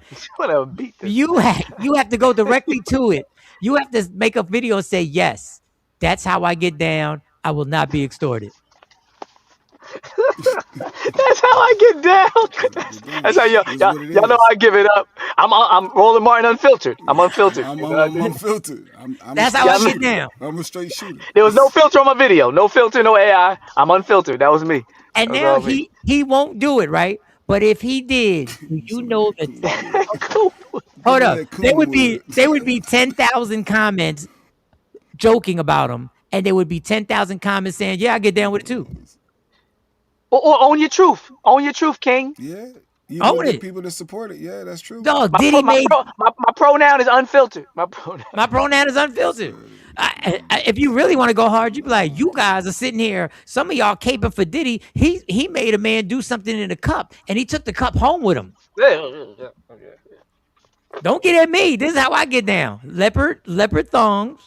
you have to go directly to it. You have to make a video and say, yes, that's how I get down. I will not be extorted. That's how I get down. That's how y'all know I give it up. I'm Roland Martin unfiltered. I'm unfiltered. I'm unfiltered. That's how I get down. I'm a straight shooter. There was no filter on my video. No filter, no AI. I'm unfiltered. That was me. And now he won't do it, right? But if he did, you know that. Hold up. There would be 10,000 comments joking about him, and there would be 10,000 comments saying, "Yeah, I get down with it too." Or own your truth. Own your truth, King. Yeah. You own get it. people to support it. Yeah, that's true. No, my pronoun is unfiltered. My pronoun is unfiltered. If you really want to go hard, you be like, you guys are sitting here. Some of y'all caping for Diddy. He made a man do something in a cup, and he took the cup home with him. Don't get at me. This is how I get down. Leopard thongs,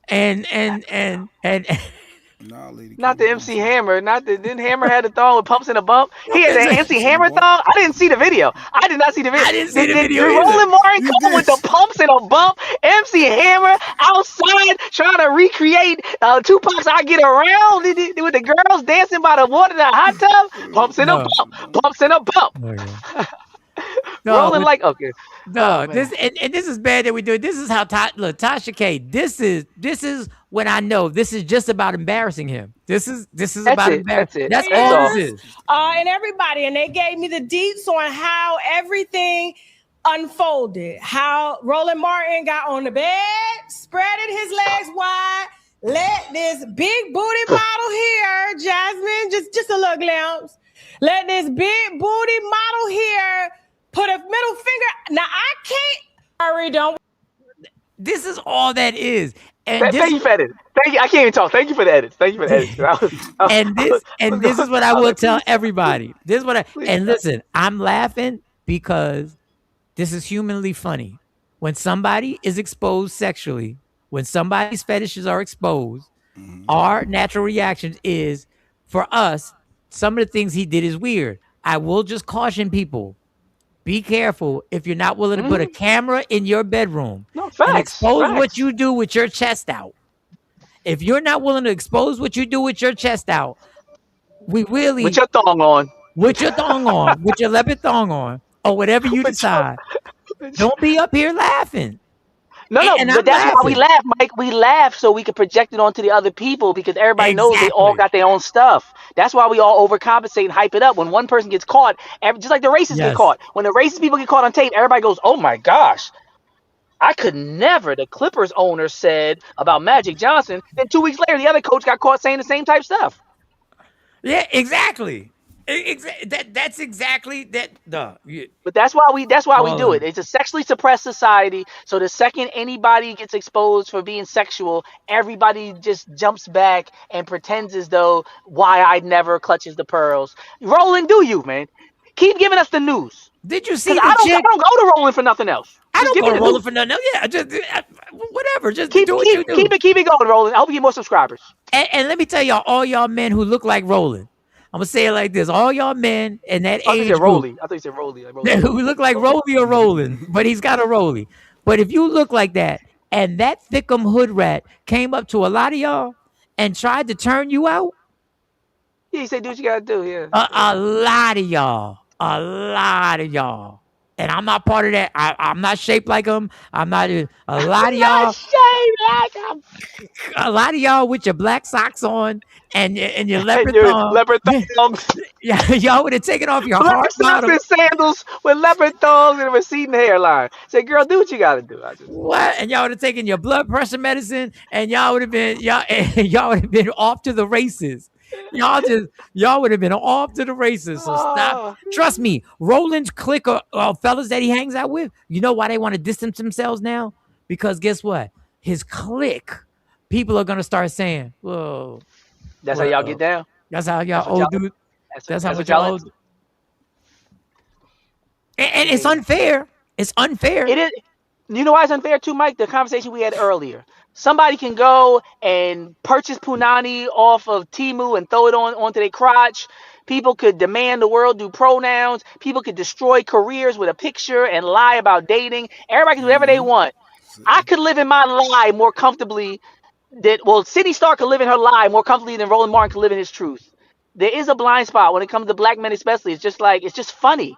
and not the MC Hammer. Didn't Hammer had the thong with pumps and a bump? He had the MC Hammer thong. I didn't see the video. I did not see the video. I didn't see the video. Did Roland Martin come with the pumps and a bump? MC Hammer outside trying to recreate Tupac's "I Get Around" with the girls dancing by the water in the hot tub. Pumps and a bump. Pumps and a bump. Rolling like okay. No, this and this is bad that we do it. This is how Tasha K. This is when I know this is just about embarrassing him. This is about embarrassing. That's all this is. And everybody, and they gave me the deets on how everything unfolded. How Roland Martin got on the bed, spreaded his legs wide, let this big booty model here, Jasmine, just a little glimpse. Let this big booty model here put a middle finger. Now I can't. Sorry, don't. This is all that is. And Thank you for edit. Thank you. I can't even talk. Thank you for the edits. Thank you for the edits. This is what I will tell everybody. This is what listen, I'm laughing because this is humanly funny. When somebody is exposed sexually, when somebody's fetishes are exposed, our natural reaction is, for us, some of the things he did is weird. I will just caution people, be careful if you're not willing to put a camera in your bedroom and expose what you do with your chest out. If you're not willing to expose what you do with your chest out, with your thong on, with your leopard thong on, or whatever you decide, don't be up here laughing. No, but that's why we laugh, Mike. We laugh so we can project it onto the other people because everybody knows they all got their own stuff. That's why we all overcompensate and hype it up. When one person gets caught, just like the racists get caught. When the racist people get caught on tape, everybody goes, "Oh my gosh, I could never." The Clippers owner said about Magic Johnson. Then 2 weeks later, the other coach got caught saying the same type stuff. Yeah, exactly. That's exactly that. But that's why we do it. It's a sexually suppressed society. So the second anybody gets exposed for being sexual, everybody just jumps back and pretends as though why I never clutches the pearls. Roland, do you, man? Keep giving us the news. Did you see? I don't go to Roland for nothing else. I don't go to Roland for nothing else. Yeah, just whatever. Just keep do what you do. Keep it going, Roland. I hope you get more subscribers. And let me tell y'all, all y'all men who look like Roland. I'm gonna say it like this: all y'all men in that age group, I thought you said Rolly. who look like Rolly or Roland, but he's got a Rolly. But if you look like that, and that thickum hood rat came up to a lot of y'all and tried to turn you out, yeah, he said, "Do what you gotta do." Yeah, a lot of y'all. And I'm not part of that. I'm not shaped like him. I'm not. A lot of y'all. A lot of y'all with your black socks on and your leopard thongs. Yeah, y'all would have taken off your hard bottom sandals with leopard thongs and a receding hairline. Say, girl, do what you gotta do. What? And y'all would have taken your blood pressure medicine, and y'all would have been off to the races. Y'all would have been off to the races. So stop. Trust me, Roland's clique of fellas that he hangs out with, you know why they want to distance themselves now? Because guess what? His clique, people are gonna start saying, "Whoa." That's how y'all get down. That's how y'all old dude. That's how y'all old. And it's unfair. It's unfair. It is. You know why it's unfair too, Mike? The conversation we had earlier. Somebody can go and purchase punani off of Temu and throw it onto their crotch. People could demand the world do pronouns. People could destroy careers with a picture and lie about dating. Everybody can do whatever they want. I could live in my lie more comfortably Sydney Stark could live in her lie more comfortably than Roland Martin could live in his truth. There is a blind spot when it comes to black men especially. It's just funny.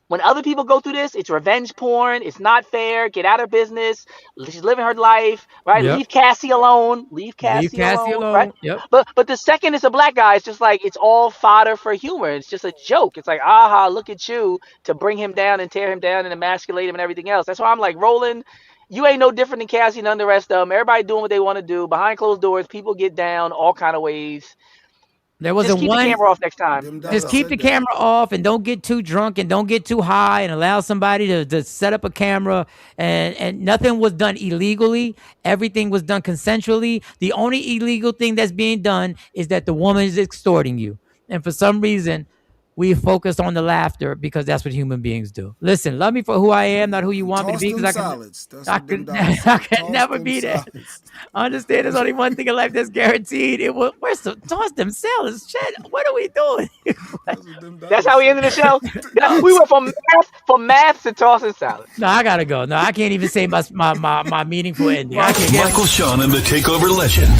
When other people go through this, it's revenge porn. It's not fair. Get out of business. She's living her life, right? Yep. Leave Cassie alone. Leave Cassie alone. Right? Yep. But the second it's a black guy, it's just like it's all fodder for humor. It's just a joke. It's like, aha, look at you, to bring him down and tear him down and emasculate him and everything else. That's why I'm like, Roland, you ain't no different than Cassie and none of the rest of them. Everybody doing what they want to do. Behind closed doors, people get down all kind of ways. There wasn't keep one. The camera off next time. Just keep the camera off and don't get too drunk and don't get too high and allow somebody to set up a camera. And nothing was done illegally. Everything was done consensually. The only illegal thing that's being done is that the woman is extorting you. And for some reason, we focus on the laughter because that's what human beings do. Listen, love me for who I am, not who you want me to be. Because I can never be that. Understand there's only one thing in life that's guaranteed. Toss them salads. Shit, what are we doing? That's how we ended the show. We went from math to tossing salads. No, I gotta go. No, I can't even say my meaningful ending. Michael Sean and the Takeover Legends.